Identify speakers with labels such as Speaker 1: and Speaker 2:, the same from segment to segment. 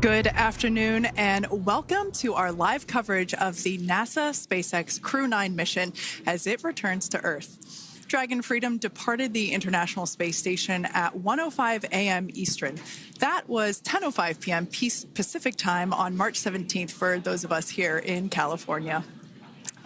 Speaker 1: Good afternoon and welcome to our live coverage of the NASA SpaceX Crew-9 mission as it returns to Earth. Dragon Freedom departed the International Space Station at 1:05 a.m. Eastern. That was 10:05 p.m. Pacific time on March 17th for those of us here in California.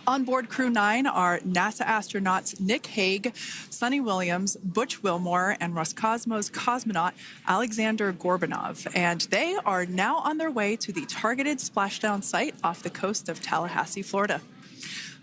Speaker 1: On board Crew-9 are NASA astronauts Nick Hague, Sunny Williams, Butch Wilmore, and Roscosmos cosmonaut Alexander Gorbanov. And they are now on their way to the targeted splashdown site off the coast of Tallahassee, Florida.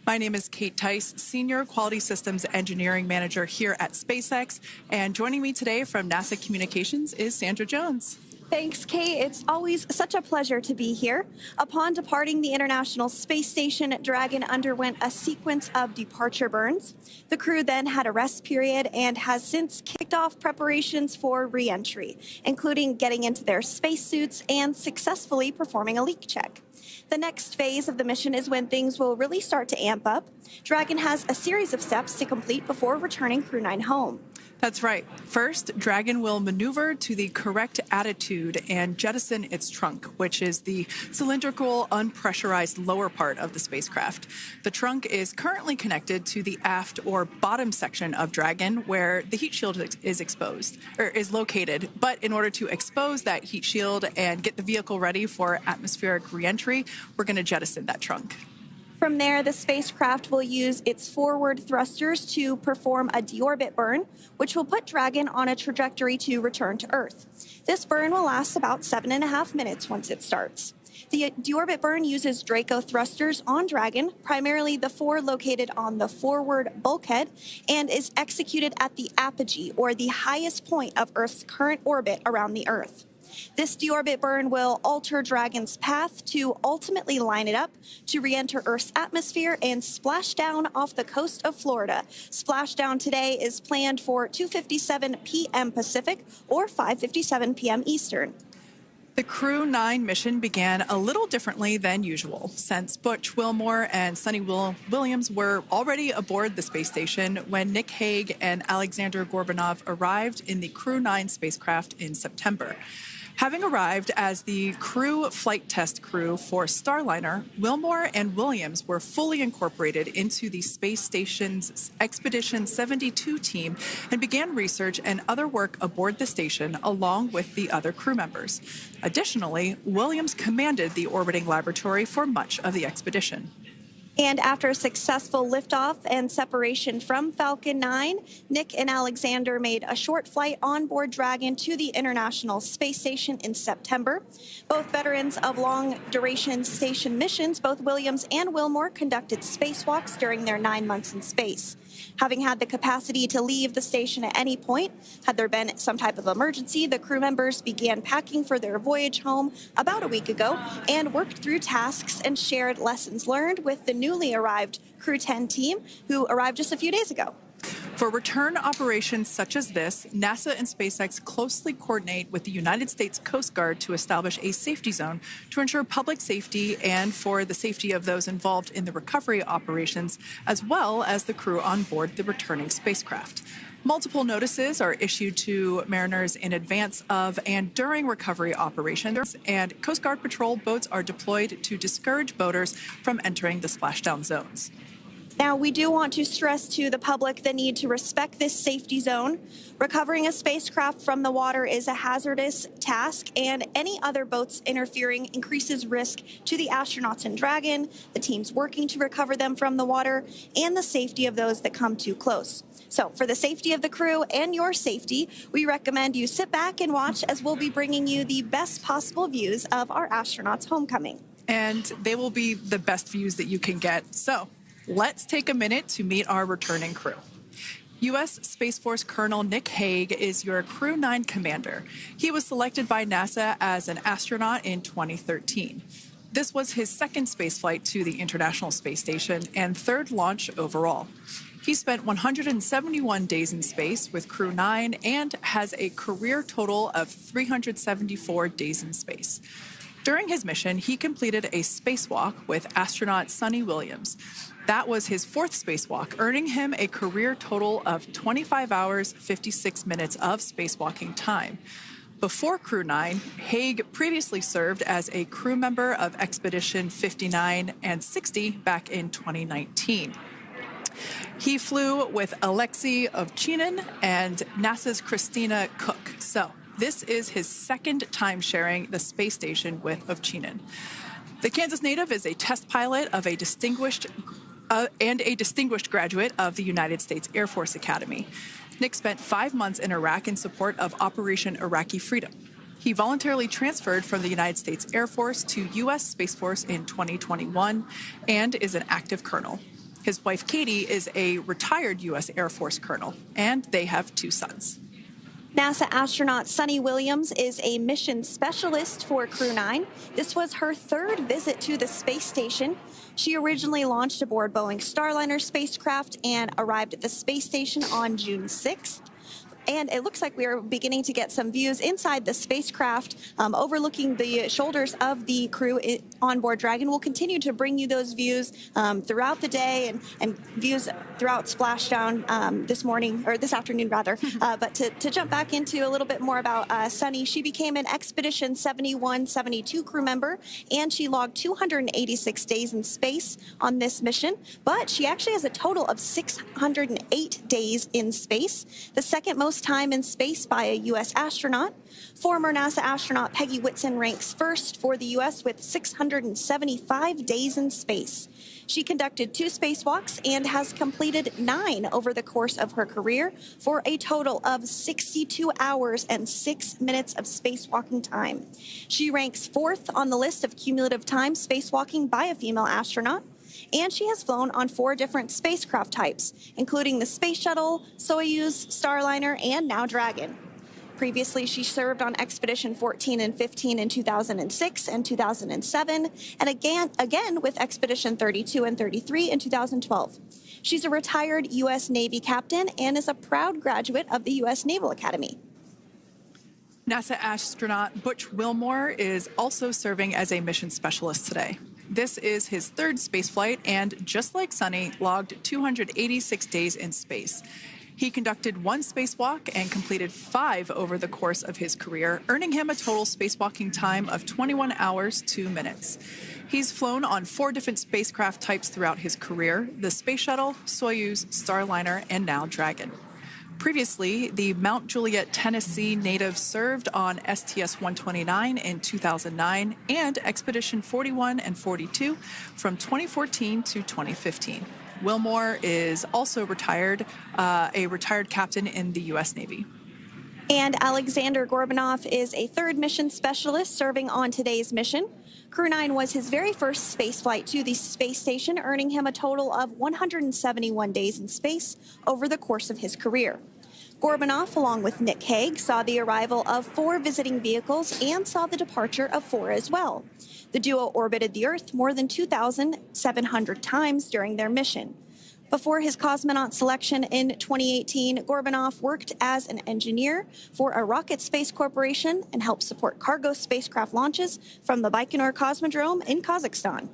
Speaker 1: My name is Kate Tice, Senior Quality Systems Engineering Manager here at SpaceX. And joining me today from NASA Communications is Sandra Jones.
Speaker 2: Thanks, Kate. It's always such a pleasure to be here. Upon departing the International Space Station, Dragon underwent a sequence of departure burns. The crew then had a rest period and has since kicked off preparations for re-entry, including getting into their spacesuits and successfully performing a leak check. The next phase of the mission is when things will really start to amp up. Dragon has a series of steps to complete before returning Crew-9 home.
Speaker 1: That's right. First, Dragon will maneuver to the correct attitude and jettison its trunk, which is the cylindrical, unpressurized lower part of the spacecraft. The trunk is currently connected to the aft or bottom section of Dragon, where the heat shield is located. But in order to expose that heat shield and get the vehicle ready for atmospheric reentry, we're going to jettison that trunk.
Speaker 2: From there, the spacecraft will use its forward thrusters to perform a deorbit burn, which will put Dragon on a trajectory to return to Earth. This burn will last about 7.5 minutes once it starts. The deorbit burn uses Draco thrusters on Dragon, primarily the four located on the forward bulkhead, and is executed at the apogee, or the highest point of Earth's current orbit around the Earth. This deorbit burn will alter Dragon's path to ultimately line it up to re-enter Earth's atmosphere and splash down off the coast of Florida. Splashdown today is planned for 2:57 p.m. Pacific or 5:57 p.m. Eastern.
Speaker 1: The Crew-9 mission began a little differently than usual, since Butch Wilmore and Sunny Williams were already aboard the space station when Nick Hague and Alexander Gorbanov arrived in the Crew-9 spacecraft in September. Having arrived as the crew flight test crew for Starliner, Wilmore and Williams were fully incorporated into the space station's Expedition 72 team and began research and other work aboard the station along with the other crew members. Additionally, Williams commanded the orbiting laboratory for much of the expedition.
Speaker 2: And after a successful liftoff and separation from Falcon 9, Nick and Alexander made a short flight on board Dragon to the International Space Station in September. Both veterans of long-duration station missions, both Williams and Wilmore conducted spacewalks during their 9 months in space. Having had the capacity to leave the station at any point, had there been some type of emergency, the crew members began packing for their voyage home about a week ago and worked through tasks and shared lessons learned with the newly arrived Crew-10 team, who arrived just a few days ago.
Speaker 1: For return operations such as this, NASA and SpaceX closely coordinate with the United States Coast Guard to establish a safety zone to ensure public safety and for the safety of those involved in the recovery operations, as well as the crew on board the returning spacecraft. Multiple notices are issued to mariners in advance of and during recovery operations, and Coast Guard patrol boats are deployed to discourage boaters from entering the splashdown zones.
Speaker 2: Now, we do want to stress to the public the need to respect this safety zone. Recovering a spacecraft from the water is a hazardous task, and any other boats interfering increases risk to the astronauts in Dragon, the teams working to recover them from the water, and the safety of those that come too close. So for the safety of the crew and your safety, we recommend you sit back and watch as we'll be bringing you the best possible views of our astronauts' homecoming.
Speaker 1: And they will be the best views that you can get. So let's take a minute to meet our returning crew. U.S. Space Force Colonel Nick Hague is your Crew-9 commander. He was selected by NASA as an astronaut in 2013. This was his second spaceflight to the International Space Station and third launch overall. He spent 171 days in space with Crew-9 and has a career total of 374 days in space. During his mission, he completed a spacewalk with astronaut Sunny Williams. That was his fourth spacewalk, earning him a career total of 25 hours, 56 minutes of spacewalking time. Before Crew-9, Hague previously served as a crew member of Expedition 59 and 60 back in 2019. He flew with Alexei Ovchinin and NASA's Christina Koch. So this is his second time sharing the space station with Ovchinin. The Kansas native is a test pilot of a distinguished graduate of the United States Air Force Academy. Nick spent 5 months in Iraq in support of Operation Iraqi Freedom. He voluntarily transferred from the United States Air Force to U.S. Space Force in 2021 and is an active colonel. His wife, Katie, is a retired U.S. Air Force colonel, and they have 2 sons.
Speaker 2: NASA astronaut Suni Williams is a mission specialist for Crew-9. This was her 3rd visit to the space station. She originally launched aboard Boeing Starliner spacecraft and arrived at the space station on June 6th. And it looks like we are beginning to get some views inside the spacecraft, overlooking the shoulders of the crew on board Dragon. We'll continue to bring you those views throughout the day and views throughout Splashdown this afternoon rather. But to jump back into a little bit more about Suni, she became an Expedition 71-72 crew member, and she logged 286 days in space on this mission. But she actually has a total of 608 days in space, the second most time in space by a U.S. astronaut. Former NASA astronaut Peggy Whitson ranks first for the U.S. with 675 days in space. She conducted 2 spacewalks and has completed 9 over the course of her career for a total of 62 hours and 6 minutes of spacewalking time. She ranks 4th on the list of cumulative time spacewalking by a female astronaut. And she has flown on 4 different spacecraft types, including the Space Shuttle, Soyuz, Starliner, and now Dragon. Previously, she served on Expedition 14 and 15 in 2006 and 2007, and again with Expedition 32 and 33 in 2012. She's a retired U.S. Navy captain and is a proud graduate of the U.S. Naval Academy.
Speaker 1: NASA astronaut Butch Wilmore is also serving as a mission specialist today. This is his 3rd spaceflight and, just like Suni, logged 286 days in space. He conducted 1 spacewalk and completed 5 over the course of his career, earning him a total spacewalking time of 21 hours, 2 minutes. He's flown on 4 different spacecraft types throughout his career: the Space Shuttle, Soyuz, Starliner, and now Dragon. Previously, the Mount Juliet, Tennessee native served on STS-129 in 2009 and Expedition 41 and 42 from 2014 to 2015. Wilmore is also a retired captain in the U.S. Navy.
Speaker 2: And Alexander Gorbanov is a 3rd mission specialist serving on today's mission. Crew-9 was his very first spaceflight to the space station, earning him a total of 171 days in space over the course of his career. Gorbanov, along with Nick Hague, saw the arrival of 4 visiting vehicles and saw the departure of 4 as well. The duo orbited the Earth more than 2,700 times during their mission. Before his cosmonaut selection in 2018, Gorbanov worked as an engineer for a rocket space corporation and helped support cargo spacecraft launches from the Baikonur Cosmodrome in Kazakhstan.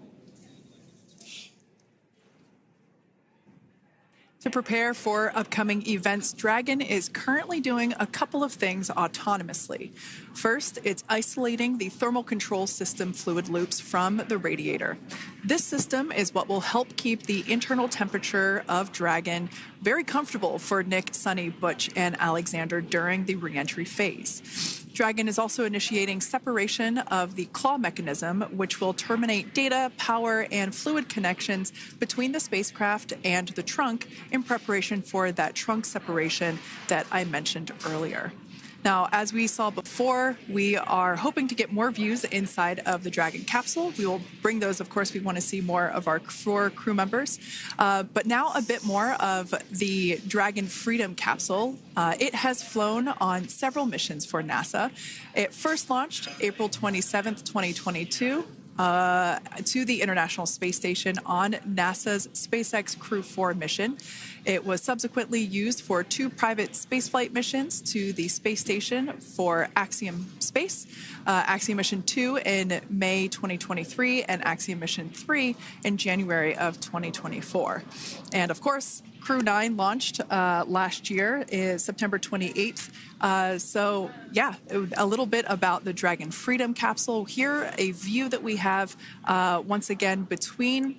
Speaker 1: To prepare for upcoming events, Dragon is currently doing a couple of things autonomously. First, it's isolating the thermal control system fluid loops from the radiator. This system is what will help keep the internal temperature of Dragon very comfortable for Nick, Suni, Butch, and Alexander during the re-entry phase. Dragon is also initiating separation of the claw mechanism, which will terminate data, power, and fluid connections between the spacecraft and the trunk in preparation for that trunk separation that I mentioned earlier. Now, as we saw before, we are hoping to get more views inside of the Dragon capsule. We will bring those, of course. We want to see more of our 4 crew members. But now a bit more of the Dragon Freedom capsule. It has flown on several missions for NASA. It first launched April 27th, 2022. To the International Space Station on NASA's SpaceX Crew-4 mission. It was subsequently used for 2 private spaceflight missions to the space station for Axiom Space, Axiom Mission 2 in May 2023, and Axiom Mission 3 in January of 2024. And of course, Crew-9 launched last year, is September 28th. So, yeah, a little bit about the Dragon Freedom capsule. Here, a view that we have once again between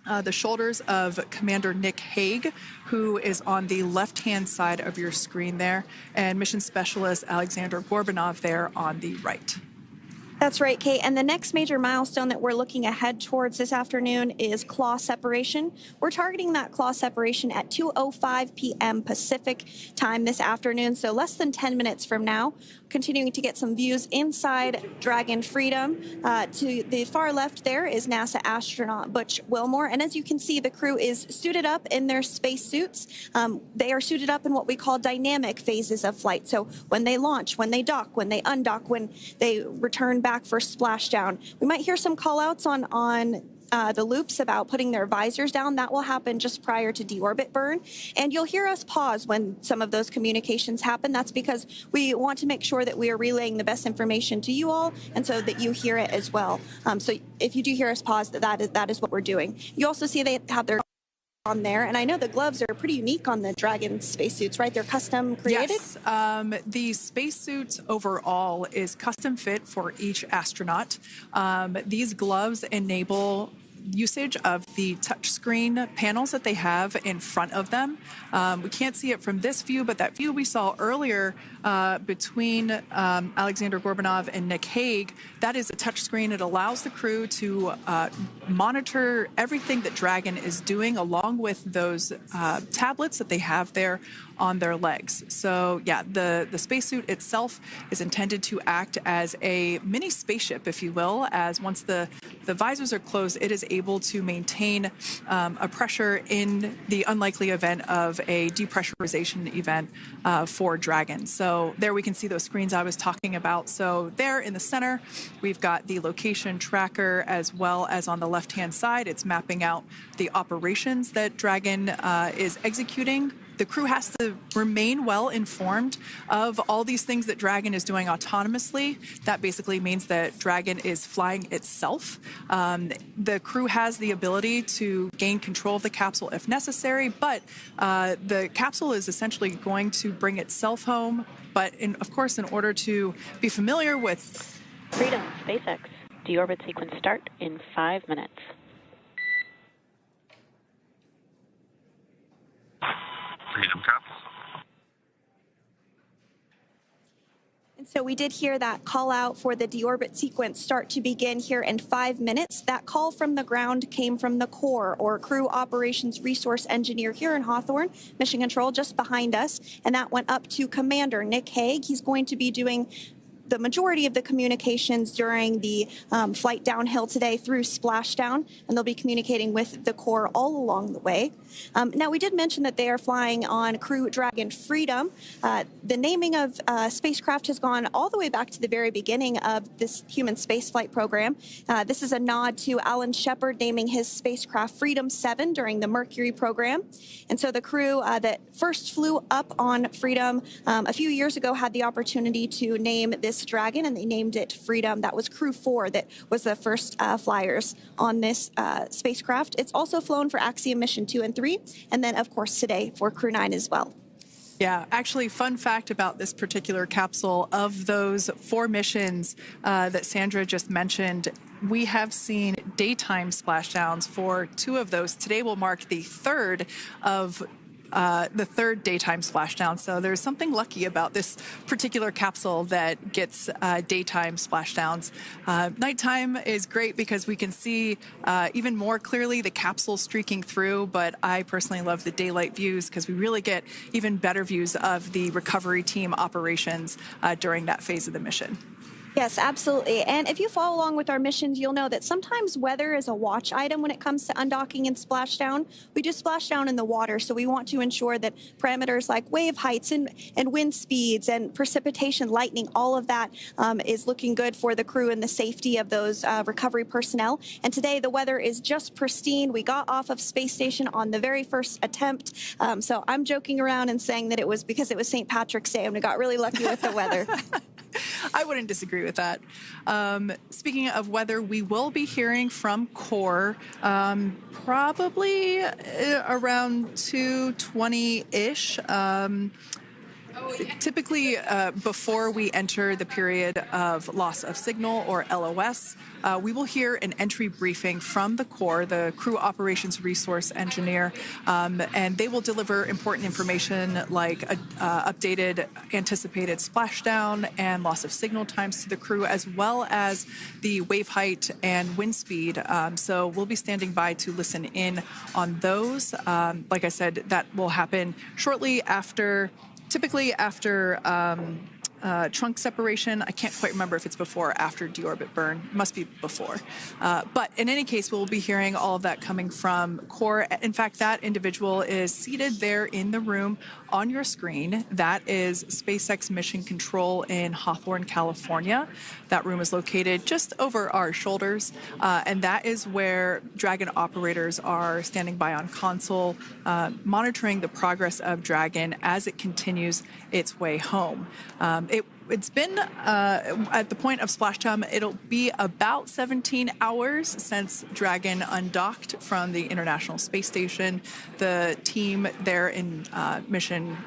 Speaker 1: the shoulders of Commander Nick Hague, who is on the left-hand side of your screen there, and Mission Specialist Alexander Gorbanov there on the right.
Speaker 2: That's right, Kate. And the next major milestone that we're looking ahead towards this afternoon is claw separation. We're targeting that claw separation at 2:05 p.m. Pacific time this afternoon, so less than 10 minutes from now. Continuing to get some views inside Dragon Freedom. To the far left there is NASA astronaut Butch Wilmore. And as you can see, the crew is suited up in their space suits. They are suited up in what we call dynamic phases of flight. So when they launch, when they dock, when they undock, when they return back for splashdown. We might hear some call outs on the loops about putting their visors down. That will happen just prior to deorbit burn. And you'll hear us pause when some of those communications happen. That's because we want to make sure that we are relaying the best information to you all, and so that you hear it as well. So if you do hear us pause, that is what we're doing. You also see they have their on there, and I know the gloves are pretty unique on the Dragon spacesuits, right? They're custom created?
Speaker 1: Yes, the spacesuit overall is custom fit for each astronaut. These gloves enable usage of the touchscreen panels that they have in front of them. We can't see it from this view, but that view we saw earlier between Alexander Gorbanov and Nick Hague, that is a touchscreen. It allows the crew to monitor everything that Dragon is doing, along with those tablets that they have there on their legs. So yeah, the spacesuit itself is intended to act as a mini spaceship, if you will, as once the visors are closed, it is able to maintain a pressure in the unlikely event of a depressurization event for Dragon. So there we can see those screens I was talking about. So there in the center, we've got the location tracker, as well as on the left-hand side, it's mapping out the operations that Dragon is executing. The crew has to remain well informed of all these things that Dragon is doing autonomously. That basically means that Dragon is flying itself. The crew has the ability to gain control of the capsule if necessary, but the capsule is essentially going to bring itself home. But of course, in order to be familiar with
Speaker 3: Freedom, SpaceX, deorbit sequence start in 5 minutes.
Speaker 4: Freedom Cups.
Speaker 2: And so we did hear that call out for the deorbit sequence start to begin here in 5 minutes. That call from the ground came from the core, or Crew Operations Resource Engineer here in Hawthorne, Mission Control just behind us. And that went up to Commander Nick Hague. He's going to be doing the majority of the communications during the flight downhill today through Splashdown, and they'll be communicating with the core all along the way. Now, we did mention that they are flying on Crew Dragon Freedom. The naming of spacecraft has gone all the way back to the very beginning of this human spaceflight program. This is a nod to Alan Shepard naming his spacecraft Freedom 7 during the Mercury program. And so the crew that first flew up on Freedom a few years ago had the opportunity to name this Dragon, and they named it Freedom. That was Crew 4 that was the first flyers on this spacecraft. It's also flown for Axiom Mission 2 and 3, and then, of course, today for Crew-9 as well.
Speaker 1: Yeah, actually, fun fact about this particular capsule, of those 4 missions that Sandra just mentioned, we have seen daytime splashdowns for 2 of those. Today will mark the third daytime splashdown. So there's something lucky about this particular capsule that gets daytime splashdowns. Nighttime is great because we can see even more clearly the capsule streaking through, but I personally love the daylight views because we really get even better views of the recovery team operations during that phase of the mission.
Speaker 2: Yes, absolutely. And if you follow along with our missions, you'll know that sometimes weather is a watch item when it comes to undocking and splashdown. We do splashdown in the water, so we want to ensure that parameters like wave heights and wind speeds and precipitation, lightning, all of that is looking good for the crew and the safety of those recovery personnel. And today the weather is just pristine. We got off of space station on the very first attempt. So I'm joking around and saying that it was because it was St. Patrick's Day and we got really lucky with the weather.
Speaker 1: I wouldn't disagree with that. Speaking of weather, we will be hearing from core probably around 2:20-ish. Typically, before we enter the period of loss of signal, or LOS, we will hear an entry briefing from the core, the Crew Operations Resource Engineer, and they will deliver important information like updated anticipated splashdown and loss of signal times to the crew, as well as the wave height and wind speed. So we'll be standing by to listen in on those. Like I said, that will happen shortly after. Typically after trunk separation. I can't quite remember if it's before or after deorbit burn. It must be before. But in any case, we'll be hearing all of that coming from core. In fact, that individual is seated there in the room on your screen. That is SpaceX Mission Control in Hawthorne, California. That room is located just over our shoulders. And that is where Dragon operators are standing by on console, monitoring the progress of Dragon as it continues its way home. It's been, at the point of splashdown, it'll be about 17 hours since Dragon undocked from the International Space Station. The team there in mission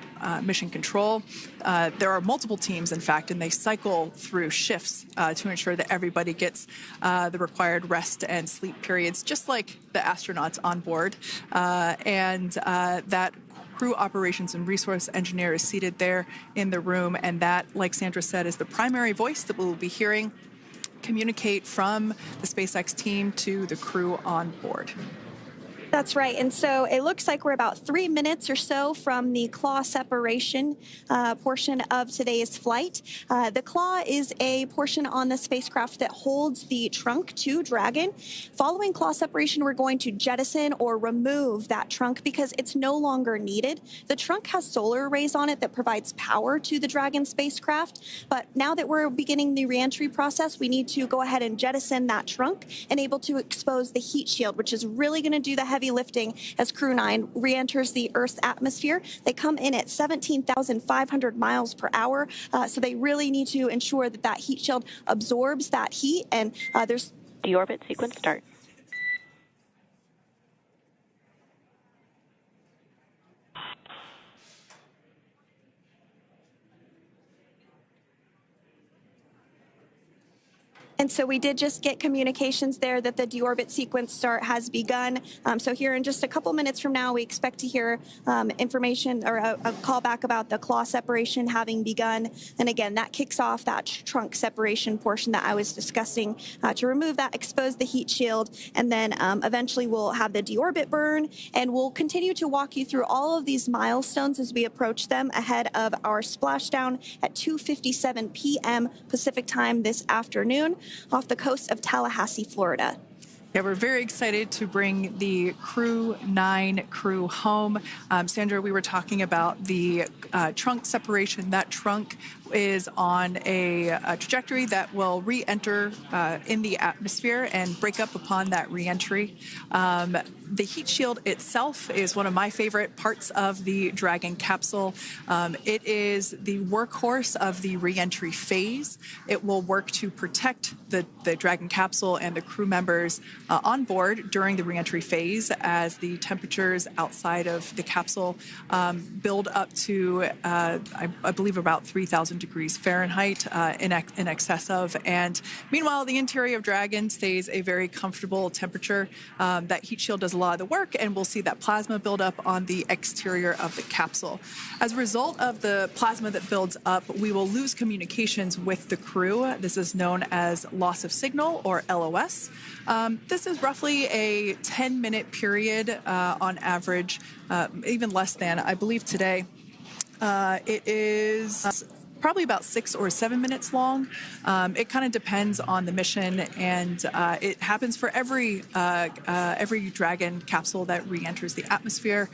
Speaker 1: control, there are multiple teams, in fact, and they cycle through shifts to ensure that everybody gets the required rest and sleep periods, just like the astronauts on board. And that Crew Operations and Resource Engineer is seated there in the room, and that, like Sandra said, is the primary voice that we'll be hearing communicate from the SpaceX team to the crew on board.
Speaker 2: That's right. And so it looks like we're about 3 minutes or so from the claw separation portion of today's flight. The claw is a portion on the spacecraft that holds the trunk to Dragon. Following claw separation, we're going to jettison or remove that trunk because it's no longer needed. The trunk has solar arrays on it that provides power to the Dragon spacecraft. But now that we're beginning the reentry process, we need to go ahead and jettison that trunk and able to expose the heat shield, which is really going to do the heavy lifting as Crew-9 re-enters the Earth's atmosphere. They come in at 17,500 miles per hour, so they really need to ensure that that heat shield absorbs that heat, and there's...
Speaker 3: Deorbit sequence start.
Speaker 2: And so we did just get communications there that the deorbit sequence start has begun. So here in just a couple minutes from now, we expect to hear information or a call back about the claw separation having begun. And again, that kicks off that trunk separation portion that I was discussing to remove that, expose the heat shield, and then eventually we'll have the deorbit burn. And we'll continue to walk you through all of these milestones as we approach them ahead of our splashdown at 2:57 p.m. Pacific time this afternoon, off the coast of Tallahassee, Florida.
Speaker 1: Yeah, we're very excited to bring the Crew-9 crew home. Sandra, we were talking about the trunk separation. That trunk is on a trajectory that will re-enter in the atmosphere and break up upon that re-entry. The heat shield itself is one of my favorite parts of the Dragon capsule. It is the workhorse of the re-entry phase. It will work to protect the Dragon capsule and the crew members on board during the re-entry phase as the temperatures outside of the capsule build up to, I believe, about 3,000 degrees Fahrenheit in excess of. And meanwhile, the interior of Dragon stays a very comfortable temperature. That heat shield does a lot of the work, and we'll see that plasma build up on the exterior of the capsule. As a result of the plasma that builds up, we will lose communications with the crew. This is known as loss of signal, or LOS. This is roughly a 10-minute period on average, even less than. I believe today it is probably about 6 or 7 minutes long. It kind of depends on the mission, and it happens for every Dragon capsule that re-enters the atmosphere.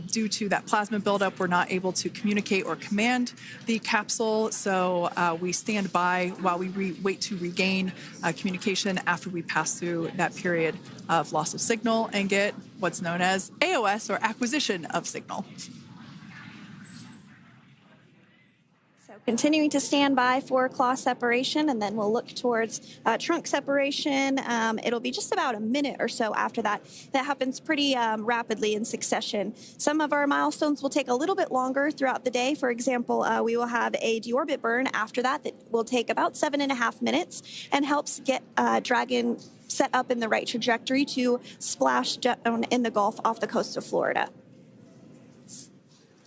Speaker 1: Due to that plasma buildup, we're not able to communicate or command the capsule, so we stand by while we wait to regain communication after we pass through that period of loss of signal and get what's known as AOS, or acquisition of signal.
Speaker 2: Continuing to stand by for claw separation, and then we'll look towards trunk separation. It'll be just about a minute or so after that. That happens pretty rapidly in succession. Some of our milestones will take a little bit longer throughout the day. For example, we will have a deorbit burn after that will take about 7.5 minutes and helps get Dragon set up in the right trajectory to splash down in the Gulf off the coast of Florida.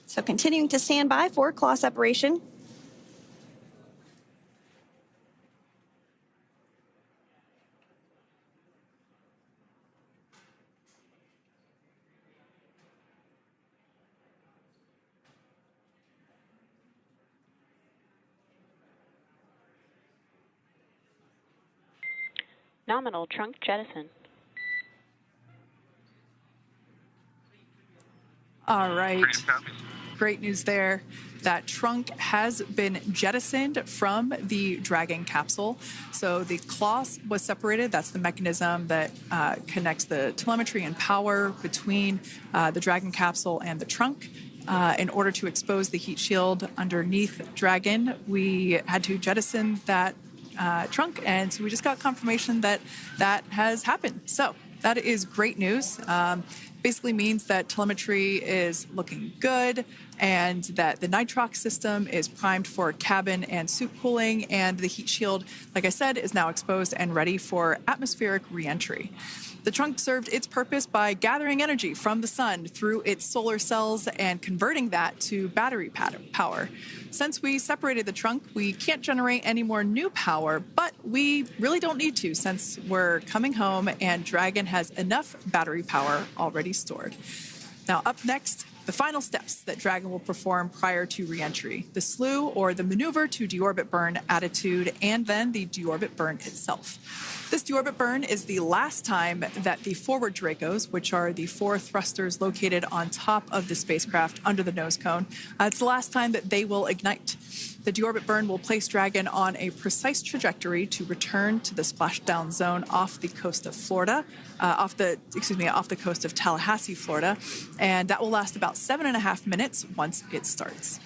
Speaker 2: So continuing to stand by for claw separation.
Speaker 3: Nominal trunk jettison.
Speaker 1: All right.
Speaker 4: Freedom copies.
Speaker 1: Great news there. That trunk has been jettisoned from the Dragon capsule. So the claw was separated. That's the mechanism that connects the telemetry and power between the Dragon capsule and the trunk. In order to expose the heat shield underneath Dragon, we had to jettison that trunk, and so we just got confirmation that that has happened. So that is great news. Basically means that telemetry is looking good and that the nitrox system is primed for cabin and suit cooling, and the heat shield, like I said, is now exposed and ready for atmospheric reentry. The trunk served its purpose by gathering energy from the sun through its solar cells and converting that to battery power. Since we separated the trunk, we can't generate any more new power, but we really don't need to since we're coming home and Dragon has enough battery power already stored. Now, up next, the final steps that Dragon will perform prior to reentry: the slew, or the maneuver to deorbit burn attitude, and then the deorbit burn itself. This deorbit burn is the last time that the forward Dracos, which are the 4 thrusters located on top of the spacecraft under the nose cone, it's the last time that they will ignite. The deorbit burn will place Dragon on a precise trajectory to return to the splashdown zone off the coast of Florida, off the coast of Tallahassee, Florida, and that will last about 7.5 minutes once it starts.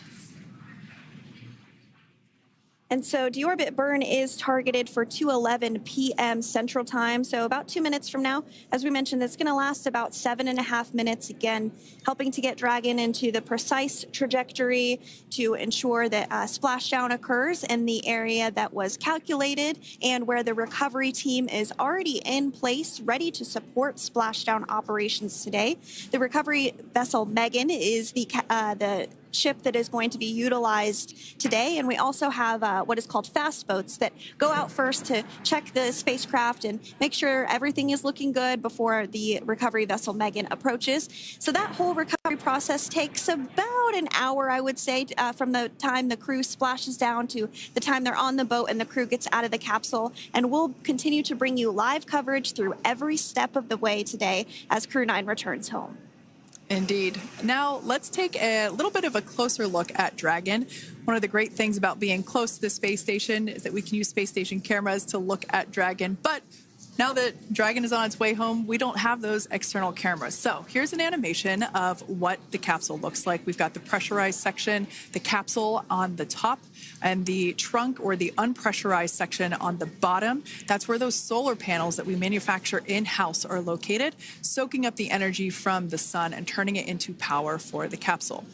Speaker 2: And so deorbit burn is targeted for 2:11 p.m. Central Time, so about 2 minutes from now. As we mentioned, it's going to last about 7.5 minutes, again, helping to get Dragon into the precise trajectory to ensure that splashdown occurs in the area that was calculated and where the recovery team is already in place, ready to support splashdown operations today. The recovery vessel Megan is the ship that is going to be utilized today, and we also have what is called fast boats that go out first to check the spacecraft and make sure everything is looking good before the recovery vessel Megan approaches. So that whole recovery process takes about an hour, I would say, from the time the crew splashes down to the time they're on the boat and the crew gets out of the capsule. And we'll continue to bring you live coverage through every step of the way today as Crew-9 returns home.
Speaker 1: Indeed. Now, let's take a little bit of a closer look at Dragon. One of the great things about being close to the space station is that we can use space station cameras to look at Dragon. But now that Dragon is on its way home, we don't have those external cameras. So here's an animation of what the capsule looks like. We've got the pressurized section, the capsule on the top, and the trunk, or the unpressurized section, on the bottom. That's where those solar panels that we manufacture in-house are located, soaking up the energy from the sun and turning it into power for the capsule.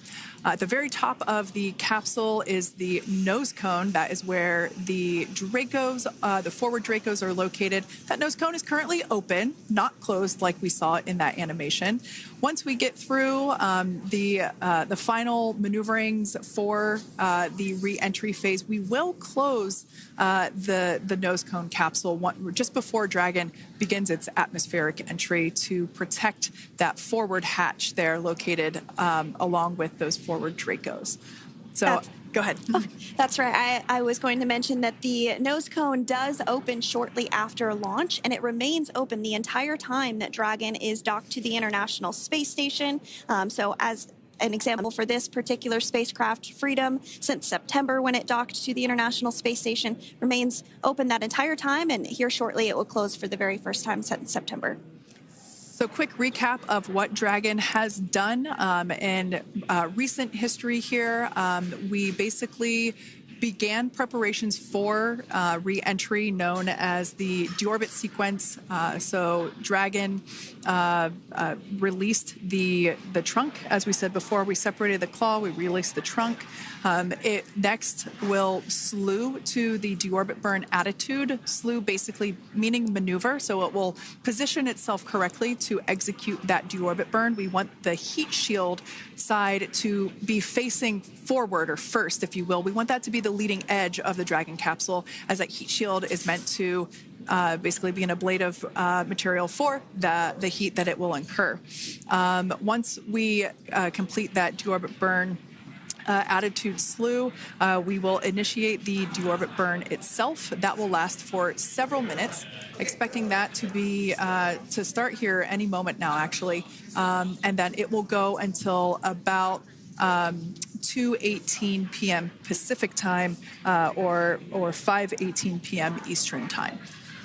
Speaker 1: At the very top of the capsule is the nose cone. That is where the Dracos, the forward Dracos, are located. That nose cone is currently open, not closed like we saw in that animation. Once we get through the final maneuverings for the re-entry phase, we will close the nose cone capsule just before Dragon begins its atmospheric entry to protect that forward hatch there located along with those forward Dracos. So go ahead.
Speaker 2: That's right. I was going to mention that the nose cone does open shortly after launch, and it remains open the entire time that Dragon is docked to the International Space Station. So as an example for this particular spacecraft, Freedom, since September when it docked to the International Space Station, remains open that entire time, and here shortly it will close for the very first time since September.
Speaker 1: So quick recap of what Dragon has done in recent history here. We basically began preparations for re-entry known as the deorbit sequence. So Dragon released the trunk. As we said before, we separated the claw, we released the trunk. It next will slew to the deorbit burn attitude. Slew basically meaning maneuver, so it will position itself correctly to execute that deorbit burn. We want the heat shield side to be facing forward, or first, if you will. We want that to be the leading edge of the Dragon capsule, as that heat shield is meant to basically be an ablative material for the heat that it will incur. Once we complete that deorbit burn attitude slew, we will initiate the deorbit burn itself. That will last for several minutes, expecting that to be to start here any moment now, actually, and then it will go until about 2:18 p.m. Pacific time or 5:18 p.m. Eastern time.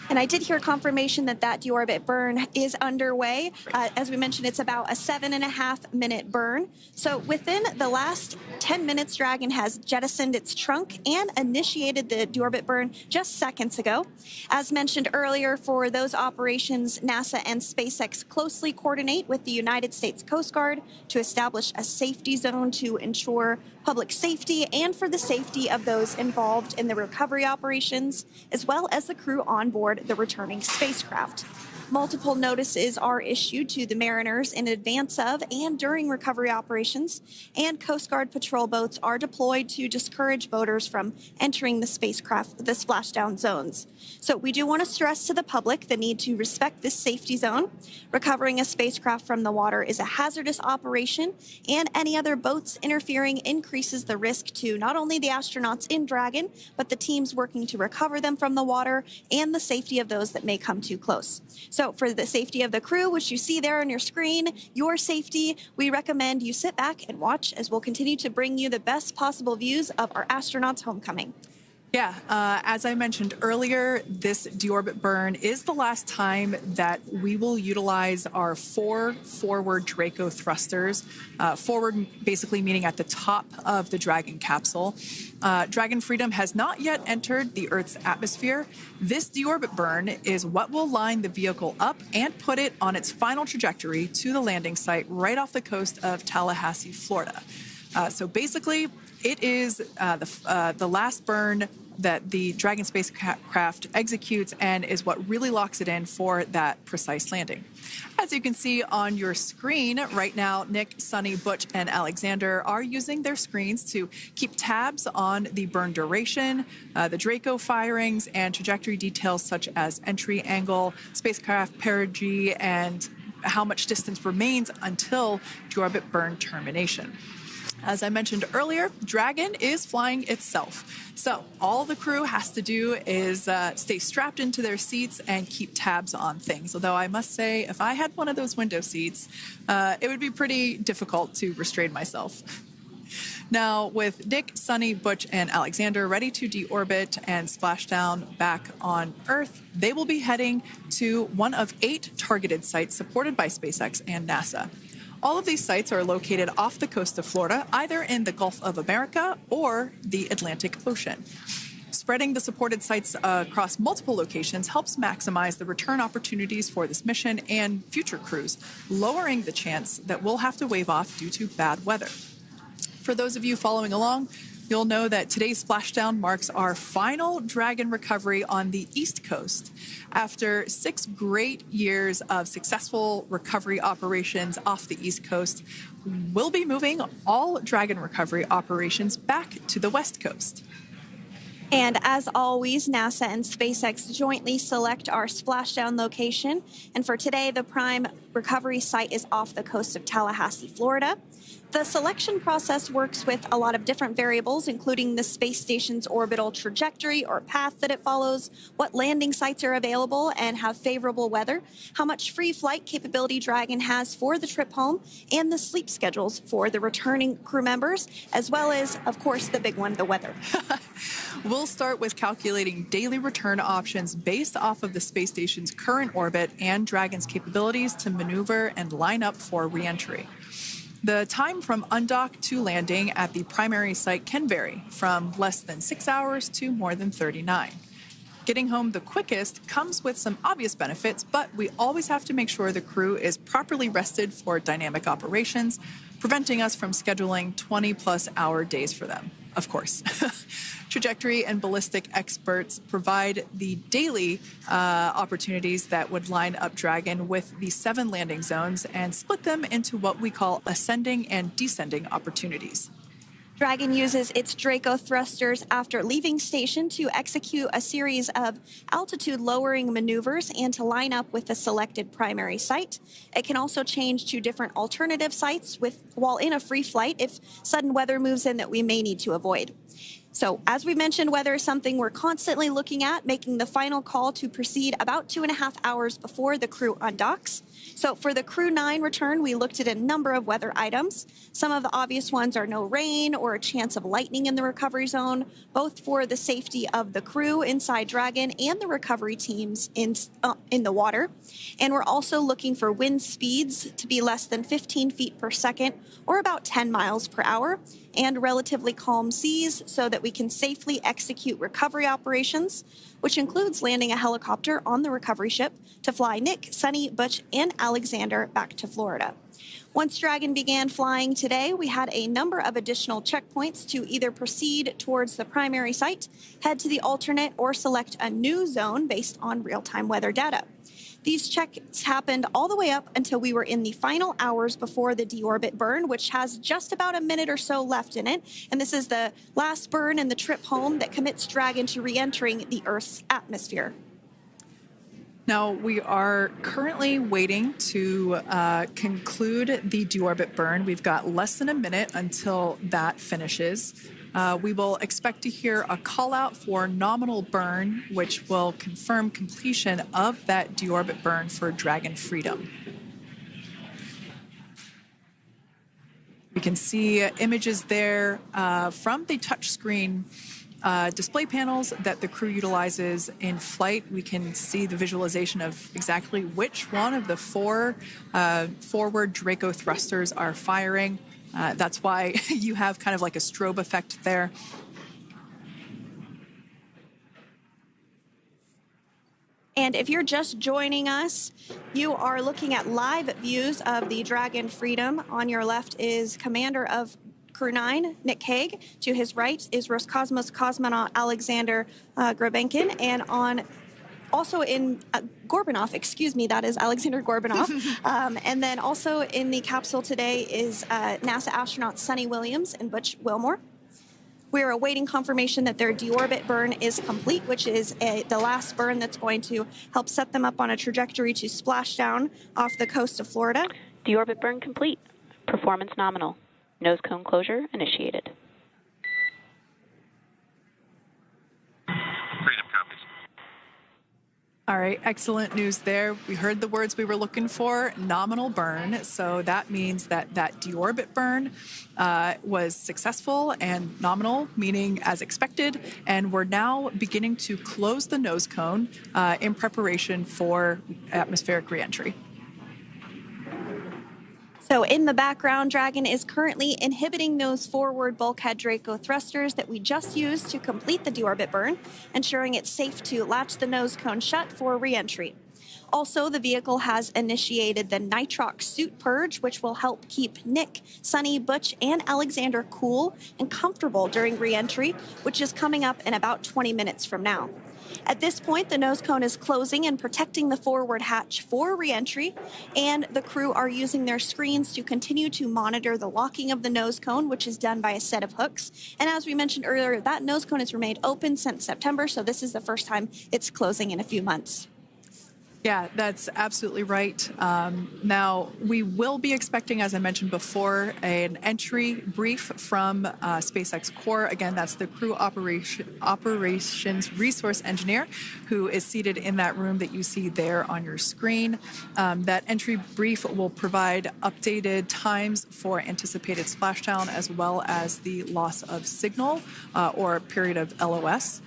Speaker 2: And I did hear confirmation that deorbit burn is underway. As we mentioned, it's about a 7.5-minute burn. So within the last 10 minutes, Dragon has jettisoned its trunk and initiated the deorbit burn just seconds ago. As mentioned earlier, for those operations, NASA and SpaceX closely coordinate with the United States Coast Guard to establish a safety zone to ensure public safety and for the safety of those involved in the recovery operations, as well as the crew on board the returning spacecraft. Multiple notices are issued to the mariners in advance of and during recovery operations, and Coast Guard patrol boats are deployed to discourage boaters from entering the splashdown zones. So we do want to stress to the public the need to respect this safety zone. Recovering a spacecraft from the water is a hazardous operation, and any other boats interfering increases the risk to not only the astronauts in Dragon, but the teams working to recover them from the water and the safety of those that may come too close. So for the safety of the crew, which you see there on your screen, your safety, we recommend you sit back and watch as we'll continue to bring you the best possible views of our astronauts' homecoming.
Speaker 1: Yeah, as I mentioned earlier, this deorbit burn is the last time that we will utilize our 4 forward Draco thrusters. Forward basically meaning at the top of the Dragon capsule. Dragon Freedom has not yet entered the Earth's atmosphere. This deorbit burn is what will line the vehicle up and put it on its final trajectory to the landing site right off the coast of Tallahassee, Florida. So basically, it is the last burn that the Dragon spacecraft executes and is what really locks it in for that precise landing. As you can see on your screen right now, Nick, Sunny, Butch, and Alexander are using their screens to keep tabs on the burn duration, the Draco firings, and trajectory details such as entry angle, spacecraft perigee, and how much distance remains until deorbit burn termination. As I mentioned earlier, Dragon is flying itself. So all the crew has to do is stay strapped into their seats and keep tabs on things. Although I must say, if I had one of those window seats, it would be pretty difficult to restrain myself. Now, with Nick, Sunny, Butch, and Alexander ready to deorbit and splash down back on Earth, they will be heading to one of 8 targeted sites supported by SpaceX and NASA. All of these sites are located off the coast of Florida, either in the Gulf of America or the Atlantic Ocean. Spreading the supported sites across multiple locations helps maximize the return opportunities for this mission and future crews, lowering the chance that we'll have to wave off due to bad weather. For those of you following along, you'll know that today's splashdown marks our final Dragon recovery on the East Coast. After 6 great years of successful recovery operations off the East Coast, we'll be moving all Dragon recovery operations back to the West Coast.
Speaker 2: And as always, NASA and SpaceX jointly select our splashdown location. And for today, the prime recovery site is off the coast of Tallahassee, Florida. The selection process works with a lot of different variables, including the space station's orbital trajectory or path that it follows, what landing sites are available and have favorable weather, how much free flight capability Dragon has for the trip home, and the sleep schedules for the returning crew members, as well as, of course, the big one, the weather.
Speaker 1: We'll start with calculating daily return options based off of the space station's current orbit and Dragon's capabilities to maneuver and line up for re-entry. The time from undock to landing at the primary site can vary from less than 6 hours to more than 39. Getting home the quickest comes with some obvious benefits, but we always have to make sure the crew is properly rested for dynamic operations, preventing us from scheduling 20-plus hour days for them, of course. Trajectory and ballistic experts provide the daily opportunities that would line up Dragon with the 7 landing zones and split them into what we call ascending and descending opportunities.
Speaker 2: Dragon uses its Draco thrusters after leaving station to execute a series of altitude-lowering maneuvers and to line up with the selected primary site. It can also change to different alternative sites while in a free flight if sudden weather moves in that we may need to avoid. So, as we mentioned, weather is something we're constantly looking at, making the final call to proceed about 2.5 hours before the crew undocks. So, for the Crew-9 return, we looked at a number of weather items. Some of the obvious ones are no rain or a chance of lightning in the recovery zone, both for the safety of the crew inside Dragon and the recovery teams in the water. And we're also looking for wind speeds to be less than 15 feet per second, or about 10 miles per hour, and relatively calm seas so that we can safely execute recovery operations, which includes landing a helicopter on the recovery ship to fly Nick, Sunny, Butch, and Alexander back to Florida. Once Dragon began flying today, we had a number of additional checkpoints to either proceed towards the primary site, head to the alternate, or select a new zone based on real-time weather data. These checks happened all the way up until we were in the final hours before the deorbit burn, which has just about a minute or so left in it. And this is the last burn in the trip home that commits Dragon to re-entering the Earth's atmosphere.
Speaker 1: Now, we are currently waiting to conclude the deorbit burn. We've got less than a minute until that finishes. We will expect to hear a call out for nominal burn, which will confirm completion of that deorbit burn for Dragon Freedom. We can see images there from the touchscreen display panels that the crew utilizes in flight. We can see the visualization of exactly which one of the 4 forward Draco thrusters are firing. That's why you have kind of like a strobe effect there.
Speaker 2: And if you're just joining us, you are looking at live views of the Dragon Freedom. On your left is Commander of Crew-9, Nick Hague. To his right is Roscosmos cosmonaut Alexander Grabenkin. And also in Gorbanov, that is Alexander Gorbanov. And then also in the capsule today is NASA astronauts Sunny Williams and Butch Wilmore. We're awaiting confirmation that their deorbit burn is complete, which is the last burn that's going to help set them up on a trajectory to Splashdown off the coast of Florida.
Speaker 3: Deorbit burn complete. Performance nominal. Nose cone closure initiated.
Speaker 4: Freedom copies.
Speaker 1: All right, excellent news there. We heard the words we were looking for, nominal burn. So that means that deorbit burn was successful and nominal, meaning as expected. And we're now beginning to close the nose cone in preparation for atmospheric reentry.
Speaker 2: So in the background, Dragon is currently inhibiting those forward bulkhead Draco thrusters that we just used to complete the deorbit burn, ensuring it's safe to latch the nose cone shut for re-entry. Also, the vehicle has initiated the nitrox suit purge, which will help keep Nick, Sunny, Butch, and Alexander cool and comfortable during re-entry, which is coming up in about 20 minutes from now. At this point, the nose cone is closing and protecting the forward hatch for re-entry, and the crew are using their screens to continue to monitor the locking of the nose cone, which is done by a set of hooks. And as we mentioned earlier, that nose cone has remained open since September, so this is the first time it's closing in a few months.
Speaker 1: Yeah, that's absolutely right. Now, we will be expecting, as I mentioned before, an entry brief from SpaceX Core. Again, that's the crew operations resource engineer who is seated in that room that you see there on your screen. That entry brief will provide updated times for anticipated splashdown as well as the loss of signal or period of LOS.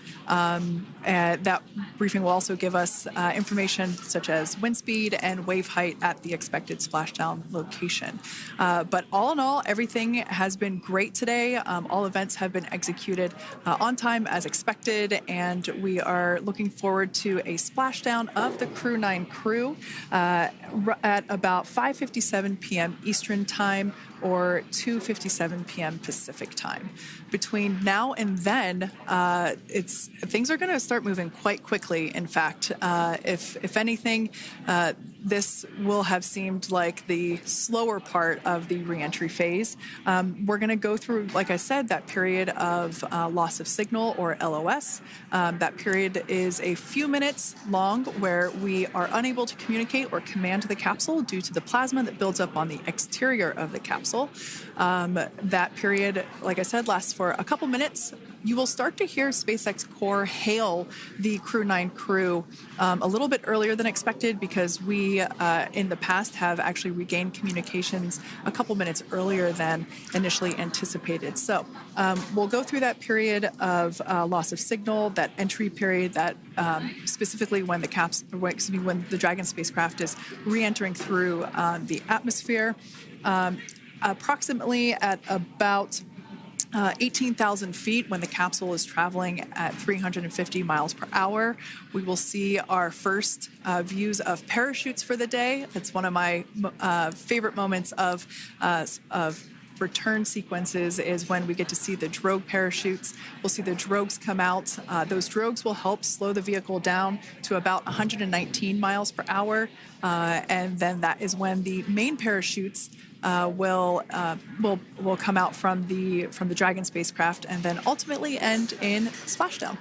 Speaker 1: That briefing will also give us information such as wind speed and wave height at the expected splashdown location. But all in all, everything has been great today. All events have been executed on time as expected, and we are looking forward to a splashdown of the Crew-9 crew at about 5:57 p.m. Eastern Time or 2:57 p.m. Pacific Time. Between now and then, things are going to start moving quite quickly. In fact, if anything, this will have seemed like the slower part of the reentry phase. We're going to go through, like I said, that period of loss of signal, or LOS. That period is a few minutes long where we are unable to communicate or command the capsule due to the plasma that builds up on the exterior of the capsule. That period, like I said, lasts for a couple minutes. You will start to hear SpaceX core hail the Crew-9 crew a little bit earlier than expected, because we, in the past, have actually regained communications a couple minutes earlier than initially anticipated. So we'll go through that period of loss of signal, that entry period, that specifically when the Dragon spacecraft is re-entering through the atmosphere. Approximately at about 18,000 feet, when the capsule is traveling at 350 miles per hour, we will see our first views of parachutes for the day. It's one of my favorite moments of return sequences, is when we get to see the drogue parachutes. We'll see the drogues come out. Those drogues will help slow the vehicle down to about 119 miles per hour. And then that is when the main parachutes will come out from the Dragon spacecraft, and then ultimately end in splashdown.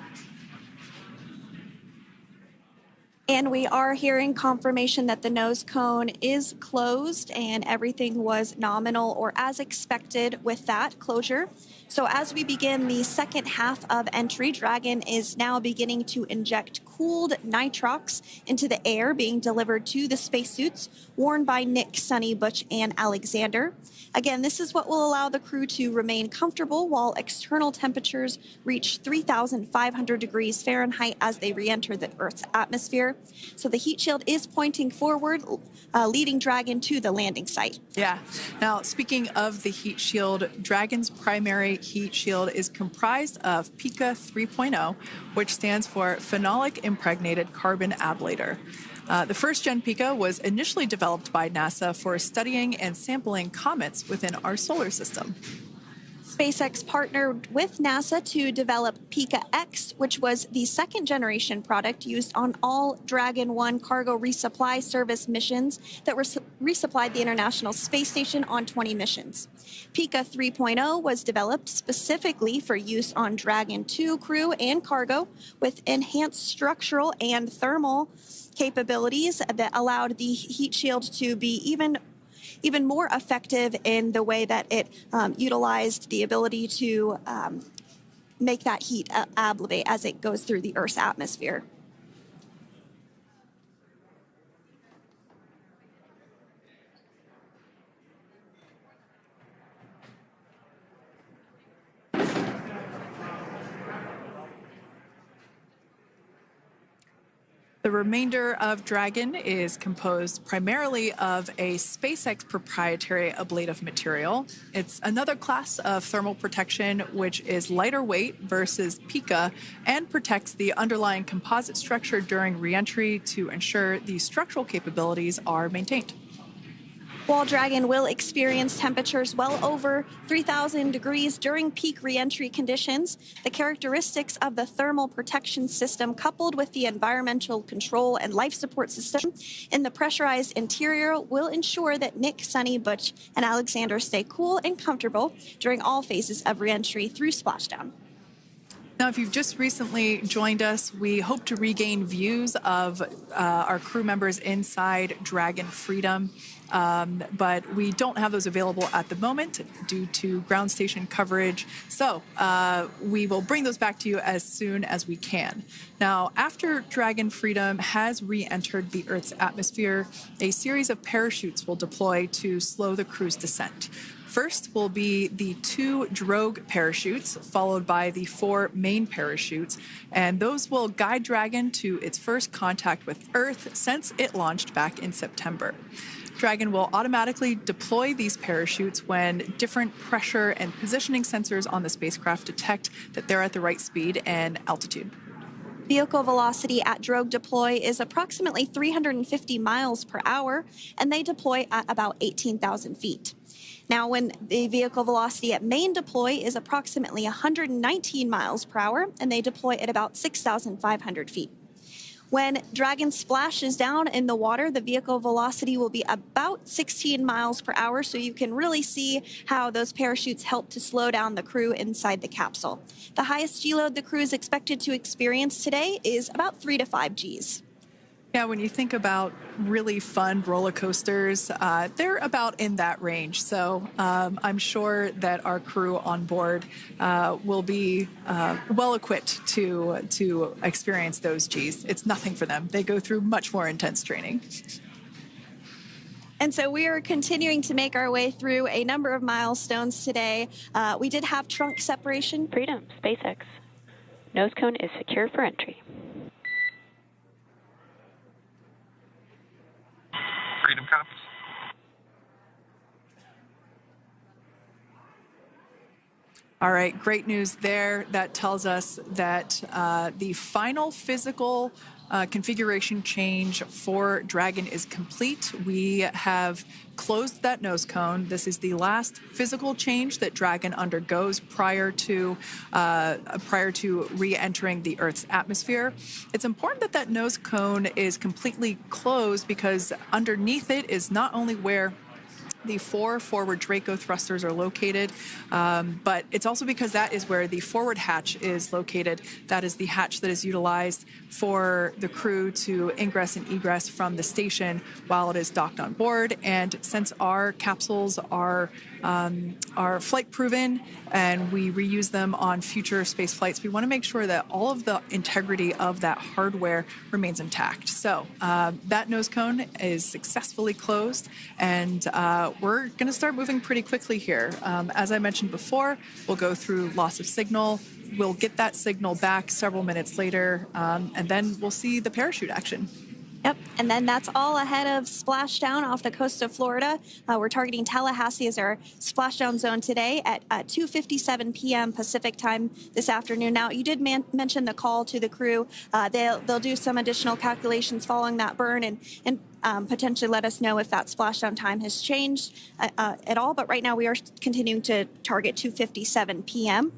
Speaker 2: And we are hearing confirmation that the nose cone is closed and everything was nominal or as expected with that closure. So as we begin the second half of entry, Dragon is now beginning to inject cooled nitrox into the air being delivered to the spacesuits worn by Nick, Sunny, Butch, and Alexander. Again, this is what will allow the crew to remain comfortable while external temperatures reach 3,500 degrees Fahrenheit as they re-enter the Earth's atmosphere. So the heat shield is pointing forward, leading Dragon to the landing site.
Speaker 1: Yeah. Now, speaking of the heat shield, Dragon's primary heat shield is comprised of PICA 3.0, which stands for Phenolic Impregnated Carbon Ablator. The first-gen PICA was initially developed by NASA for studying and sampling comets within our solar system.
Speaker 2: SpaceX partnered with NASA to develop PICA-X, which was the second-generation product used on all Dragon 1 cargo resupply service missions that resupplied the International Space Station on 20 missions. PICA 3.0 was developed specifically for use on Dragon 2 crew and cargo, with enhanced structural and thermal capabilities that allowed the heat shield to be even more effective in the way that it utilized the ability to make that heat ablevate as it goes through the Earth's atmosphere.
Speaker 1: The remainder of Dragon is composed primarily of a SpaceX proprietary ablative material. It's another class of thermal protection which is lighter weight versus PICA and protects the underlying composite structure during reentry to ensure the structural capabilities are maintained.
Speaker 2: While Dragon will experience temperatures well over 3,000 degrees during peak reentry conditions, the characteristics of the thermal protection system, coupled with the environmental control and life support system in the pressurized interior, will ensure that Nick, Sunny, Butch, and Alexander stay cool and comfortable during all phases of reentry through splashdown.
Speaker 1: Now, if you've just recently joined us, we hope to regain views of our crew members inside Dragon Freedom. But we don't have those available at the moment due to ground station coverage. So we will bring those back to you as soon as we can. Now, after Dragon Freedom has re-entered the Earth's atmosphere, a series of parachutes will deploy to slow the crew's descent. First will be the 2 drogue parachutes, followed by the 4 main parachutes, and those will guide Dragon to its first contact with Earth since it launched back in September. Dragon will automatically deploy these parachutes when different pressure and positioning sensors on the spacecraft detect that they're at the right speed and altitude.
Speaker 2: Vehicle velocity at drogue deploy is approximately 350 miles per hour, and they deploy at about 18,000 feet. Now, when the vehicle velocity at main deploy is approximately 119 miles per hour, and they deploy at about 6,500 feet. When Dragon splashes down in the water, the vehicle velocity will be about 16 miles per hour, so you can really see how those parachutes help to slow down the crew inside the capsule. The highest G-load the crew is expected to experience today is about 3 to 5 Gs.
Speaker 1: Yeah, when you think about really fun roller coasters, they're about in that range. So I'm sure that our crew on board will be well equipped to experience those Gs. It's nothing for them. They go through much more intense training.
Speaker 2: And so we are continuing to make our way through a number of milestones today. We did have trunk separation.
Speaker 3: Freedom, SpaceX. Nose cone is secure for entry.
Speaker 4: Freedom copies.
Speaker 1: All right, great news there. That tells us that the final physical configuration change for Dragon is complete. We have closed that nose cone. This is the last physical change that Dragon undergoes prior to re-entering the Earth's atmosphere. It's important that that nose cone is completely closed because underneath it is not only where the 4 forward Draco thrusters are located, but it's also because that is where the forward hatch is located. That is the hatch that is utilized for the crew to ingress and egress from the station while it is docked on board. And since our capsules are flight proven and we reuse them on future space flights, we want to make sure that all of the integrity of that hardware remains intact. So that nose cone is successfully closed, and we're going to start moving pretty quickly here. As I mentioned before, we'll go through loss of signal. We'll get that signal back several minutes later, and then we'll see the parachute action.
Speaker 2: Yep, and then that's all ahead of Splashdown off the coast of Florida. We're targeting Tallahassee as our splashdown zone today at 2:57 p.m. Pacific time this afternoon. Now, you did mention the call to the crew. They'll do some additional calculations following that burn and potentially let us know if that splashdown time has changed at all. But right now, we are continuing to target 2:57 p.m.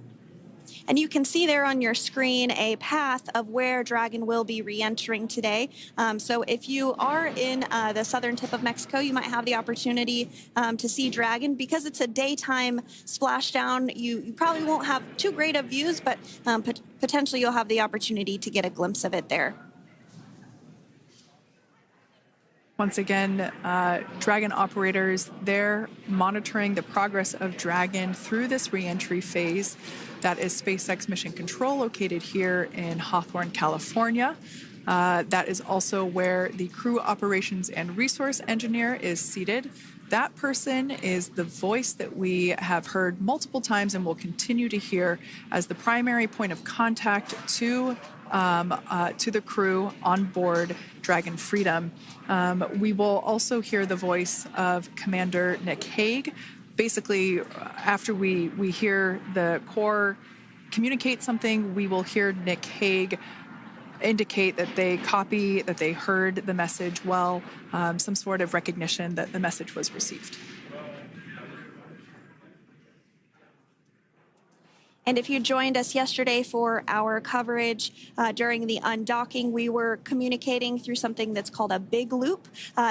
Speaker 2: And you can see there on your screen a path of where Dragon will be re-entering today. So if you are in the southern tip of Mexico, you might have the opportunity to see Dragon. Because it's a daytime splashdown, you probably won't have too great of views, but potentially you'll have the opportunity to get a glimpse of it there.
Speaker 1: Once again, Dragon operators, they're monitoring the progress of Dragon through this re-entry phase. That is SpaceX Mission Control, located here in Hawthorne, California. That is also where the crew operations and resource engineer is seated. That person is the voice that we have heard multiple times and will continue to hear as the primary point of contact to the crew on board Dragon Freedom. We will also hear the voice of Commander Nick Hague. Basically, after we hear the Corps communicate something, we will hear Nick Hague indicate that they copy, that they heard the message well, some sort of recognition that the message was received.
Speaker 2: And if you joined us yesterday for our coverage during the undocking, we were communicating through something that's called a big loop.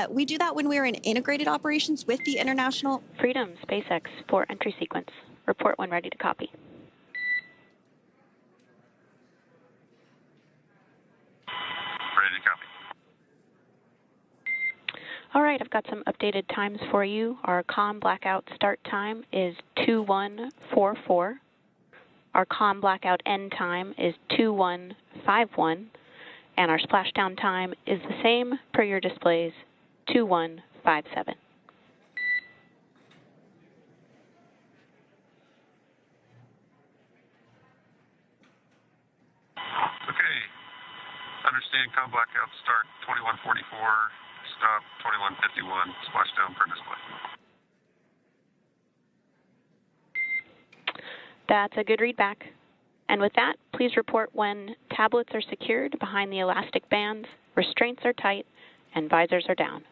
Speaker 2: We do that when we're in integrated operations with the International
Speaker 3: Freedom, SpaceX, for entry sequence. Report when ready to copy.
Speaker 4: Ready to copy.
Speaker 3: All right, I've got some updated times for you. Our comm blackout start time is 2144. Our comm blackout end time is 2151, and our splashdown time is the same per your displays, 2157.
Speaker 4: understand. Com blackout start 2144, stop 2151, splashdown per display.
Speaker 3: That's a good readback. And with that, please report when tablets are secured behind the elastic bands, restraints are tight, and visors are down.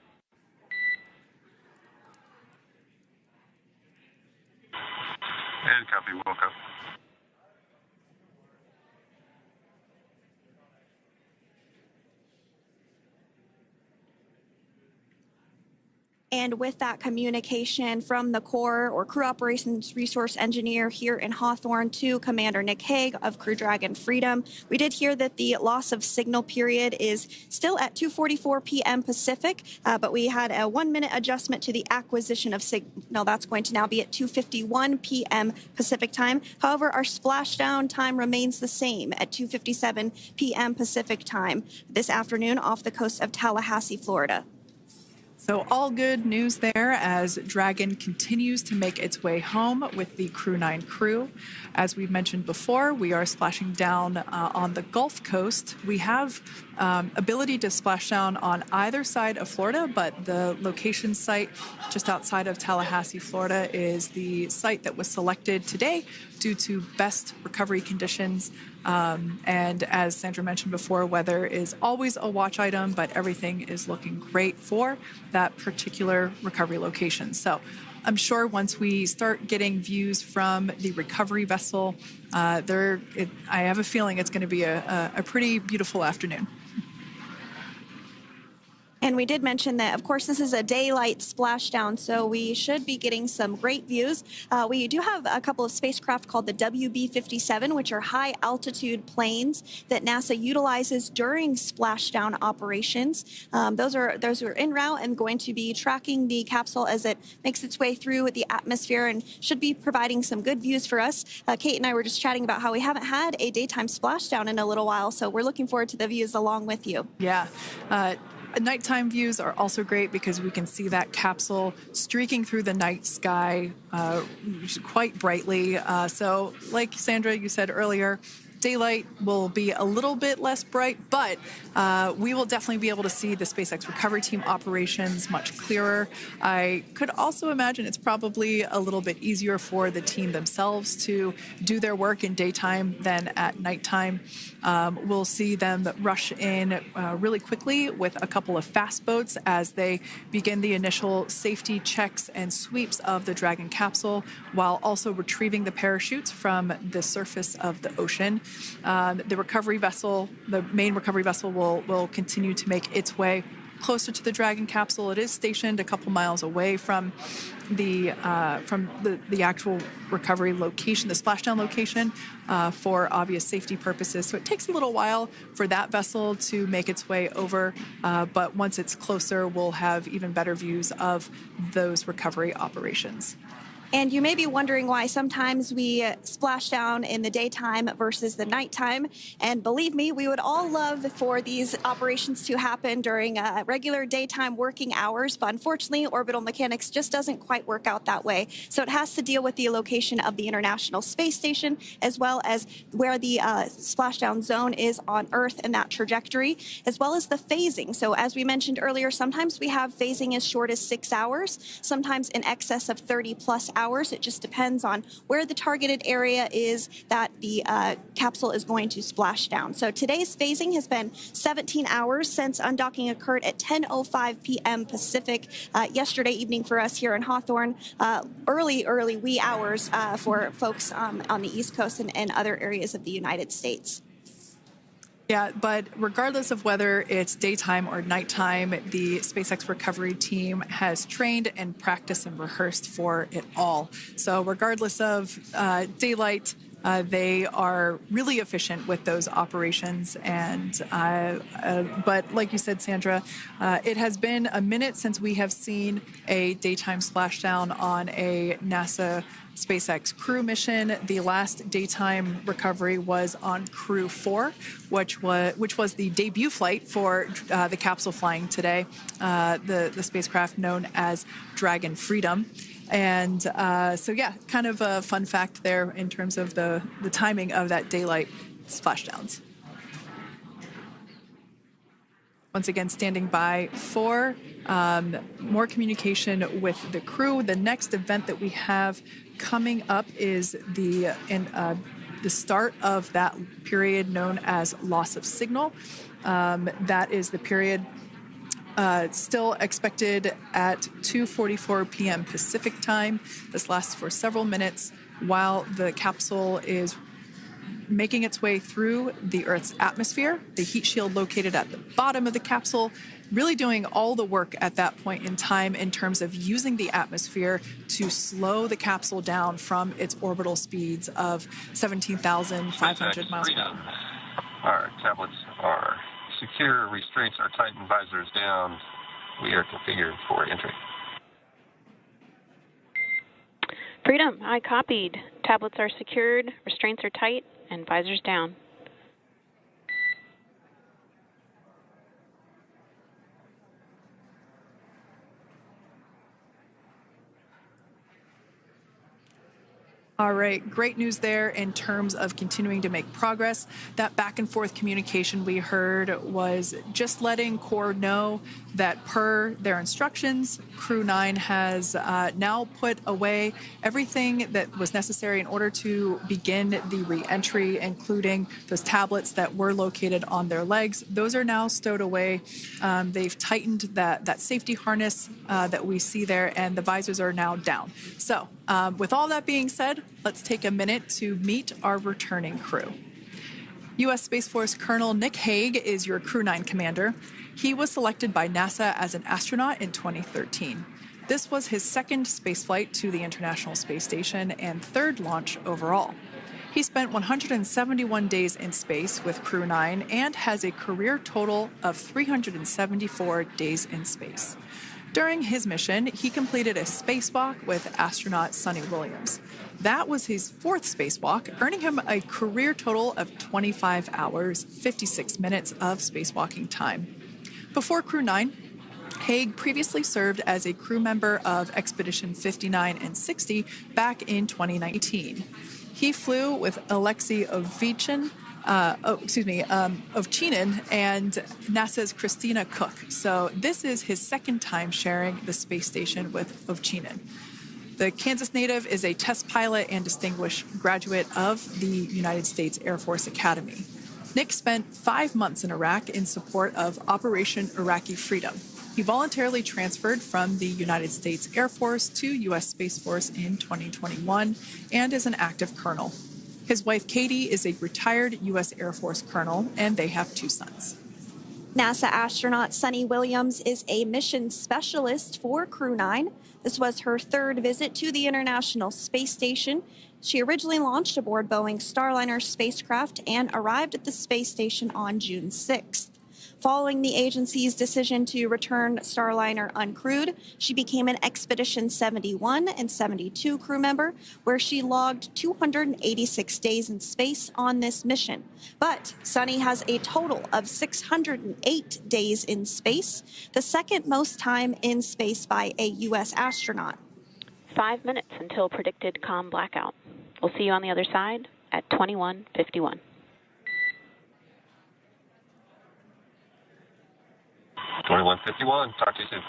Speaker 4: And copy, Wilco.
Speaker 2: And with that communication from the Corps or Crew Operations Resource Engineer here in Hawthorne to Commander Nick Hague of Crew Dragon Freedom, we did hear that the loss of signal period is still at 2:44 p.m. Pacific, but we had a 1-minute adjustment to the acquisition of signal. That's going to now be at 2:51 p.m. Pacific time. However, our splashdown time remains the same at 2:57 p.m. Pacific time this afternoon off the coast of Tallahassee, Florida.
Speaker 1: So all good news there as Dragon continues to make its way home with the Crew-9 crew. As we've mentioned before, we are splashing down on the Gulf Coast. We have ability to splash down on either side of Florida, but the location site just outside of Tallahassee, Florida is the site that was selected today due to best recovery conditions. And as Sandra mentioned before, weather is always a watch item, but everything is looking great for that particular recovery location. So I'm sure once we start getting views from the recovery vessel, I have a feeling it's going to be a pretty beautiful afternoon.
Speaker 2: And we did mention that, of course, this is a daylight splashdown, so we should be getting some great views. We do have a couple of spacecraft called the WB-57, which are high-altitude planes that NASA utilizes during splashdown operations. Those are en route and going to be tracking the capsule as it makes its way through the atmosphere and should be providing some good views for us. Kate and I were just chatting about how we haven't had a daytime splashdown in a little while, so we're looking forward to the views along with you.
Speaker 1: Yeah. Nighttime views are also great because we can see that capsule streaking through the night sky quite brightly. So like Sandra, you said earlier, daylight will be a little bit less bright, but we will definitely be able to see the SpaceX recovery team operations much clearer. I could also imagine it's probably a little bit easier for the team themselves to do their work in daytime than at nighttime. We'll see them rush in really quickly with a couple of fast boats as they begin the initial safety checks and sweeps of the Dragon capsule, while also retrieving the parachutes from the surface of the ocean. The recovery vessel, the main recovery vessel, will continue to make its way closer to the Dragon capsule. It is stationed a couple miles away from the actual recovery location, the splashdown location, for obvious safety purposes. So it takes a little while for that vessel to make its way over, but once it's closer, we'll have even better views of those recovery operations.
Speaker 2: And you may be wondering why sometimes we splash down in the daytime versus the nighttime. And believe me, we would all love for these operations to happen during regular daytime working hours. But unfortunately, orbital mechanics just doesn't quite work out that way. So it has to deal with the location of the International Space Station, as well as where the splashdown zone is on Earth and that trajectory, as well as the phasing. So as we mentioned earlier, sometimes we have phasing as short as 6 hours, sometimes in excess of 30 plus hours. It just depends on where the targeted area is that the capsule is going to splash down. So today's phasing has been 17 hours since undocking occurred at 10:05 p.m. Pacific yesterday evening for us here in Hawthorne. Early wee hours for folks on the East Coast and other areas of the United States.
Speaker 1: Yeah, but regardless of whether it's daytime or nighttime, the SpaceX recovery team has trained and practiced and rehearsed for it all. So regardless of daylight, they are really efficient with those operations. And but like you said, Sandra, it has been a minute since we have seen a daytime splashdown on a NASA SpaceX crew mission. The last daytime recovery was on Crew-4, which was the debut flight for the capsule flying today, the spacecraft known as Dragon Freedom. And so, yeah, kind of a fun fact there in terms of the timing of that daylight splashdowns. Once again, standing by for more communication with the crew. The next event that we have coming up is the start of that period known as loss of signal. That is the period still expected at 2:44 p.m. Pacific time. This lasts for several minutes while the capsule is making its way through the Earth's atmosphere. The heat shield located at the bottom of the capsule, really doing all the work at that point in time in terms of using the atmosphere to slow the capsule down from its orbital speeds of 17,500 miles per hour.
Speaker 4: Our tablets are secure, restraints are tightened, visors down. We are configured for entry.
Speaker 3: Freedom, I copied. Tablets are secured, restraints are tight, and visors down.
Speaker 1: All right, great news there in terms of continuing to make progress. That back and forth communication we heard was just letting Core know that per their instructions, Crew-9 has now put away everything that was necessary in order to begin the re-entry, including those tablets that were located on their legs. Those are now stowed away. They've tightened that safety harness that we see there, and the visors are now down. So with all that being said, let's take a minute to meet our returning crew. U.S. Space Force Colonel Nick Hague is your Crew-9 commander. He was selected by NASA as an astronaut in 2013. This was his second spaceflight to the International Space Station and third launch overall. He spent 171 days in space with Crew-9 and has a career total of 374 days in space. During his mission, he completed a spacewalk with astronaut Suni Williams. That was his fourth spacewalk, earning him a career total of 25 hours, 56 minutes of spacewalking time. Before Crew-9, Hague previously served as a crew member of Expedition 59 and 60 back in 2019. He flew with Alexei Ovchinin and NASA's Christina Cook. So this is his second time sharing the space station with Ovchinin. The Kansas native is a test pilot and distinguished graduate of the United States Air Force Academy. Nick spent 5 months in Iraq in support of Operation Iraqi Freedom. He voluntarily transferred from the United States Air Force to U.S. Space Force in 2021 and is an active colonel. His wife, Katie, is a retired U.S. Air Force colonel, and they have 2 sons.
Speaker 2: NASA astronaut Suni Williams is a mission specialist for Crew-9. This was her third visit to the International Space Station. She originally launched aboard Boeing Starliner spacecraft and arrived at the space station on June 6th. Following the agency's decision to return Starliner uncrewed, she became an Expedition 71 and 72 crew member, where she logged 286 days in space on this mission. But Suni has a total of 608 days in space, the second most time in space by a U.S. astronaut.
Speaker 3: 5 minutes until predicted comm blackout. We'll see you on the other side at 21:51.
Speaker 4: 21:51. Talk to you soon.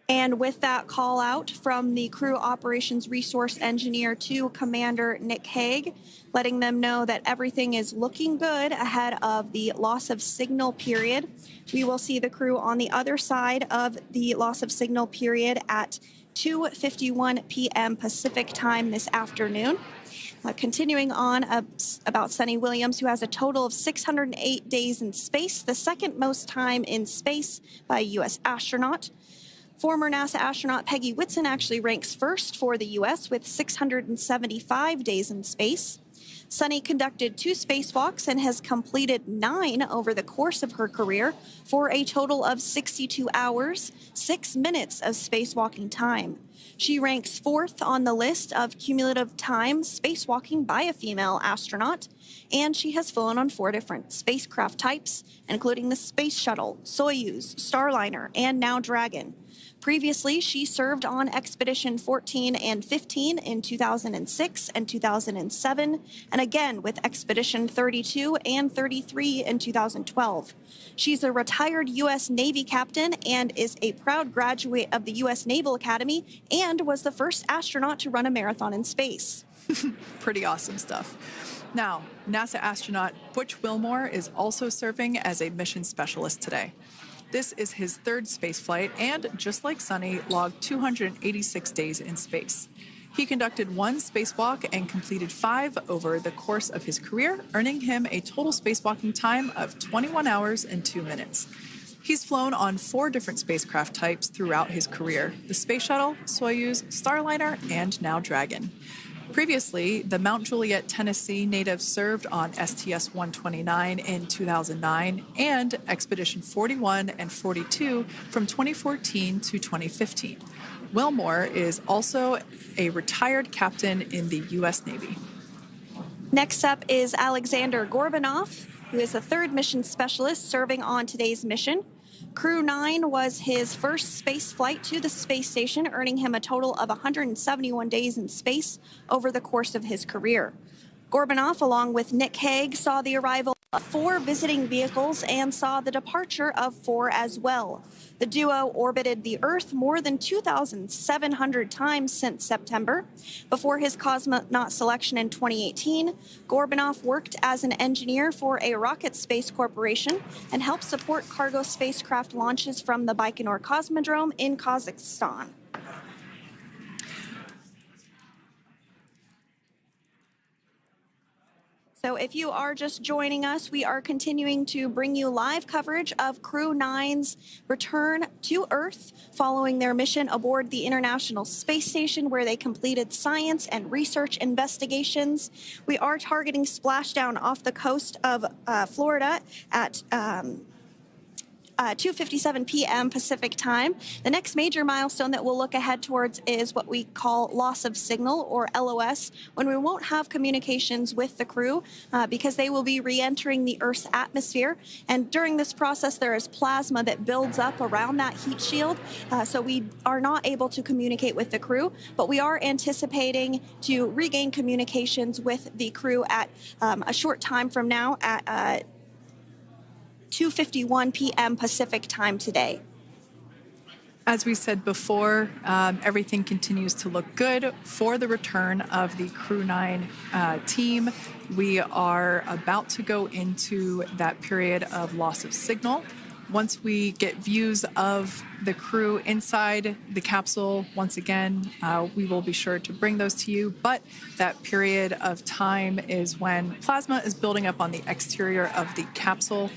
Speaker 2: And with that call out from the crew operations resource engineer to Commander Nick Hague, letting them know that everything is looking good ahead of the loss of signal period. We will see the crew on the other side of the loss of signal period at 2:51 p.m. Pacific time this afternoon. Continuing on about Suni Williams, who has a total of 608 days in space, the second most time in space by a U.S. astronaut. Former NASA astronaut Peggy Whitson actually ranks first for the U.S. with 675 days in space. Suni conducted 2 spacewalks and has completed 9 over the course of her career for a total of 62 hours, 6 minutes of spacewalking time. She ranks 4th on the list of cumulative time spacewalking by a female astronaut, and she has flown on 4 different spacecraft types, including the Space Shuttle, Soyuz, Starliner, and now Dragon. Previously, she served on Expedition 14 and 15 in 2006 and 2007, and again with Expedition 32 and 33 in 2012. She's a retired U.S. Navy captain and is a proud graduate of the U.S. Naval Academy and was the first astronaut to run a marathon in space.
Speaker 1: Pretty awesome stuff. Now, NASA astronaut Butch Wilmore is also serving as a mission specialist today. This is his 3rd spaceflight and, just like Sunny, logged 286 days in space. He conducted 1 spacewalk and completed 5 over the course of his career, earning him a total spacewalking time of 21 hours and 2 minutes. He's flown on 4 different spacecraft types throughout his career: the Space Shuttle, Soyuz, Starliner, and now Dragon. Previously, the Mount Juliet, Tennessee native served on STS-129 in 2009 and Expedition 41 and 42 from 2014 to 2015. Wilmore is also a retired captain in the U.S. Navy.
Speaker 2: Next up is Alexander Gorbanov, who is the 3rd mission specialist serving on today's mission. Crew-9 was his first space flight to the space station, earning him a total of 171 days in space over the course of his career. Gorbanov, along with Nick Hague, saw the arrival of 4 visiting vehicles and saw the departure of 4 as well. The duo orbited the Earth more than 2,700 times since September. Before his cosmonaut selection in 2018, Gorbanov worked as an engineer for a rocket space corporation and helped support cargo spacecraft launches from the Baikonur Cosmodrome in Kazakhstan. So if you are just joining us, we are continuing to bring you live coverage of Crew-9's return to Earth following their mission aboard the International Space Station, where they completed science and research investigations. We are targeting splashdown off the coast of Florida at 2:57 p.m. Pacific time. The next major milestone that we'll look ahead towards is what we call loss of signal, or LOS, when we won't have communications with the crew because they will be re-entering the Earth's atmosphere. And during this process, there is plasma that builds up around that heat shield, so we are not able to communicate with the crew, but we are anticipating to regain communications with the crew at a short time from now at 2:51 p.m. Pacific time today.
Speaker 1: As we said before, everything continues to look good for the return of the Crew-9 team. We are about to go into that period of loss of signal. Once we get views of the crew inside the capsule, once again, we will be sure to bring those to you. But that period of time is when plasma is building up on the exterior of the capsule,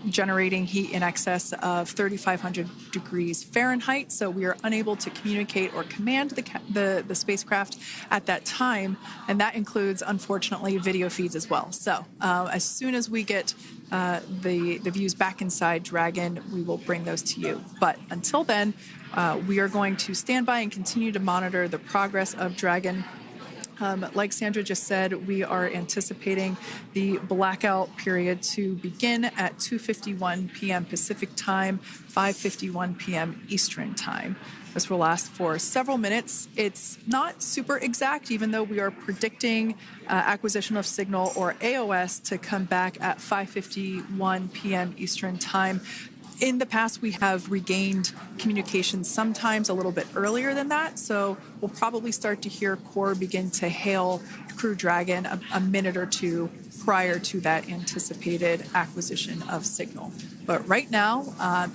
Speaker 1: generating heat in excess of 3,500 degrees Fahrenheit. So we are unable to communicate or command the spacecraft at that time. And that includes, unfortunately, video feeds as well. So as soon as we get the views back inside Dragon, we will bring those to you. But until then, we are going to stand by and continue to monitor the progress of Dragon. Like Sandra just said, we are anticipating the blackout period to begin at 2:51 p.m. Pacific time, 5:51 p.m. Eastern time. This will last for several minutes. It's not super exact, even though we are predicting acquisition of signal, or AOS, to come back at 5:51 p.m. Eastern time. In the past, we have regained communication sometimes a little bit earlier than that, so we'll probably start to hear Core begin to hail Crew Dragon a minute or two prior to that anticipated acquisition of signal. But right now,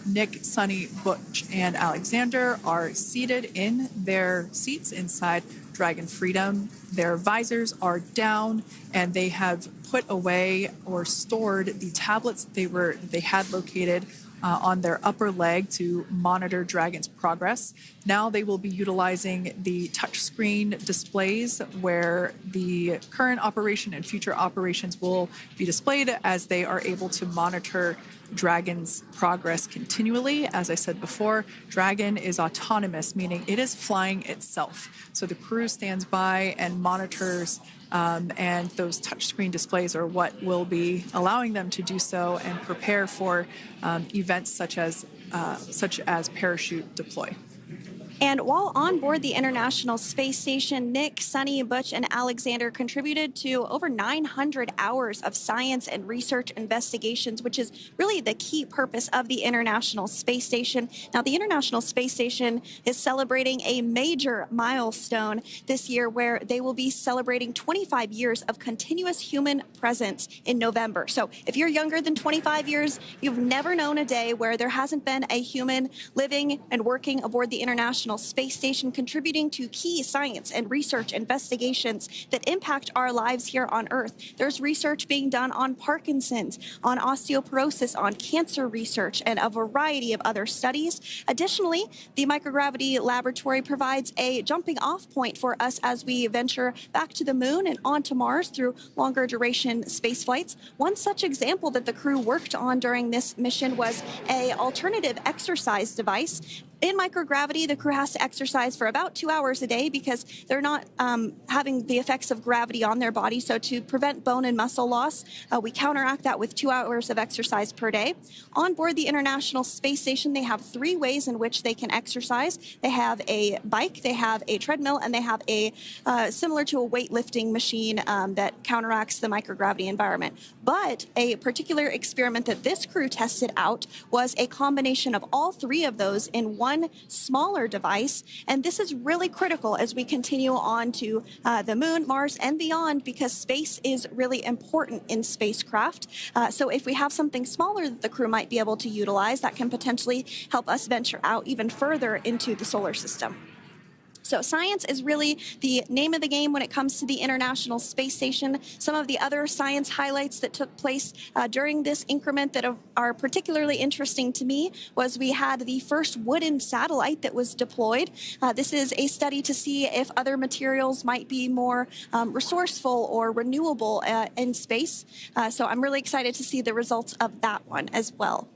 Speaker 1: Nick, Sunny, Butch, and Alexander are seated in their seats inside Dragon Freedom. Their visors are down, and they have put away or stored the tablets they had located on their upper leg to monitor Dragon's progress. Now they will be utilizing the touchscreen displays where the current operation and future operations will be displayed as they are able to monitor Dragon's progress continually. As I said before, Dragon is autonomous, meaning it is flying itself. So the crew stands by and monitors, and those touchscreen displays are what will be allowing them to do so and prepare for events such as parachute deploy.
Speaker 2: And while on board the International Space Station, Nick, Sunny, Butch, and Alexander contributed to over 900 hours of science and research investigations, which is really the key purpose of the International Space Station. Now, the International Space Station is celebrating a major milestone this year where they will be celebrating 25 years of continuous human presence in November. So if you're younger than 25 years, you've never known a day where there hasn't been a human living and working aboard the International Space Station, contributing to key science and research investigations that impact our lives here on Earth. There's research being done on Parkinson's, on osteoporosis, on cancer research, and a variety of other studies. Additionally, the microgravity laboratory provides a jumping off point for us as we venture back to the moon and onto Mars through longer duration space flights. One such example that the crew worked on during this mission was an alternative exercise device. In microgravity, the crew has to exercise for about 2 hours a day because they're not having the effects of gravity on their body. So to prevent bone and muscle loss, we counteract that with 2 hours of exercise per day. On board the International Space Station, they have 3 ways in which they can exercise. They have a bike, they have a treadmill, and they have a similar to a weightlifting machine that counteracts the microgravity environment. But a particular experiment that this crew tested out was a combination of all 3 of those in one smaller device. And this is really critical as we continue on to the moon, Mars, and beyond, because space is really important in spacecraft. So if we have something smaller that the crew might be able to utilize, that can potentially help us venture out even further into the solar system. So science is really the name of the game when it comes to the International Space Station. Some of the other science highlights that took place during this increment that are particularly interesting to me was we had the first wooden satellite that was deployed. This is a study to see if other materials might be more resourceful or renewable in space. So I'm really excited to see the results of that one as well.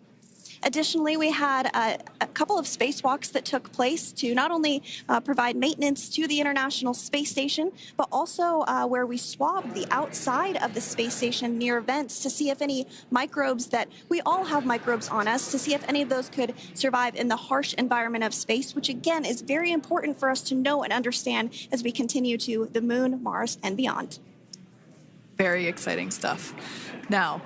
Speaker 2: Additionally, we had a couple of spacewalks that took place to not only provide maintenance to the International Space Station, but also where we swabbed the outside of the space station near vents to see if any microbes that we all have microbes on us, to see if any of those could survive in the harsh environment of space, which again is very important for us to know and understand as we continue to the moon, Mars, and beyond.
Speaker 1: Very exciting stuff. Now,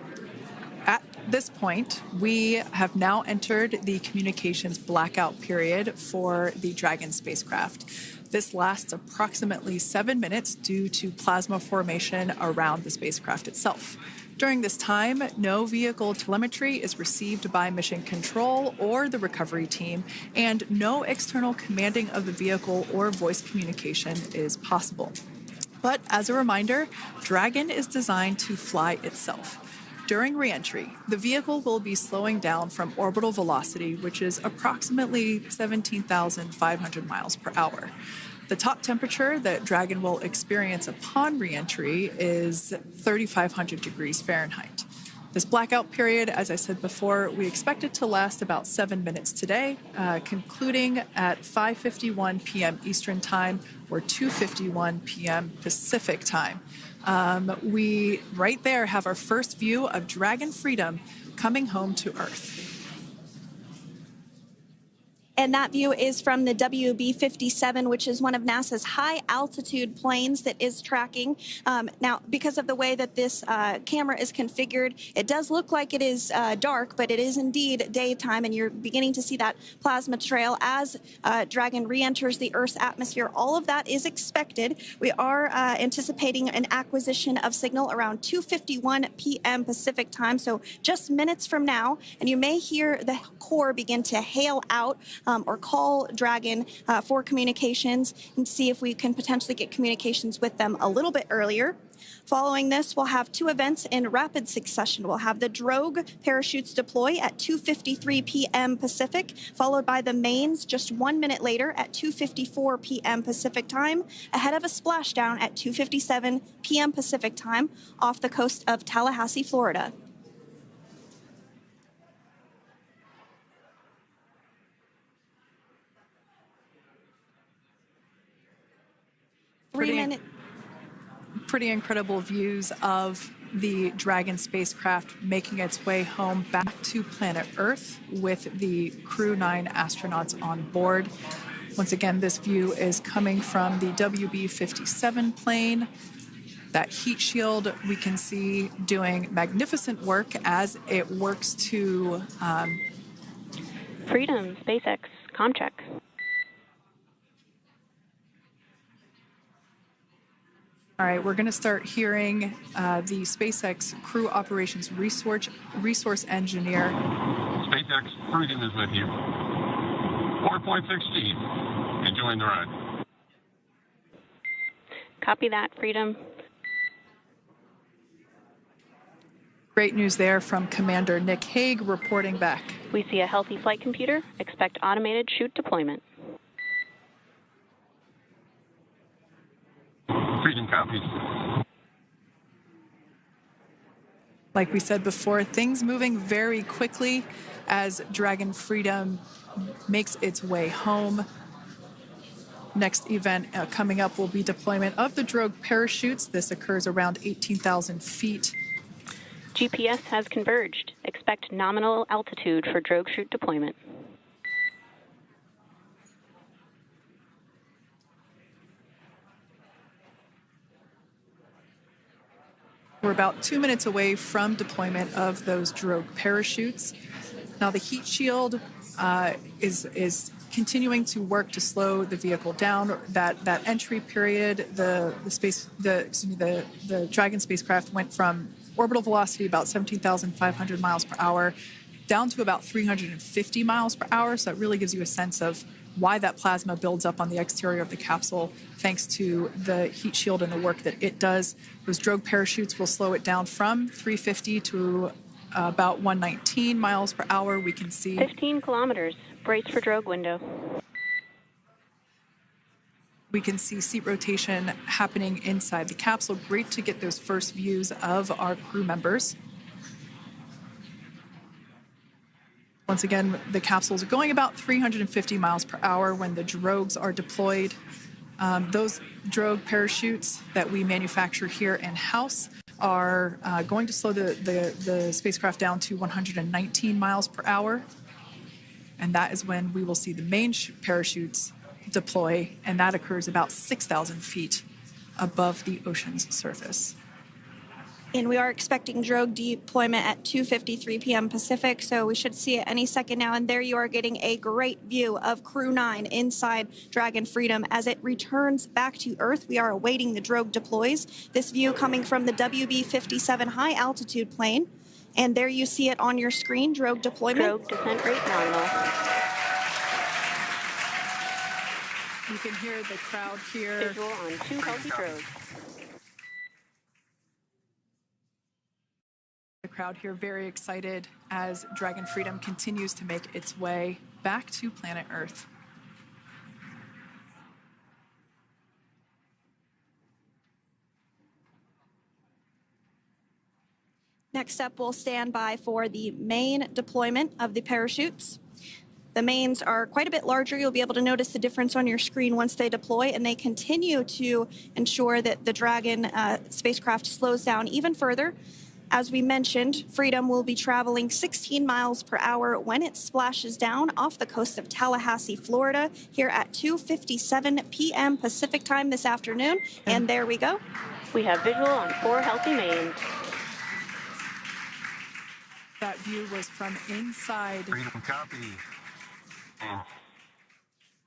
Speaker 1: at this point, we have now entered the communications blackout period for the Dragon spacecraft. This lasts approximately 7 minutes due to plasma formation around the spacecraft itself. During this time, no vehicle telemetry is received by mission control or the recovery team, and no external commanding of the vehicle or voice communication is possible. But as a reminder, Dragon is designed to fly itself. During re-entry, the vehicle will be slowing down from orbital velocity, which is approximately 17,500 miles per hour. The top temperature that Dragon will experience upon re-entry is 3,500 degrees Fahrenheit. This blackout period, as I said before, we expect it to last about 7 minutes today, concluding at 5:51 p.m. Eastern Time or 2:51 p.m. Pacific Time. We right there have our first view of Dragon Freedom coming home to Earth.
Speaker 2: And that view is from the WB-57, which is one of NASA's high-altitude planes that is tracking. Now, because of the way that this camera is configured, it does look like it is dark, but it is indeed daytime, and you're beginning to see that plasma trail as Dragon re-enters the Earth's atmosphere. All of that is expected. We are anticipating an acquisition of signal around 2:51 p.m. Pacific Time, so just minutes from now, and you may hear the core begin to hail out or call Dragon for communications and see if we can potentially get communications with them a little bit earlier. Following this, we'll have two events in rapid succession. We'll have the drogue parachutes deploy at 2:53 p.m. Pacific, followed by the mains just 1 minute later at 2:54 p.m. Pacific time, ahead of a splashdown at 2:57 p.m. Pacific time off the coast of Tallahassee, Florida.
Speaker 1: Pretty incredible views of the Dragon spacecraft making its way home back to planet Earth with the Crew-9 astronauts on board. Once again, this view is coming from the WB-57 plane. That heat shield we can see doing magnificent work as it works to...
Speaker 3: Freedom, SpaceX, comm check.
Speaker 1: All right, we're going to start hearing the SpaceX Crew Operations Resource Engineer.
Speaker 4: SpaceX Freedom is with you. 4.16. Enjoying the ride.
Speaker 3: Copy that, Freedom.
Speaker 1: Great news there from Commander Nick Hague reporting back.
Speaker 3: We see a healthy flight computer. Expect automated chute deployment.
Speaker 4: Freedom copies.
Speaker 1: Like we said before, things moving very quickly as Dragon Freedom makes its way home. Next event coming up will be deployment of the drogue parachutes. This occurs around 18,000 feet.
Speaker 3: GPS has converged. Expect nominal altitude for drogue chute deployment.
Speaker 1: We're about 2 minutes away from deployment of those drogue parachutes. Now the heat shield is continuing to work to slow the vehicle down. That entry period, the Dragon spacecraft went from orbital velocity about 17,500 miles per hour down to about 350 miles per hour. So it really gives you a sense of why that plasma builds up on the exterior of the capsule, thanks to the heat shield and the work that it does. Those drogue parachutes will slow it down from 350 to about 119 miles per hour. We can see
Speaker 3: 15 kilometers. Brace for drogue window.
Speaker 1: We can see seat rotation happening inside the capsule. Great to get those first views of our crew members. Once again, the capsules are going about 350 miles per hour when the drogues are deployed. Those drogue parachutes that we manufacture here in-house are going to slow the spacecraft down to 119 miles per hour. And that is when we will see the main parachutes deploy, and that occurs about 6,000 feet above the ocean's surface.
Speaker 2: And we are expecting drogue deployment at 2:53 p.m. Pacific, so we should see it any second now. And there you are getting a great view of Crew-9 inside Dragon Freedom as it returns back to Earth. We are awaiting the drogue deploys. This view coming from the WB-57 high-altitude plane. And there you see it on your screen, drogue deployment.
Speaker 3: Drogue descent rate nominal.
Speaker 1: You can hear the crowd here.
Speaker 3: Visual on 2 healthy drogues.
Speaker 1: The crowd here very excited as Dragon Freedom continues to make its way back to planet Earth.
Speaker 2: Next up, we'll stand by for the main deployment of the parachutes. The mains are quite a bit larger. You'll be able to notice the difference on your screen once they deploy, and they continue to ensure that the Dragon spacecraft slows down even further. As we mentioned, Freedom will be traveling 16 miles per hour when it splashes down off the coast of Tallahassee, Florida, here at 2:57 p.m. Pacific time this afternoon. And there we go.
Speaker 3: We have visual on 4 healthy mains.
Speaker 1: That view was from inside.
Speaker 4: Freedom copy.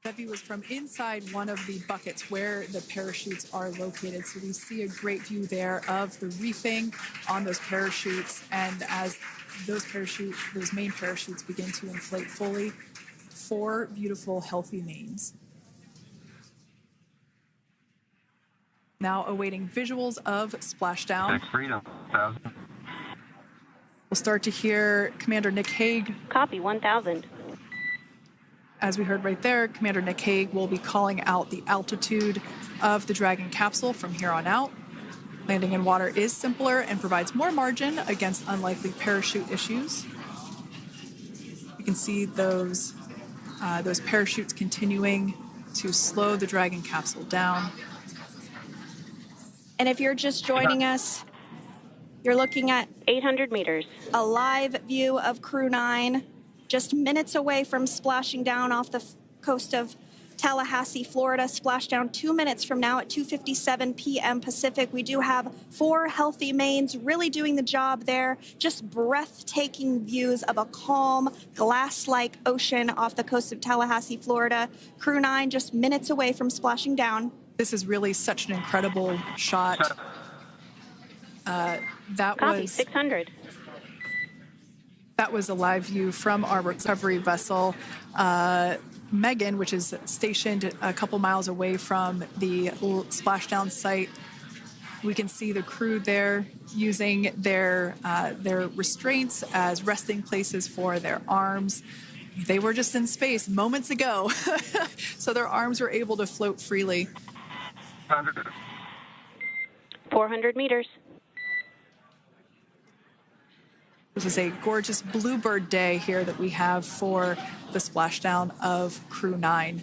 Speaker 1: That view was from inside one of the buckets where the parachutes are located. So we see a great view there of the reefing on those parachutes. And as those main parachutes begin to inflate fully, 4 beautiful, healthy mains. Now awaiting visuals of Splashdown.
Speaker 4: Freedom, 1,000.
Speaker 1: We'll start to hear Commander Nick Hague.
Speaker 3: Copy, 1,000.
Speaker 1: As we heard right there, Commander Nick Hague will be calling out the altitude of the Dragon capsule from here on out. Landing in water is simpler and provides more margin against unlikely parachute issues. You can see those parachutes continuing to slow the Dragon capsule down.
Speaker 2: And if you're just joining us, you're looking at
Speaker 3: 800 meters.
Speaker 2: a live view of Crew-9, just minutes away from splashing down off the coast of Tallahassee, Florida. Splashdown 2 minutes from now at 2:57 p.m. Pacific. We do have 4 healthy mains really doing the job there. Just breathtaking views of a calm, glass-like ocean off the coast of Tallahassee, Florida. Crew-9 just minutes away from splashing down.
Speaker 1: This is really such an incredible shot.
Speaker 3: Copy, 600.
Speaker 1: That was a live view from our recovery vessel, Megan, which is stationed a couple miles away from the splashdown site. We can see the crew there using their restraints as resting places for their arms. They were just in space moments ago, so their arms were able to float freely.
Speaker 3: 400 meters.
Speaker 1: This is a gorgeous bluebird day here that we have for the splashdown of Crew-9.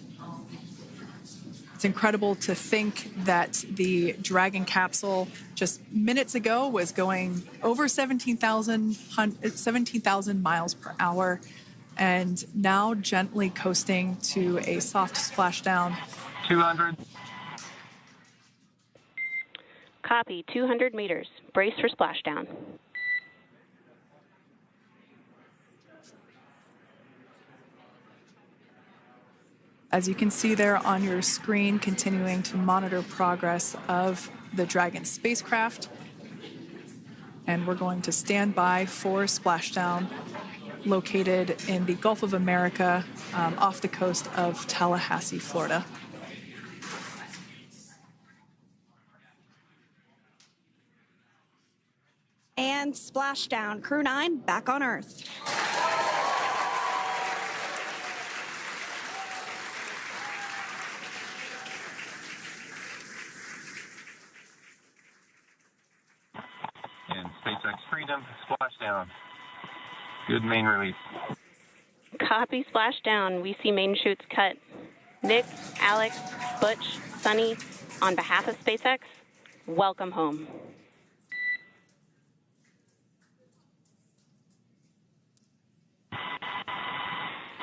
Speaker 1: It's incredible to think that the Dragon capsule just minutes ago was going over 17,000 miles per hour and now gently coasting to a soft splashdown.
Speaker 4: 200.
Speaker 3: Copy, 200 meters. Brace for splashdown.
Speaker 1: As you can see there on your screen, continuing to monitor progress of the Dragon spacecraft. And we're going to stand by for splashdown, located in the Gulf of America, off the coast of Tallahassee, Florida.
Speaker 2: And splashdown. Crew-9 back on Earth.
Speaker 4: And SpaceX Freedom, splashdown. Good main release.
Speaker 3: Copy, splashdown. We see main chutes cut. Nick, Alex, Butch, Sunny, on behalf of SpaceX, welcome home.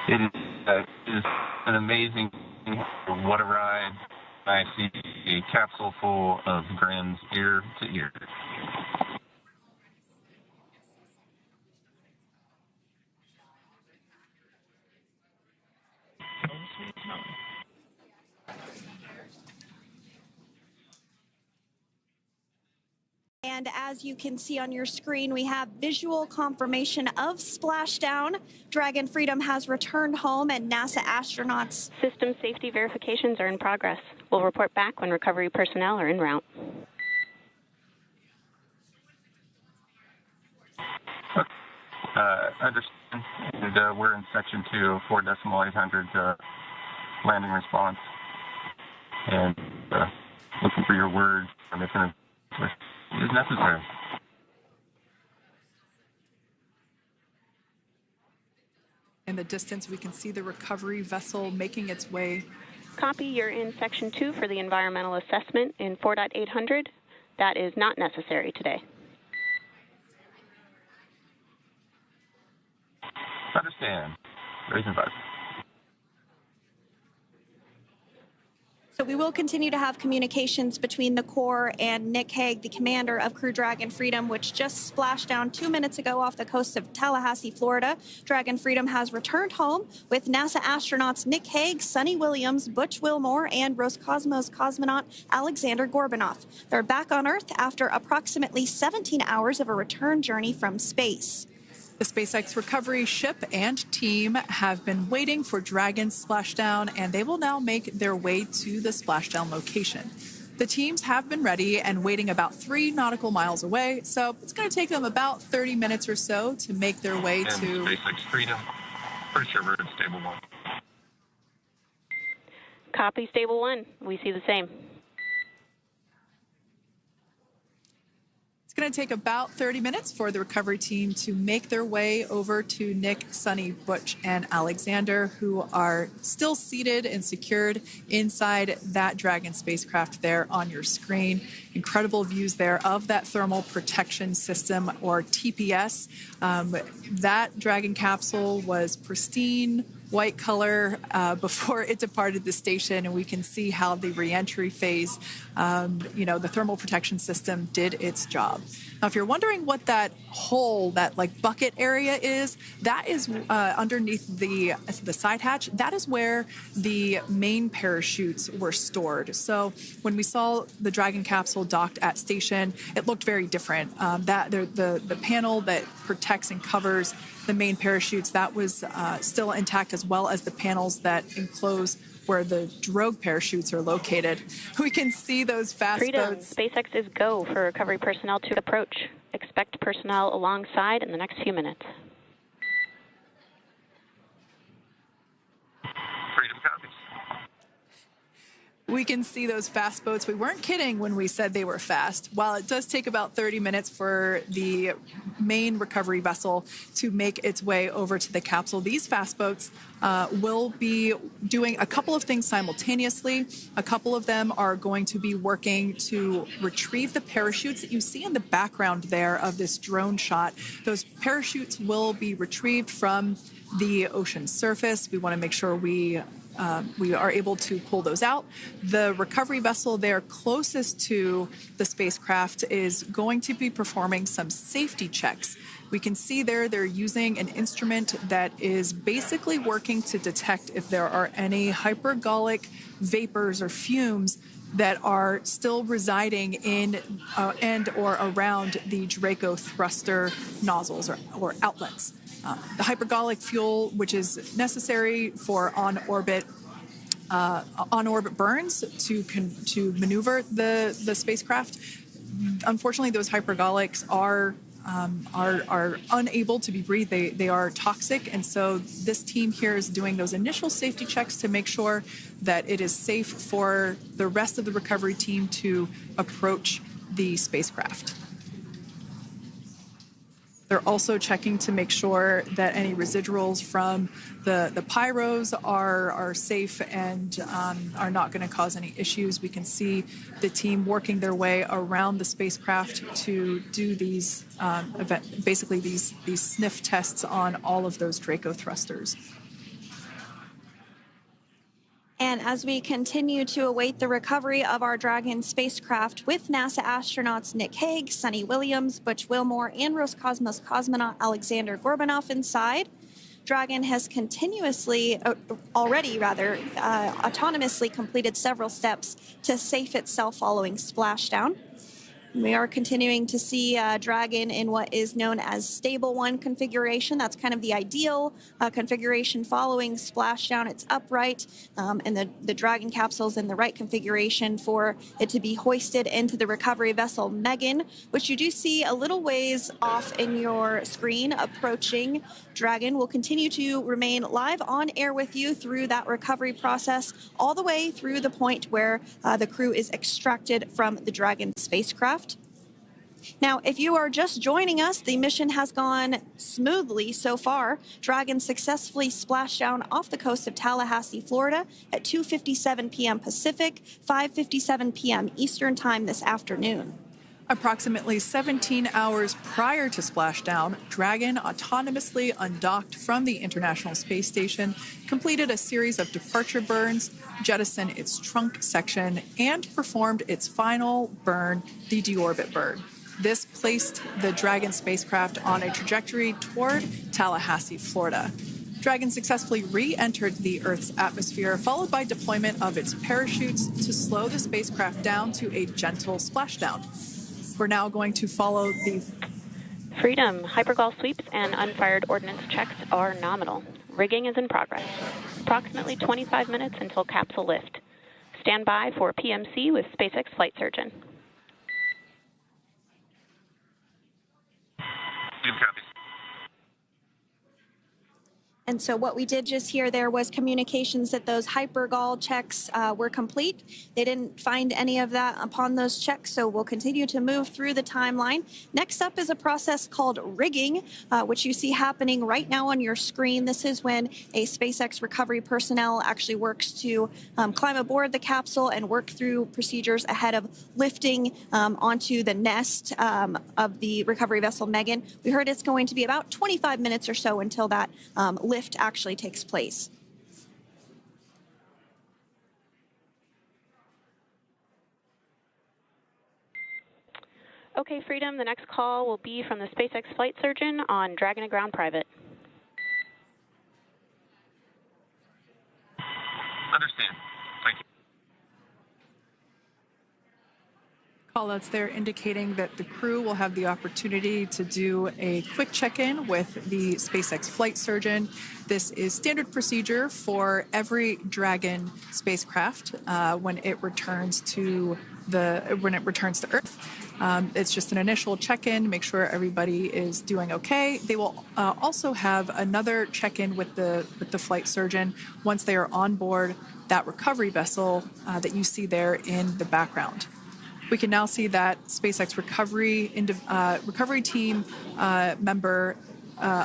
Speaker 4: It is an amazing, what a ride. I see a capsule full of grins ear to ear.
Speaker 2: And as you can see on your screen, we have visual confirmation of splashdown. Dragon Freedom has returned home, and NASA astronauts.
Speaker 3: System safety verifications are in progress. We'll report back when recovery personnel are en route.
Speaker 4: Understand. And we're in section 2, 4.800 landing response. And looking for your words if it is necessary.
Speaker 1: In the distance, we can see the recovery vessel making its way.
Speaker 3: Copy, you're in section 2 for the environmental assessment in 4.800. That is not necessary today.
Speaker 4: Understand. Raise and visor.
Speaker 2: So we will continue to have communications between the Corps and Nick Hague, the commander of Crew Dragon Freedom, which just splashed down 2 minutes ago off the coast of Tallahassee, Florida. Dragon Freedom has returned home with NASA astronauts Nick Hague, Sunny Williams, Butch Wilmore, and Roscosmos cosmonaut Alexander Gorbanov. They're back on Earth after approximately 17 hours of a return journey from space.
Speaker 1: The SpaceX recovery ship and team have been waiting for Dragon's splashdown, and they will now make their way to the splashdown location. The teams have been ready and waiting about 3 nautical miles away, so it's going to take them about 30 minutes or so to make their way
Speaker 4: and
Speaker 1: to
Speaker 4: SpaceX Freedom. Pretty sure we're in stable 1.
Speaker 3: Copy, stable 1. We see the same.
Speaker 1: It's going to take about 30 minutes for the recovery team to make their way over to Nick, Sunny, Butch, and Alexander, who are still seated and secured inside that Dragon spacecraft there on your screen. Incredible views there of that thermal protection system, or TPS. That Dragon capsule was pristine, white color before it departed the station, and we can see how the reentry phase, the thermal protection system did its job. Now, if you're wondering what that hole, that like bucket area is, that is underneath the side hatch. That is where the main parachutes were stored. So when we saw the Dragon capsule docked at station, it looked very different. The panel that protects and covers the main parachutes, that was still intact, as well as the panels that enclose where the drogue parachutes are located. We can see those fast boats.
Speaker 3: SpaceX is go for recovery personnel to approach. Expect personnel alongside in the next few minutes.
Speaker 4: Freedom copies.
Speaker 1: We can see those fast boats. We weren't kidding when we said they were fast. While it does take about 30 minutes for the main recovery vessel to make its way over to the capsule, these fast boats will be doing a couple of things simultaneously. A couple of them are going to be working to retrieve the parachutes that you see in the background there of this drone shot. Those parachutes will be retrieved from the ocean surface. We want to make sure we are able to pull those out. The recovery vessel there closest to the spacecraft is going to be performing some safety checks. We can see there they're using an instrument that is basically working to detect if there are any hypergolic vapors or fumes that are still residing in and or around the Draco thruster nozzles or outlets. The hypergolic fuel, which is necessary for on-orbit burns to maneuver the spacecraft. Unfortunately, those hypergolics are unable to be breathed. They are toxic, and so this team here is doing those initial safety checks to make sure that it is safe for the rest of the recovery team to approach the spacecraft. They're also checking to make sure that any residuals from the pyros are safe and are not going to cause any issues. We can see the team working their way around the spacecraft to do these these sniff tests on all of those Draco thrusters.
Speaker 2: And as we continue to await the recovery of our Dragon spacecraft with NASA astronauts Nick Hague, Sunny Williams, Butch Wilmore, and Roscosmos cosmonaut Alexander Gorbanov inside, Dragon has autonomously completed several steps to safe itself following splashdown. We are continuing to see Dragon in what is known as stable 1 configuration. That's kind of the ideal configuration following splashdown. It's upright, and the Dragon capsule is in the right configuration for it to be hoisted into the recovery vessel Megan, which you do see a little ways off in your screen approaching. Dragon will continue to remain live on air with you through that recovery process, all the way through the point where the crew is extracted from the Dragon spacecraft. Now, if you are just joining us, the mission has gone smoothly so far. Dragon successfully splashed down off the coast of Tallahassee, Florida at 2:57 p.m. Pacific, 5:57 p.m. Eastern Time this afternoon.
Speaker 1: Approximately 17 hours prior to splashdown, Dragon autonomously undocked from the International Space Station, completed a series of departure burns, jettisoned its trunk section, and performed its final burn, the deorbit burn. This placed the Dragon spacecraft on a trajectory toward Tallahassee, Florida. Dragon successfully re-entered the Earth's atmosphere, followed by deployment of its parachutes to slow the spacecraft down to a gentle splashdown. We're now going to follow the
Speaker 3: Freedom. Hypergol sweeps and unfired ordnance checks are nominal. Rigging is in progress. Approximately 25 minutes until capsule lift. stand by for PMC with SpaceX flight surgeon.
Speaker 4: Copy.
Speaker 2: And so what we did just hear there was communications that those hypergol checks were complete. They didn't find any of that upon those checks, so we'll continue to move through the timeline. Next up is a process called rigging, which you see happening right now on your screen. This is when a SpaceX recovery personnel actually works to climb aboard the capsule and work through procedures ahead of lifting onto the nest of the recovery vessel Megan. We heard it's going to be about 25 minutes or so until that lift actually takes place.
Speaker 3: Okay, Freedom, the next call will be from the SpaceX flight surgeon on Dragon to Ground Private.
Speaker 4: Understand. Thank you.
Speaker 1: Callouts there indicating that the crew will have the opportunity to do a quick check-in with the SpaceX flight surgeon. This is standard procedure for every Dragon spacecraft when it returns to Earth. It's just an initial check-in, make sure everybody is doing okay. They will also have another check-in with the flight surgeon once they are on board that recovery vessel that you see there in the background. We can now see that SpaceX recovery team member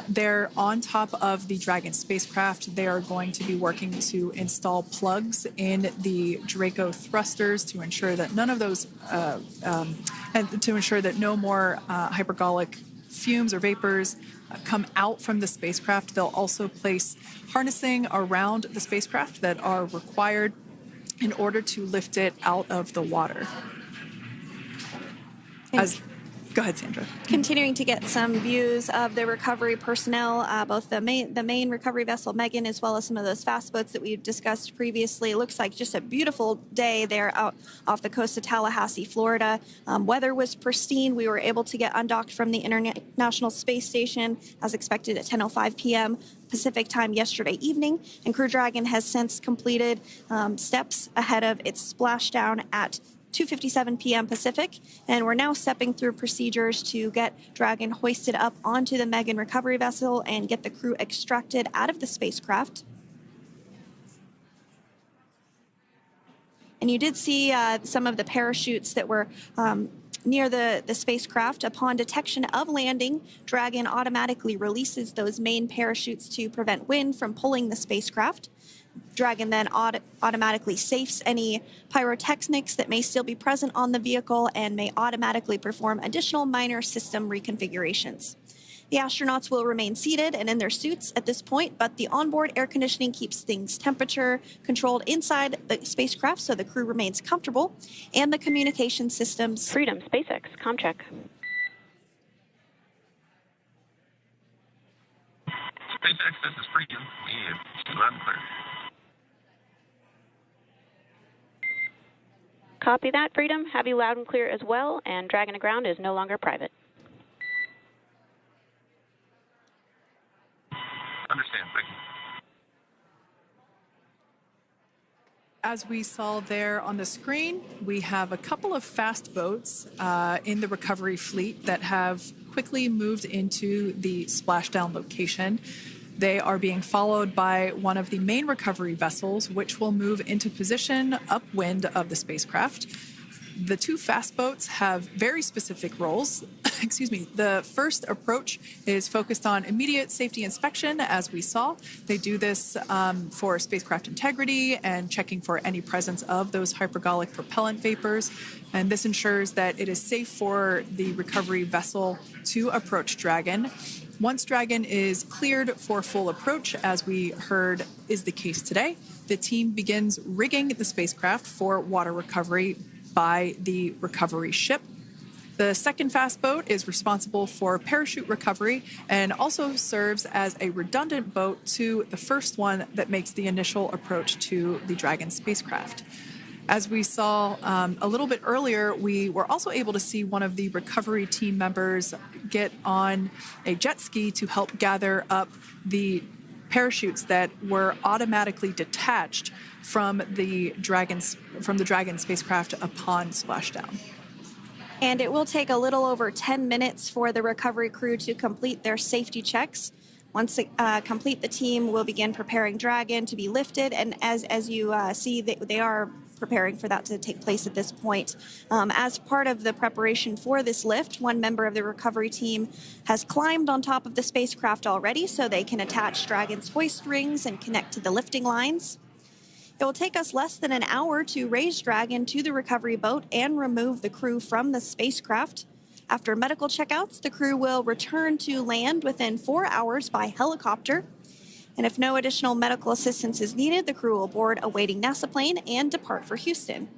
Speaker 1: they're on top of the Dragon spacecraft. They are going to be working to install plugs in the Draco thrusters to ensure that none of those, and to ensure that no more hypergolic fumes or vapors come out from the spacecraft. They'll also place harnessing around the spacecraft that are required in order to lift it out of the water. Go ahead, Sandra.
Speaker 2: Continuing to get some views of the recovery personnel, both the main recovery vessel Megan, as well as some of those fast boats that we've discussed previously. It looks like just a beautiful day there out off the coast of Tallahassee, Florida. Weather was pristine. We were able to get undocked from the International Space Station as expected at 10:05 p.m. Pacific time yesterday evening, and Crew Dragon has since completed steps ahead of its splashdown at 2:57 p.m. Pacific, and we're now stepping through procedures to get Dragon hoisted up onto the Megan recovery vessel and get the crew extracted out of the spacecraft. And you did see some of the parachutes that were near the spacecraft. Upon detection of landing, Dragon automatically releases those main parachutes to prevent wind from pulling the spacecraft. Dragon then automatically safes any pyrotechnics that may still be present on the vehicle and may automatically perform additional minor system reconfigurations. The astronauts will remain seated and in their suits at this point, but the onboard air conditioning keeps things temperature controlled inside the spacecraft so the crew remains comfortable, and the communication systems.
Speaker 3: Freedom, SpaceX, ComCheck.
Speaker 4: SpaceX, this is Freedom. We loud and clear.
Speaker 3: Copy that, Freedom. Have you loud and clear as well, and Dragon to Ground is no longer private.
Speaker 4: Understand, thank you.
Speaker 1: As we saw there on the screen, we have a couple of fast boats in the recovery fleet that have quickly moved into the splashdown location. They are being followed by one of the main recovery vessels, which will move into position upwind of the spacecraft. The two fast boats have very specific roles. Excuse me. The first approach is focused on immediate safety inspection, as we saw. They do this for spacecraft integrity and checking for any presence of those hypergolic propellant vapors. And this ensures that it is safe for the recovery vessel to approach Dragon. Once Dragon is cleared for full approach, as we heard is the case today, the team begins rigging the spacecraft for water recovery by the recovery ship. The second fast boat is responsible for parachute recovery and also serves as a redundant boat to the first one that makes the initial approach to the Dragon spacecraft. As we saw a little bit earlier, we were also able to see one of the recovery team members get on a jet ski to help gather up the parachutes that were automatically detached from the Dragon spacecraft upon splashdown.
Speaker 2: And it will take a little over 10 minutes for the recovery crew to complete their safety checks. Once complete, the team will begin preparing Dragon to be lifted. And as you see, they are preparing for that to take place at this point. As part of the preparation for this lift, one member of the recovery team has climbed on top of the spacecraft already so they can attach Dragon's hoist rings and connect to the lifting lines. It will take us less than an hour to raise Dragon to the recovery boat and remove the crew from the spacecraft. After medical checkouts, the crew will return to land within 4 hours by helicopter. And if no additional medical assistance is needed, the crew will board a waiting NASA plane and depart for Houston.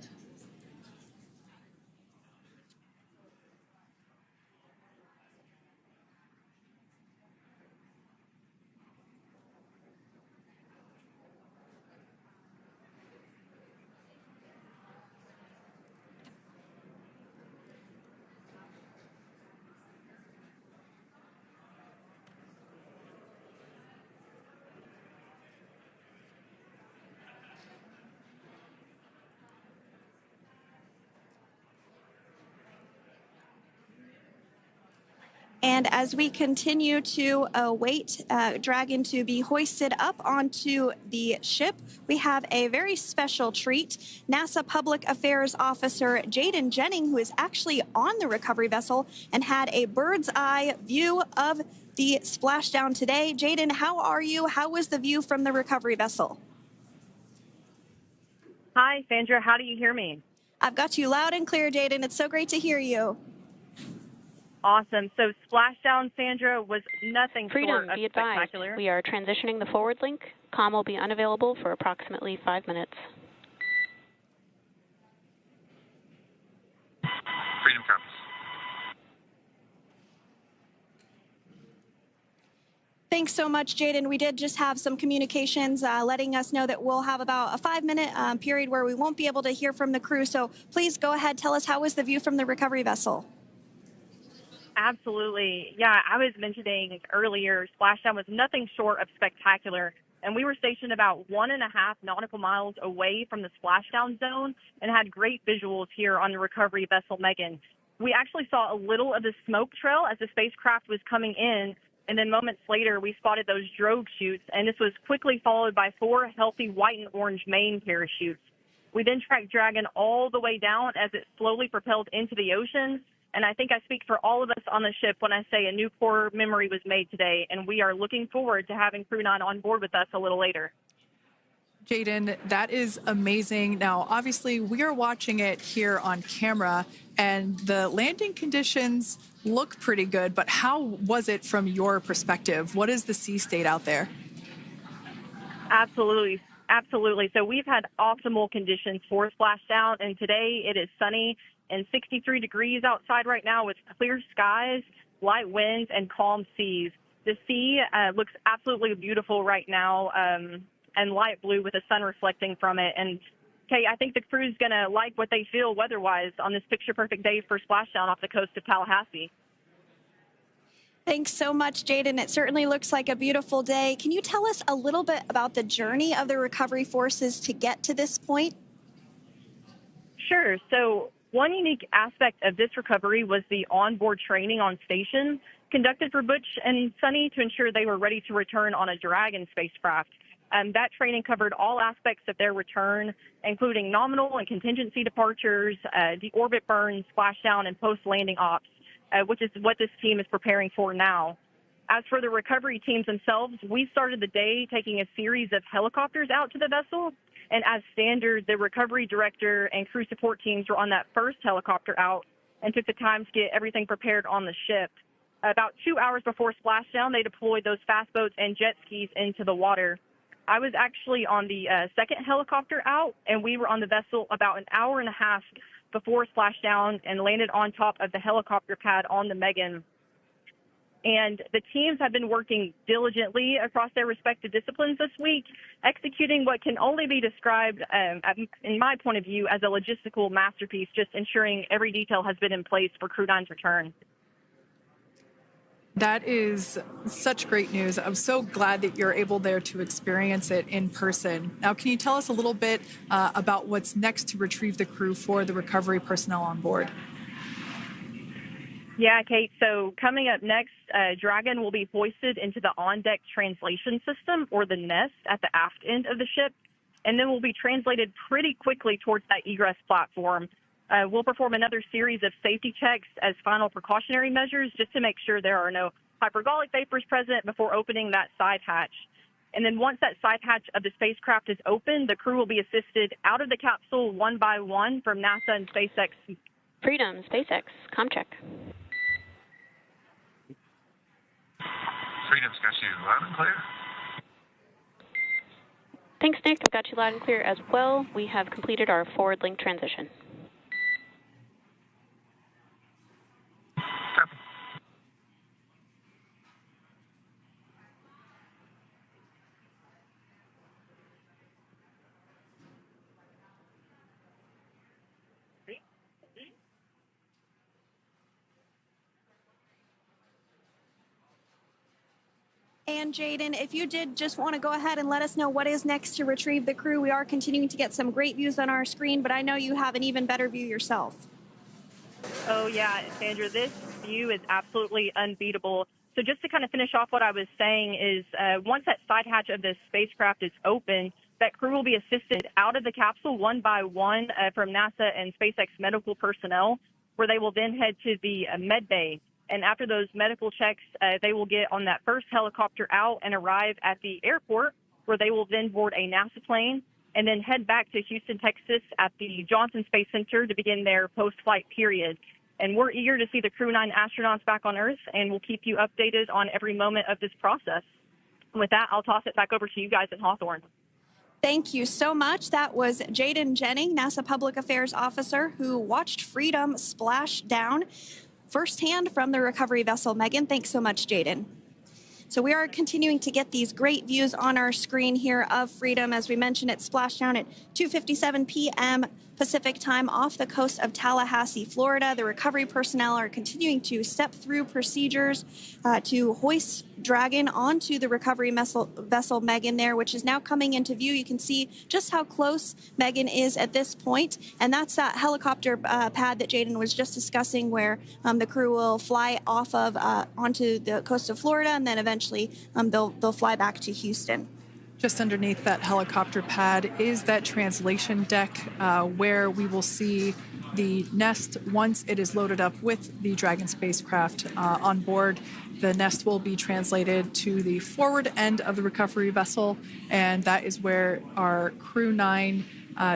Speaker 2: And as we continue to await Dragon to be hoisted up onto the ship, we have a very special treat. NASA Public Affairs Officer Jaden Jennings, who is actually on the recovery vessel and had a bird's eye view of the splashdown today. Jaden, how are you? How was the view from the recovery vessel?
Speaker 5: Hi, Sandra. How do you hear me?
Speaker 2: I've got you loud and clear, Jaden. It's so great to hear you.
Speaker 5: Awesome. So Splashdown, Sandra, was nothing short of
Speaker 3: be advised.
Speaker 5: spectacular.
Speaker 3: We are transitioning the forward link. Comm will be unavailable for approximately 5 minutes.
Speaker 4: Freedom Compass.
Speaker 2: Thanks so much, Jaden. We did just have some communications letting us know that we'll have about a 5-minute period where we won't be able to hear from the crew. So please go ahead, tell us, how was the view from the recovery vessel?
Speaker 5: Absolutely. Yeah, I was mentioning earlier, Splashdown was nothing short of spectacular. And we were stationed about 1.5 nautical miles away from the splashdown zone and had great visuals here on the recovery vessel Megan. We actually saw a little of the smoke trail as the spacecraft was coming in, and then moments later we spotted those drogue chutes, and this was quickly followed by 4 healthy white and orange main parachutes. We then tracked Dragon all the way down as it slowly propelled into the ocean. And I think I speak for all of us on the ship when I say a new core memory was made today, and we are looking forward to having Crew-9 on board with us a little later.
Speaker 1: Jaden, that is amazing. Now, obviously, we are watching it here on camera, and the landing conditions look pretty good, but how was it from your perspective? What is the sea state out there?
Speaker 5: Absolutely. Absolutely. So we've had optimal conditions for splashdown, and today it is sunny and 63 degrees outside right now with clear skies, light winds, and calm seas. The sea looks absolutely beautiful right now, and light blue with the sun reflecting from it. And, Kay, I think the crew's going to like what they feel weather-wise on this picture-perfect day for splashdown off the coast of Tallahassee.
Speaker 2: Thanks so much, Jaden. It certainly looks like a beautiful day. Can you tell us a little bit about the journey of the recovery forces to get to this point?
Speaker 5: Sure. So one unique aspect of this recovery was the onboard training on station conducted for Butch and Sunny to ensure they were ready to return on a Dragon spacecraft. That training covered all aspects of their return, including nominal and contingency departures, deorbit burns, splashdown, and post-landing ops, which is what this team is preparing for now. As for the recovery teams themselves, we started the day taking a series of helicopters out to the vessel. And as standard, the recovery director and crew support teams were on that first helicopter out and took the time to get everything prepared on the ship. About 2 hours before splashdown, they deployed those fast boats and jet skis into the water. I was actually on the second helicopter out, and we were on the vessel about an hour and a half before splashdown and landed on top of the helicopter pad on the Megan. And the teams have been working diligently across their respective disciplines this week, executing what can only be described, in my point of view, as a logistical masterpiece, just ensuring every detail has been in place for Crew-9's return.
Speaker 1: That is such great news. I'm so glad that you're able there to experience it in person. Now, can you tell us a little bit about what's next to retrieve the crew for the recovery personnel on board?
Speaker 5: Yeah, Kate. So coming up next, Dragon will be hoisted into the on-deck translation system, or the nest, at the aft end of the ship, and then will be translated pretty quickly towards that egress platform. We'll perform another series of safety checks as final precautionary measures just to make sure there are no hypergolic vapors present before opening that side hatch. And then once that side hatch of the spacecraft is open, the crew will be assisted out of the capsule one by one from NASA and SpaceX.
Speaker 3: Freedom, SpaceX, ComCheck.
Speaker 4: Freedom's got you loud and clear.
Speaker 3: Thanks, Nick. I've got you loud and clear as well. We have completed our forward link transition.
Speaker 2: And Jaden, if you did just want to go ahead and let us know what is next to retrieve the crew, we are continuing to get some great views on our screen, but I know you have an even better view yourself.
Speaker 5: Oh, yeah, Sandra, this view is absolutely unbeatable. So just to kind of finish off what I was saying is once that side hatch of the spacecraft is open, that crew will be assisted out of the capsule one by one from NASA and SpaceX medical personnel, where they will then head to the med bay. And after those medical checks, they will get on that first helicopter out and arrive at the airport, where they will then board a NASA plane and then head back to Houston, Texas at the Johnson Space Center to begin their post-flight period. And we're eager to see the Crew-9 astronauts back on Earth, and we'll keep you updated on every moment of this process. And with that, I'll toss it back over to you guys in Hawthorne.
Speaker 2: Thank you so much. That was Jaden Jennings, NASA Public Affairs Officer, who watched Freedom splash down firsthand from the recovery vessel. Megan, thanks so much, Jaden. So we are continuing to get these great views on our screen here of Freedom. As we mentioned, it splashed down at 2:57 p.m. Pacific time off the coast of Tallahassee, Florida. The recovery personnel are continuing to step through procedures to hoist Dragon onto the recovery vessel Megan there, which is now coming into view. You can see just how close Megan is at this point, and that's that helicopter pad that Jaden was just discussing, where the crew will fly off of onto the coast of Florida, and then eventually they'll fly back to Houston.
Speaker 1: Just underneath that helicopter pad is that translation deck where we will see the nest once it is loaded up with the Dragon spacecraft on board. The nest will be translated to the forward end of the recovery vessel, and that is where our Crew-9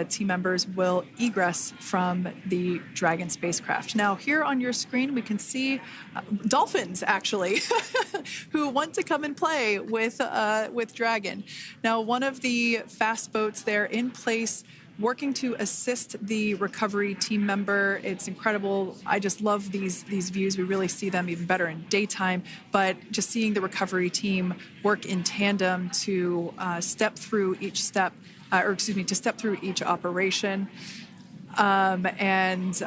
Speaker 1: team members will egress from the Dragon spacecraft. Now, here on your screen, we can see dolphins, actually, who want to come and play with Dragon. Now, one of the fast boats there in place, working to assist the recovery team member. It's incredible. I just love these views. We really see them even better in daytime, but just seeing the recovery team work in tandem to step through each step, to step through each operation. Obviously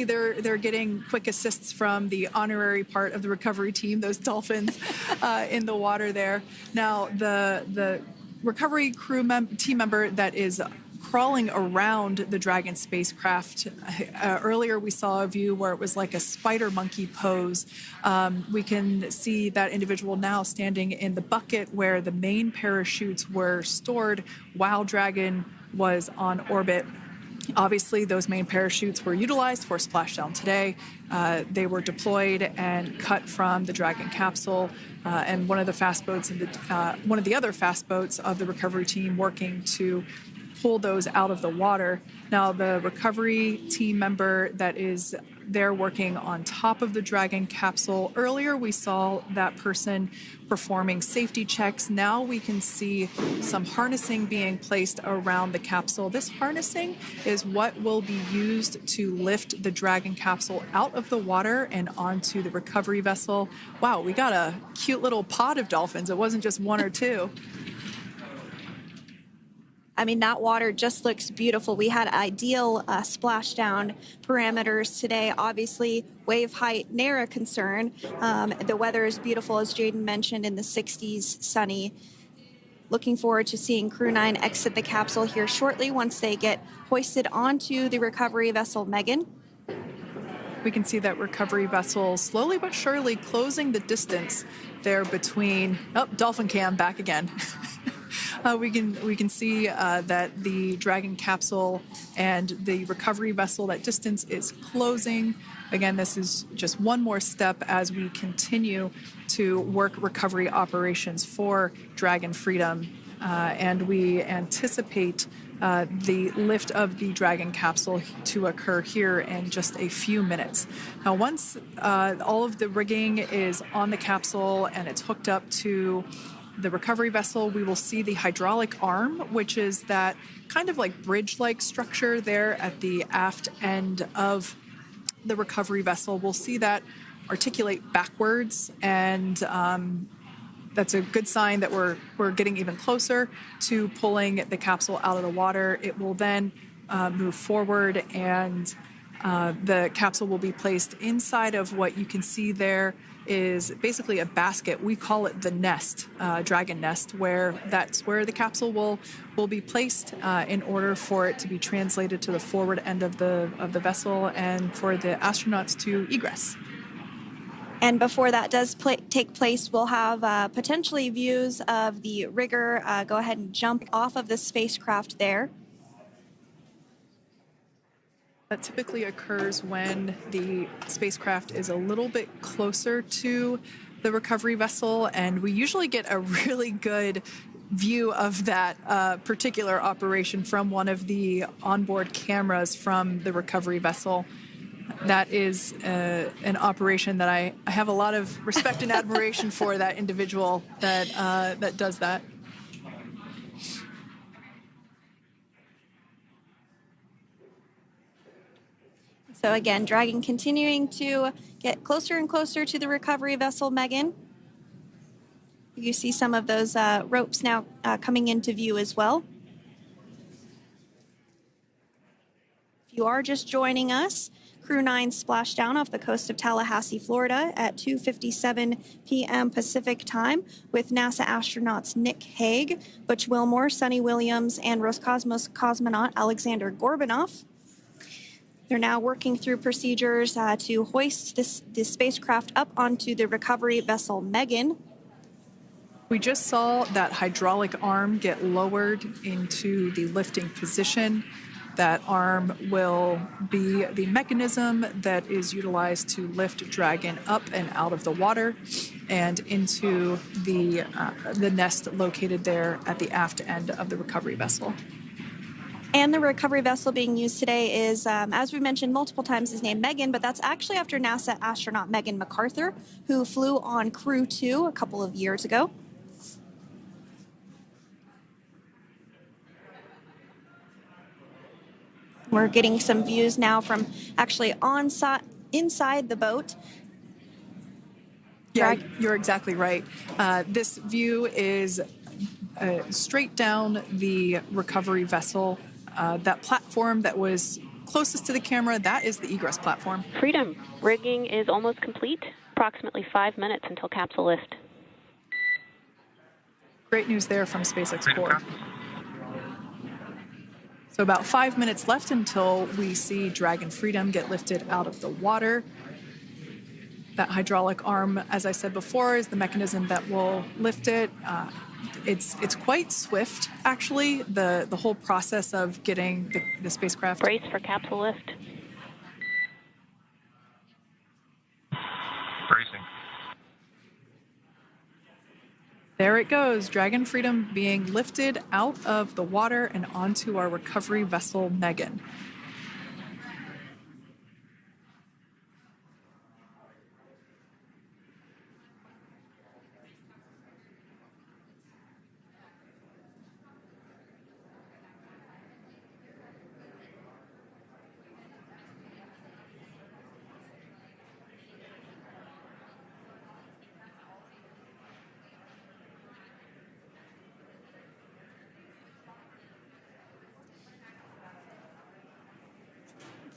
Speaker 1: they're getting quick assists from the honorary part of the recovery team, those dolphins in the water there. Now, the recovery team member that is crawling around the Dragon spacecraft. Earlier, we saw a view where it was like a spider monkey pose. We can see that individual now standing in the bucket where the main parachutes were stored while Dragon was on orbit. Obviously, those main parachutes were utilized for splashdown today. They were deployed and cut from the Dragon capsule, and one of the other fast boats of the recovery team working to pull those out of the water. Now, the recovery team member that is there working on top of the Dragon capsule. Earlier, we saw that person performing safety checks. Now we can see some harnessing being placed around the capsule. This harnessing is what will be used to lift the Dragon capsule out of the water and onto the recovery vessel. Wow, we got a cute little pod of dolphins. It wasn't just one or two.
Speaker 2: I mean, that water just looks beautiful. We had ideal splashdown parameters today. Obviously, wave height, ne'er a concern. The weather is beautiful, as Jaden mentioned, in the 60s, sunny. Looking forward to seeing Crew-9 exit the capsule here shortly once they get hoisted onto the recovery vessel Megan.
Speaker 1: We can see that recovery vessel slowly but surely closing the distance there between, oh, Dolphin Cam back again. We can see that the Dragon capsule and the recovery vessel, that distance is closing. Again, this is just one more step as we continue to work recovery operations for Dragon Freedom, and we anticipate the lift of the Dragon capsule to occur here in just a few minutes. Now, once all of the rigging is on the capsule and it's hooked up to the recovery vessel, we will see the hydraulic arm, which is that kind of like bridge-like structure there at the aft end of the recovery vessel. We'll see that articulate backwards, and that's a good sign that we're getting even closer to pulling the capsule out of the water. It will then move forward, and the capsule will be placed inside of what you can see there is basically a basket. We call it the nest, Dragon nest, where that's where the capsule will be placed in order for it to be translated to the forward end of the vessel and for the astronauts to egress.
Speaker 2: And before that does take place, we'll have potentially views of the rigger go ahead and jump off of the spacecraft there.
Speaker 1: That typically occurs when the spacecraft is a little bit closer to the recovery vessel, and we usually get a really good view of that particular operation from one of the onboard cameras from the recovery vessel. That is an operation that I have a lot of respect and admiration for, that individual that does that.
Speaker 2: So again, Dragon continuing to get closer and closer to the recovery vessel Megan. You see some of those ropes now coming into view as well. If you are just joining us, Crew-9 Splashdown off the coast of Tallahassee, Florida at 2:57 p.m. Pacific time with NASA astronauts Nick Hague, Butch Wilmore, Sunny Williams, and Roscosmos cosmonaut Alexander Gorbanov. They're now working through procedures to hoist this spacecraft up onto the recovery vessel Megan.
Speaker 1: We just saw that hydraulic arm get lowered into the lifting position. That arm will be the mechanism that is utilized to lift Dragon up and out of the water and into the nest located there at the aft end of the recovery vessel.
Speaker 2: And the recovery vessel being used today is, as we mentioned multiple times, is named Megan, but that's actually after NASA astronaut Megan McArthur, who flew on Crew-2 a couple of years ago. We're getting some views now from actually inside the boat.
Speaker 1: Yeah, you're exactly right. This view is straight down the recovery vessel. That platform that was closest to the camera, that is the egress platform.
Speaker 3: Freedom, rigging is almost complete. Approximately 5 minutes until capsule lift.
Speaker 1: Great news there from SpaceX Core. So about 5 minutes left until we see Dragon Freedom get lifted out of the water. That hydraulic arm, as I said before, is the mechanism that will lift it. It's quite swift, actually, the whole process of getting the spacecraft.
Speaker 3: Brace for capsule lift.
Speaker 4: Bracing.
Speaker 1: There it goes, Dragon Freedom being lifted out of the water and onto our recovery vessel, Megan.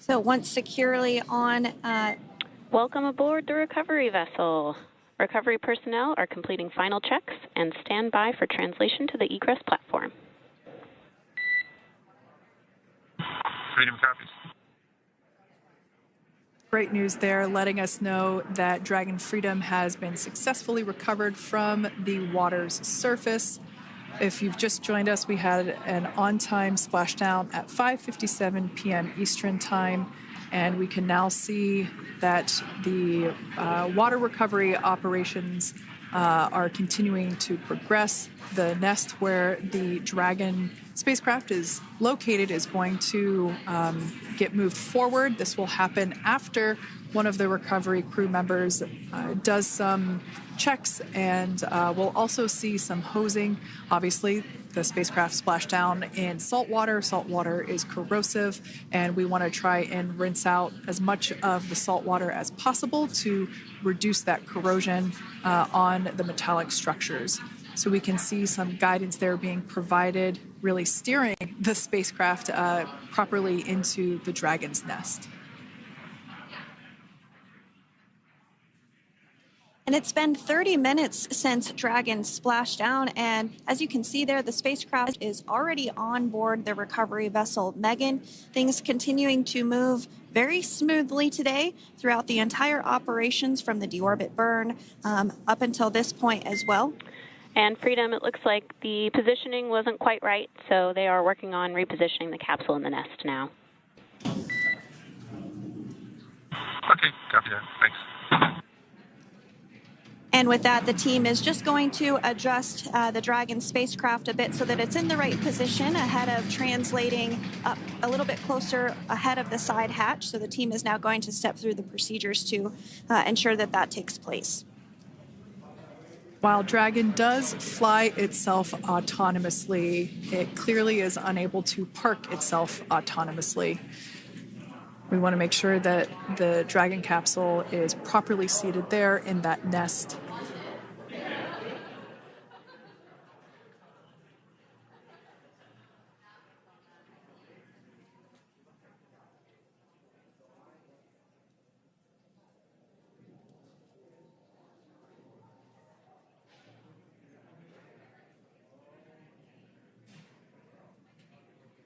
Speaker 2: So once securely on,
Speaker 3: Welcome aboard the recovery vessel. Recovery personnel are completing final checks and stand by for translation to the egress platform.
Speaker 4: Freedom copies.
Speaker 1: Great news there, letting us know that Dragon Freedom has been successfully recovered from the water's surface. If you've just joined us, we had an on-time splashdown at 5:57 p.m. Eastern Time, and we can now see that the water recovery operations are continuing to progress. The nest where the Dragon spacecraft is located is going to get moved forward. This will happen after one of the recovery crew members does some checks, and we'll also see some hosing. Obviously, the spacecraft splashed down in salt water. Salt water is corrosive, and we want to try and rinse out as much of the salt water as possible to reduce that corrosion on the metallic structures. So we can see some guidance there being provided, really steering the spacecraft properly into the Dragon's nest.
Speaker 2: And it's been 30 minutes since Dragon splashed down, and as you can see there, the spacecraft is already on board the recovery vessel Megan. Things continuing to move very smoothly today throughout the entire operations from the deorbit burn up until this point as well.
Speaker 3: And Freedom, it looks like the positioning wasn't quite right, so they are working on repositioning the capsule in the nest now.
Speaker 4: Okay, copy that. Thanks.
Speaker 2: And with that, the team is just going to adjust the Dragon spacecraft a bit so that it's in the right position ahead of translating up a little bit closer ahead of the side hatch. So the team is now going to step through the procedures to ensure that that takes place.
Speaker 1: While Dragon does fly itself autonomously, it clearly is unable to park itself autonomously. We want to make sure that the Dragon capsule is properly seated there in that nest.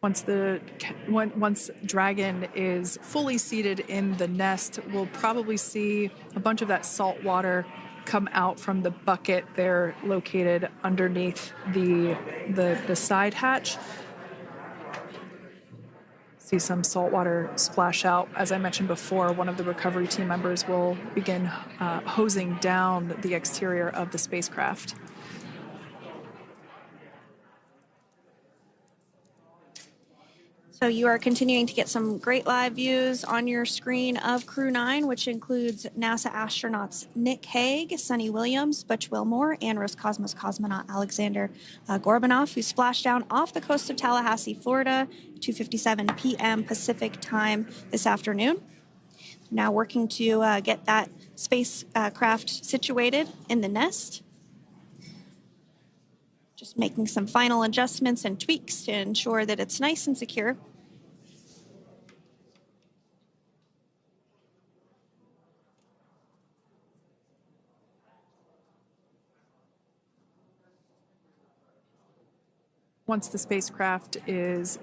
Speaker 1: Once Dragon is fully seated in the nest, we'll probably see a bunch of that salt water come out from the bucket there located underneath the side hatch. See some salt water splash out. As I mentioned before, one of the recovery team members will begin hosing down the exterior of the spacecraft.
Speaker 2: So you are continuing to get some great live views on your screen of Crew-9, which includes NASA astronauts Nick Hague, Sunny Williams, Butch Wilmore, and Roscosmos cosmonaut Alexander Gorbanov, who splashed down off the coast of Tallahassee, Florida, 2:57 p.m. Pacific time this afternoon. Now working to get that spacecraft situated in the nest. Just making some final adjustments and tweaks to ensure that it's nice and secure.
Speaker 1: Once the spacecraft is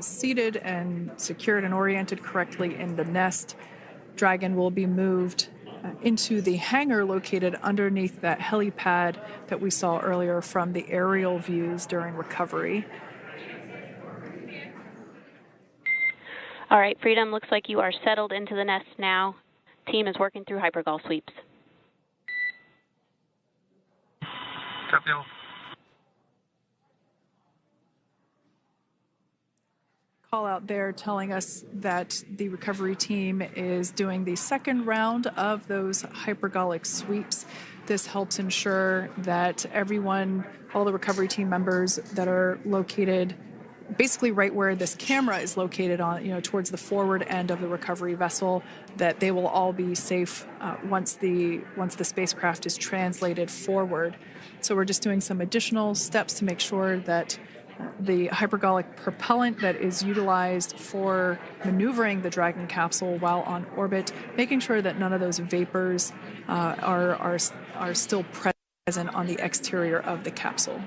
Speaker 1: seated and secured and oriented correctly in the nest, Dragon will be moved into the hangar located underneath that helipad that we saw earlier from the aerial views during recovery.
Speaker 3: All right, Freedom, looks like you are settled into the nest now. Team is working through hypergol sweeps.
Speaker 4: Copy all.
Speaker 1: Call out there telling us that the recovery team is doing the second round of those hypergolic sweeps. This helps ensure that everyone, all the recovery team members that are located basically right where this camera is located on, towards the forward end of the recovery vessel, that they will all be safe once the spacecraft is translated forward. So we're just doing some additional steps to make sure that the hypergolic propellant that is utilized for maneuvering the Dragon capsule while on orbit, making sure that none of those vapors are still present on the exterior of the capsule.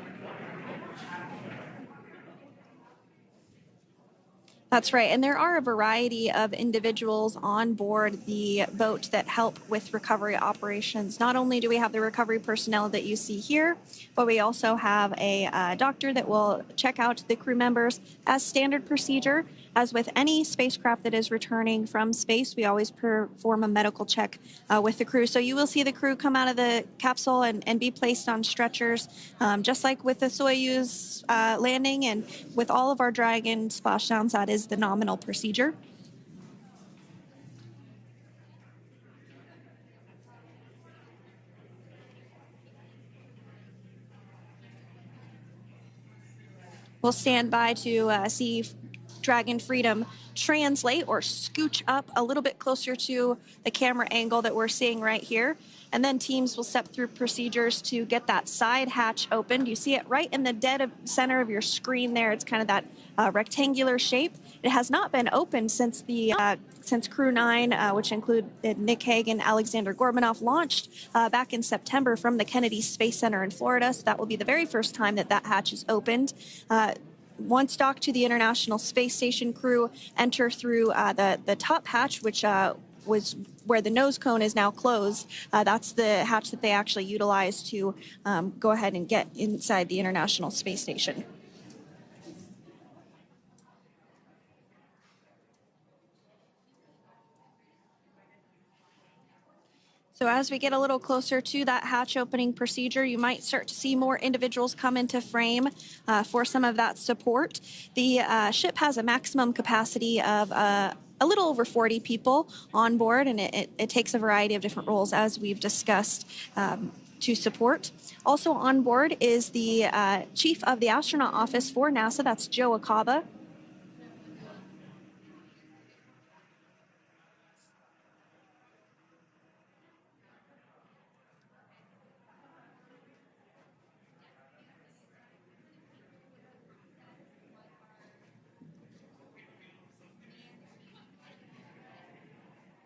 Speaker 2: That's right. And there are a variety of individuals on board the boat that help with recovery operations. Not only do we have the recovery personnel that you see here, but we also have a doctor that will check out the crew members as standard procedure. As with any spacecraft that is returning from space, we always perform a medical check with the crew. So you will see the crew come out of the capsule and be placed on stretchers, just like with the Soyuz landing and with all of our Dragon splashdowns, that is the nominal procedure. We'll stand by to see Dragon Freedom translate or scooch up a little bit closer to the camera angle that we're seeing right here. And then teams will step through procedures to get that side hatch opened. You see it right in the dead center of your screen there. It's kind of that rectangular shape. It has not been opened since Crew-9, which include Nick Hague and Alexander Gorbanov, launched back in September from the Kennedy Space Center in Florida. So that will be the very first time that hatch is opened. Once docked to the International Space Station, crew enter through the top hatch, which was where the nose cone is now closed. That's the hatch that they actually utilize to go ahead and get inside the International Space Station. So as we get a little closer to that hatch opening procedure, you might start to see more individuals come into frame for some of that support. The ship has a maximum capacity of a little over 40 people on board, and it takes a variety of different roles, as we've discussed, to support. Also on board is the chief of the astronaut office for NASA, that's Joe Acaba.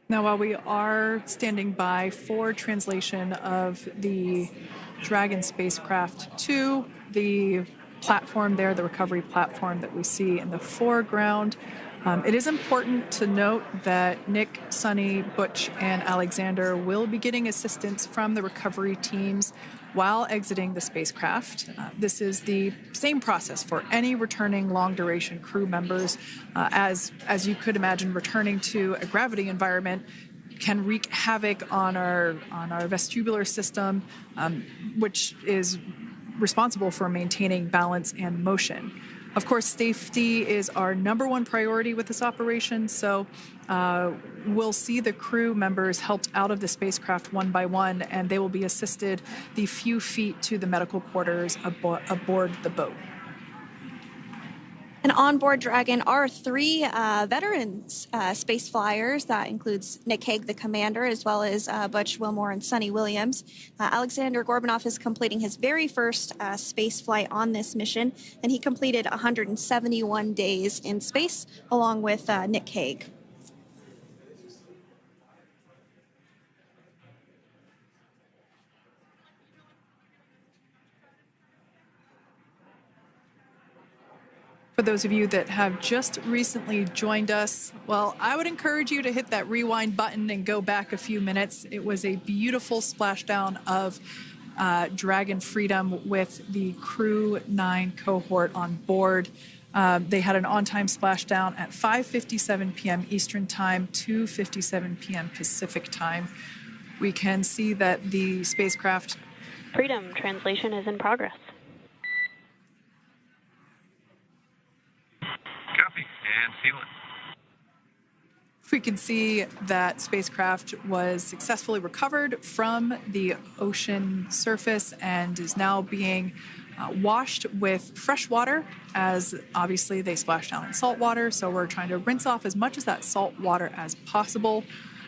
Speaker 1: Now, while we are standing by for translation of the Dragon spacecraft to the platform there, the recovery platform that we see in the foreground, it is important to note that Nick, Sunny, Butch, and Alexander will be getting assistance from the recovery teams while exiting the spacecraft. This is the same process for any returning long-duration crew members. As you could imagine, returning to a gravity environment can wreak havoc on our vestibular system, which is responsible for maintaining balance and motion. Of course, safety is our number one priority with this operation, so we'll see the crew members helped out of the spacecraft one by one, and they will be assisted the few feet to the medical quarters aboard the boat.
Speaker 2: And on board Dragon are three veteran space flyers. That includes Nick Hague, the commander, as well as Butch, Wilmore, and Sonny Williams. Alexander Gorbanov is completing his very first space flight on this mission, and he completed 171 days in space along with Nick Hague.
Speaker 1: For those of you that have just recently joined us, well, I would encourage you to hit that rewind button and go back a few minutes. It was a beautiful splashdown of Dragon Freedom with the Crew-9 cohort on board. They had an on-time splashdown at 5:57 p.m. Eastern Time, 2:57 p.m. Pacific Time. We can see that the spacecraft...
Speaker 3: Freedom translation is in progress.
Speaker 4: Copy, and seal it.
Speaker 1: We can see that spacecraft was successfully recovered from the ocean surface and is now being washed with fresh water, as obviously they splashed down in salt water. So we're trying to rinse off as much of that salt water as possible.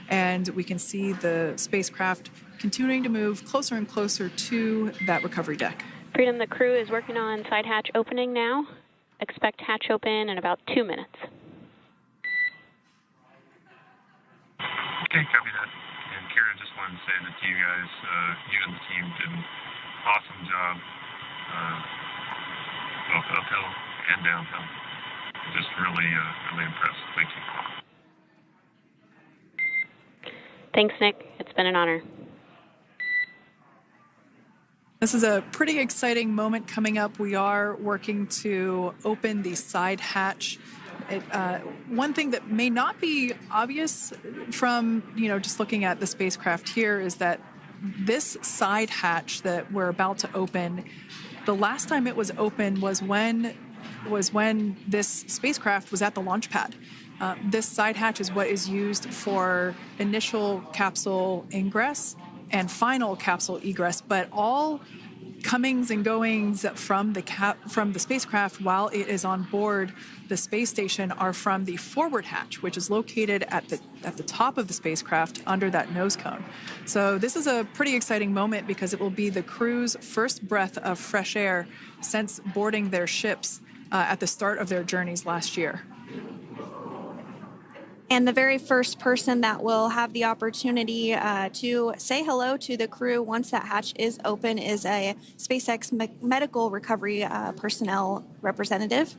Speaker 1: And we can see the spacecraft continuing to move closer and closer to that recovery deck.
Speaker 3: Freedom, the crew is working on side hatch opening now. Expect hatch open in about 2 minutes.
Speaker 4: Okay, copy that. And Kira, just wanted to say that you guys, you and the team did an awesome job, both uphill and downhill. Just really, really impressed. Thank you.
Speaker 3: Thanks, Nick. It's been an honor.
Speaker 1: This is a pretty exciting moment coming up. We are working to open the side hatch. One thing that may not be obvious from, just looking at the spacecraft here is that this side hatch that we're about to open, the last time it was open was when this spacecraft was at the launch pad. This side hatch is what is used for initial capsule ingress and final capsule egress, but all comings and goings from the spacecraft while it is on board the space station are from the forward hatch, which is located at the top of the spacecraft under that nose cone. So this is a pretty exciting moment because it will be the crew's first breath of fresh air since boarding their ships at the start of their journeys last year.
Speaker 2: And the very first person that will have the opportunity to say hello to the crew once that hatch is open is a SpaceX medical recovery personnel representative.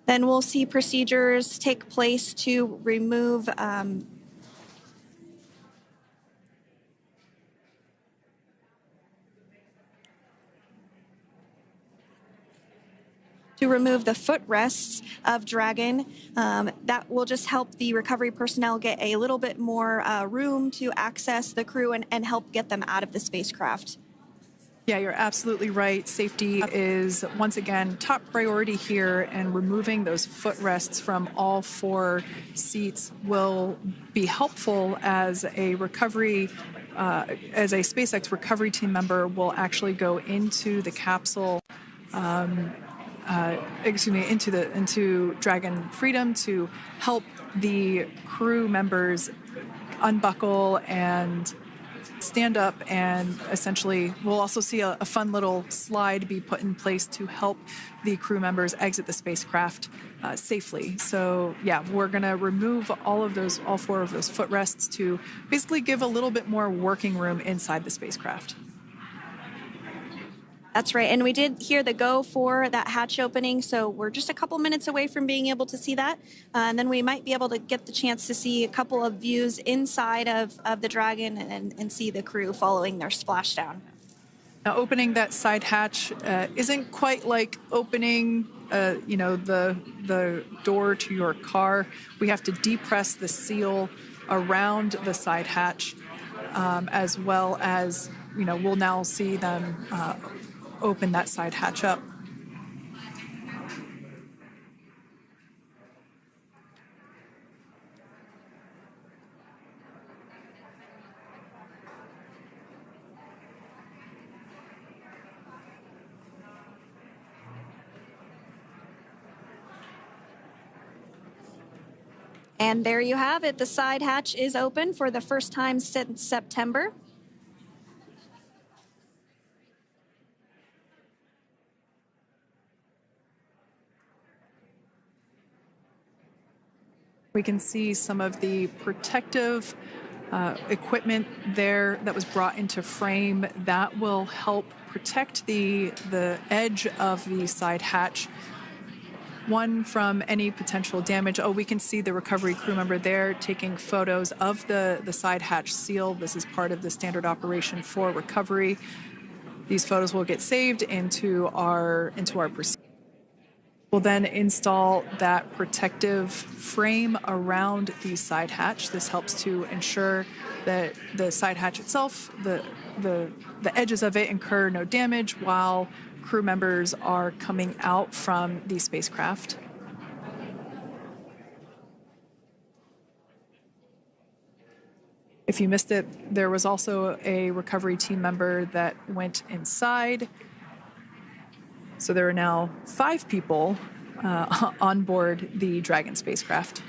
Speaker 2: Then we'll see procedures take place to remove the footrests of Dragon. That will just help the recovery personnel get a little bit more room to access the crew and help get them out of the spacecraft.
Speaker 1: Yeah, you're absolutely right. Safety is, once again, top priority here, and removing those footrests from all 4 seats will be helpful as a SpaceX recovery team member will actually go into the capsule into Dragon Freedom to help the crew members unbuckle and stand up, and essentially we'll also see a fun little slide be put in place to help the crew members exit the spacecraft safely. So yeah, we're going to remove all 4 of those footrests to basically give a little bit more working room inside the spacecraft.
Speaker 2: That's right. And we did hear the go for that hatch opening, so we're just a couple minutes away from being able to see that. And then we might be able to get the chance to see a couple of views inside of the Dragon and see the crew following their splashdown.
Speaker 1: Now, opening that side hatch isn't quite like opening, the door to your car. We have to depress the seal around the side hatch, as well as, we'll now see them open that side hatch up.
Speaker 2: And there you have it. The side hatch is open for the first time since September.
Speaker 1: We can see some of the protective equipment there that was brought into frame that will help protect the edge of the side hatch, one from any potential damage. Oh, we can see the recovery crew member there taking photos of the side hatch seal. This is part of the standard operation for recovery. These photos will get saved into our procedure. We'll then install that protective frame around the side hatch. This helps to ensure that the side hatch itself, the edges of it, incur no damage while crew members are coming out from the spacecraft. If you missed it, there was also a recovery team member that went inside. So there are now 5 people on board the Dragon spacecraft.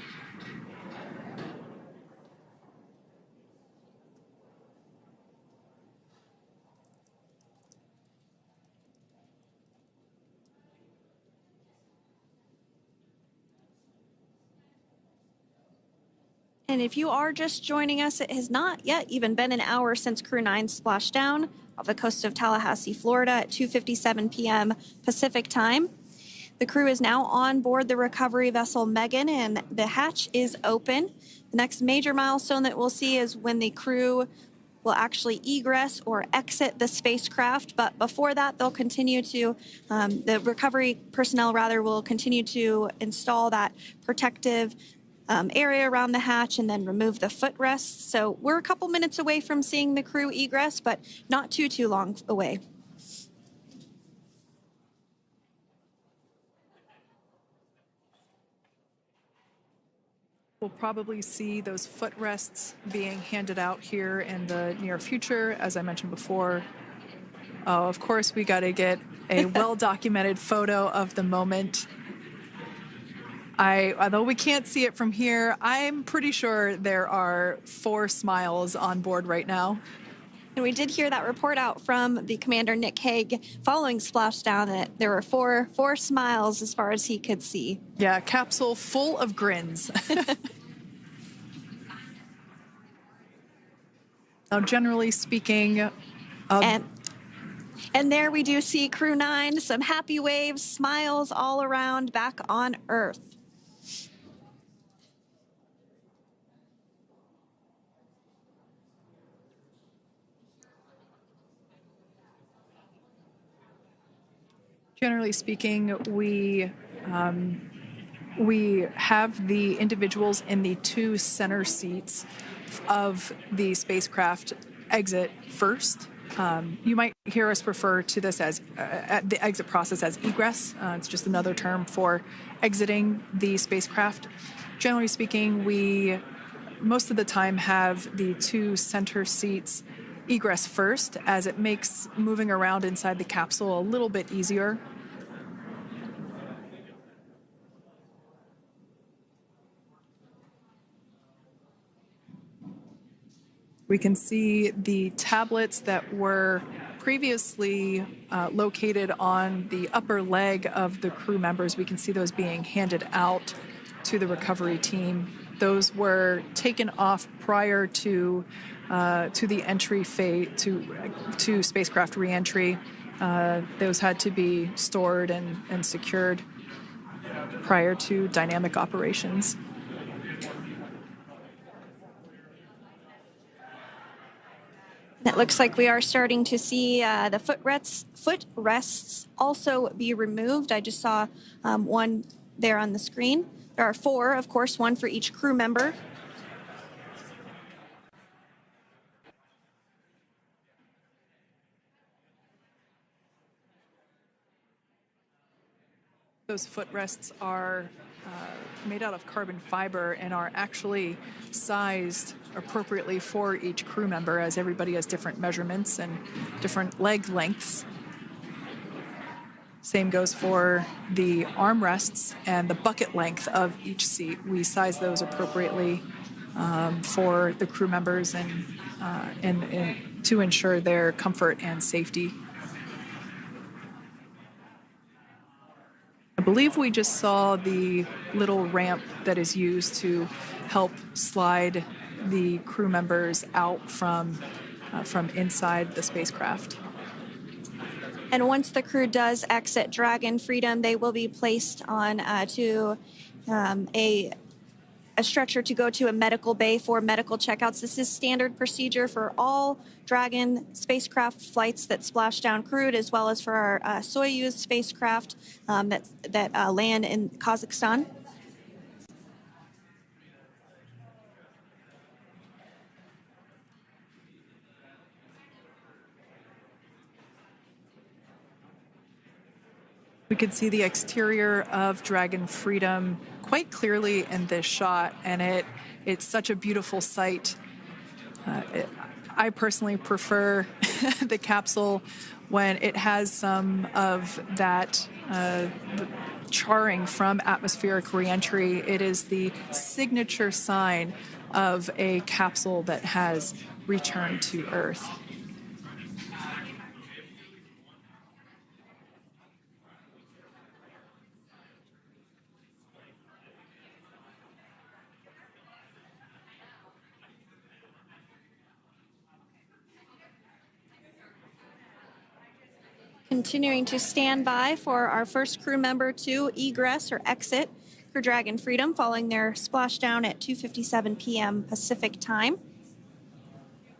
Speaker 2: And if you are just joining us, it has not yet even been an hour since Crew-9 splashed down off the coast of Tallahassee, Florida at 2:57 p.m. Pacific time. The crew is now on board the recovery vessel Megan, and the hatch is open. The next major milestone that we'll see is when the crew will actually egress or exit the spacecraft. But before that, they'll continue to, the recovery personnel will continue to install that protective area around the hatch and then remove the footrests. So we're a couple minutes away from seeing the crew egress, but not too long away.
Speaker 1: We'll probably see those footrests being handed out here in the near future, as I mentioned before. Oh, of course, we got to get a well-documented photo of the moment. Although we can't see it from here, I'm pretty sure there are 4 smiles on board right now.
Speaker 2: And we did hear that report out from the commander, Nick Hague, following Splashdown, that there were four smiles as far as he could see.
Speaker 1: Yeah, Capsule full of grins. Now, generally speaking...
Speaker 2: And there we do see Crew-9, some happy waves, smiles all around back on Earth.
Speaker 1: Generally speaking, we have the individuals in the 2 center seats of the spacecraft exit first. You might hear us refer to this as the exit process as egress. It's just another term for exiting the spacecraft. Generally speaking, we most of the time have the 2 center seats egress first, as it makes moving around inside the capsule a little bit easier. We can see the tablets that were previously located on the upper leg of the crew members. We can see those being handed out to the recovery team. Those were taken off prior to the entry phase, to spacecraft reentry. Those had to be stored and secured prior to dynamic operations.
Speaker 2: It looks like we are starting to see the footrests also be removed. I just saw one there on the screen. There are 4, of course, 1 for each crew member.
Speaker 1: Those footrests are made out of carbon fiber and are actually sized appropriately for each crew member, as everybody has different measurements and different leg lengths. Same goes for the armrests and the bucket length of each seat. We size those appropriately for the crew members and to ensure their comfort and safety. I believe we just saw the little ramp that is used to help slide the crew members out from inside the spacecraft.
Speaker 2: And once the crew does exit Dragon Freedom, they will be placed on to a stretcher to go to a medical bay for medical checkouts. This is standard procedure for all Dragon spacecraft flights that Splashdown crewed, as well as for our Soyuz spacecraft that land in Kazakhstan.
Speaker 1: We could see the exterior of Dragon Freedom quite clearly in this shot, and it's such a beautiful sight. I personally prefer the capsule when it has some of that charring from atmospheric reentry. It is the signature sign of a capsule that has returned to Earth.
Speaker 2: Continuing to stand by for our first crew member to egress or exit Crew Dragon Freedom following their splashdown at 2:57 p.m. Pacific time.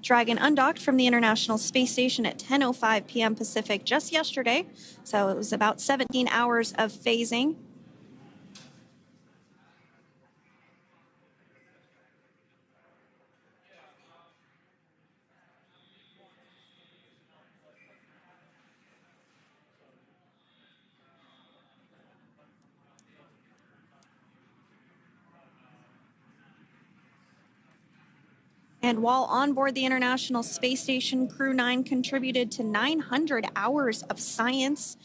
Speaker 2: Dragon undocked from the International Space Station at 10:05 p.m. Pacific just yesterday, so it was about 17 hours of phasing. And while on board the International Space Station, Crew-9 contributed to 900 hours of science,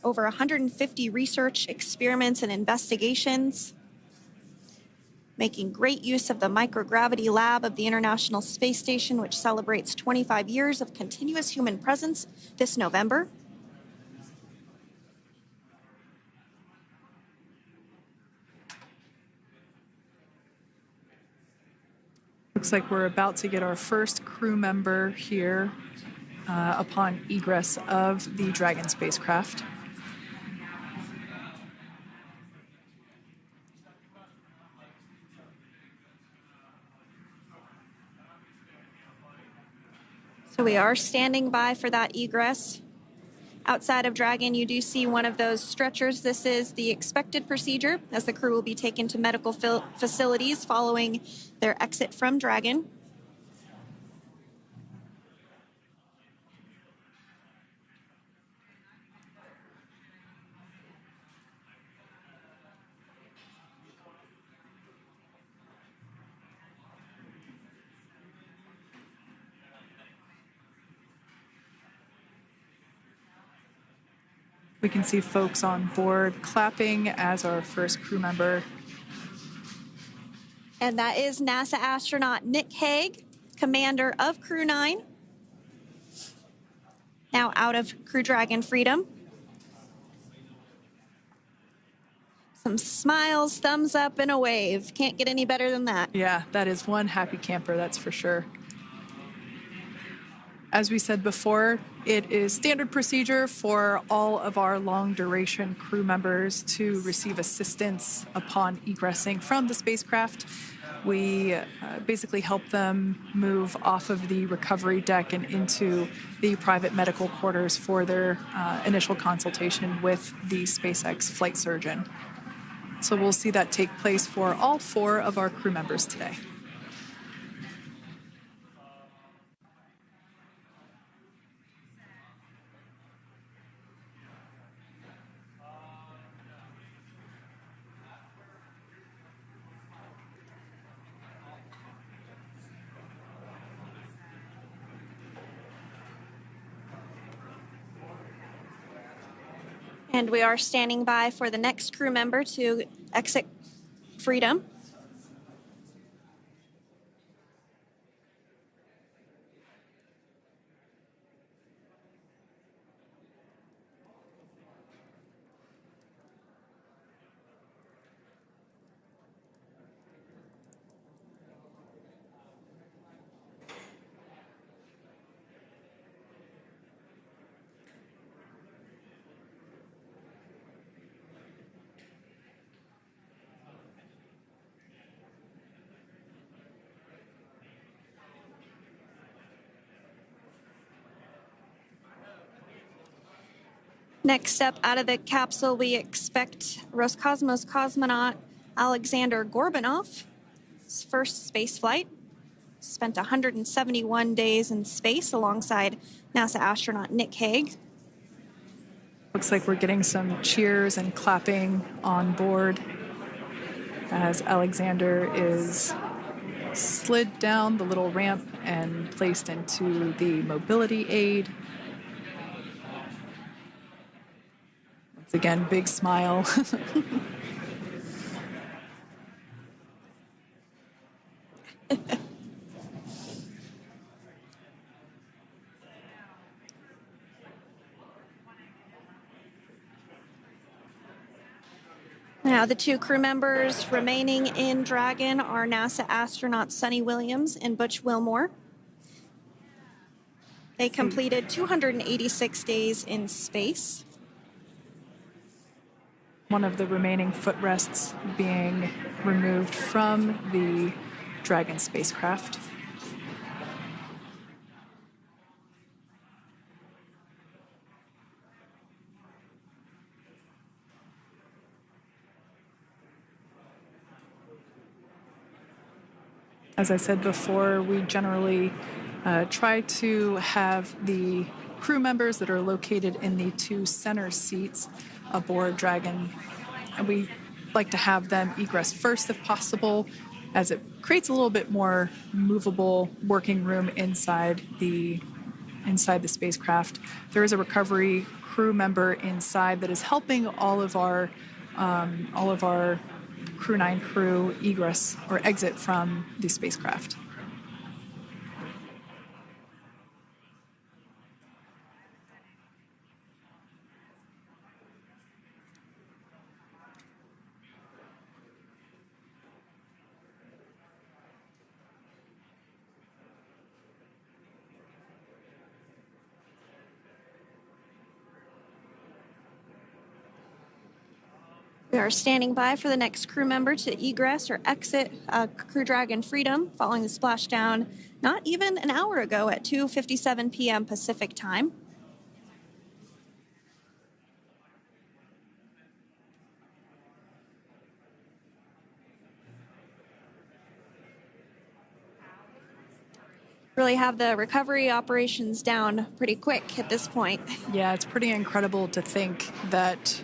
Speaker 2: over 150 research experiments and investigations, making great use of the microgravity lab of the International Space Station, which celebrates 25 years of continuous human presence this November.
Speaker 1: Looks like we're about to get our first crew member here upon egress of the Dragon spacecraft.
Speaker 2: So we are standing by for that egress. Outside of Dragon, you do see one of those stretchers. This is the expected procedure as the crew will be taken to medical facilities following their exit from Dragon.
Speaker 1: We can see folks on board clapping as our first crew member.
Speaker 2: And that is NASA astronaut Nick Hague, commander of Crew-9, now out of Crew Dragon Freedom. Some smiles, thumbs up, and a wave. Can't get any better than that.
Speaker 1: Yeah, that is one happy camper, that's for sure. As we said before, it is standard procedure for all of our long-duration crew members to receive assistance upon egressing from the spacecraft. We basically help them move off of the recovery deck and into the private medical quarters for their initial consultation with the SpaceX flight surgeon. So we'll see that take place for all 4 of our crew members today.
Speaker 2: And we are standing by for the next crew member to exit Freedom. Next up out of the capsule, we expect Roscosmos cosmonaut Alexander Gorbanov. His first space flight. Spent 171 days in space alongside NASA astronaut Nick Hague.
Speaker 1: Looks like we're getting some cheers and clapping on board as Alexander is slid down the little ramp and placed into the mobility aid. Once again, big smile.
Speaker 2: Now, the 2 crew members remaining in Dragon are NASA astronauts Sunny Williams and Butch Wilmore. They completed 286 days in space.
Speaker 1: One of the remaining footrests being removed from the Dragon spacecraft. As I said before, we generally try to have the crew members that are located in the 2 center seats aboard Dragon, and we like to have them egress first if possible, as it creates a little bit more movable working room inside the spacecraft. There is a recovery crew member inside that is helping all of our Crew-9 crew egress or exit from the spacecraft.
Speaker 2: We are standing by for the next crew member to egress or exit Crew Dragon Freedom following the splashdown not even an hour ago at 2:57 p.m. Pacific time. Really have the recovery operations down pretty quick at this point.
Speaker 1: Yeah, it's pretty incredible to think that,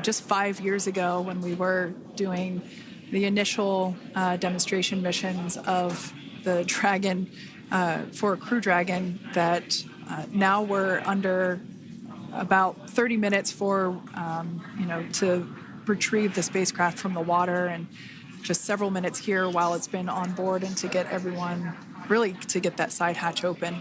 Speaker 1: just 5 years ago when we were doing the initial demonstration missions of the Dragon for Crew Dragon, that now we're under about 30 minutes for, to retrieve the spacecraft from the water, and just several minutes here while it's been on board, and to get everyone, really to get that side hatch open.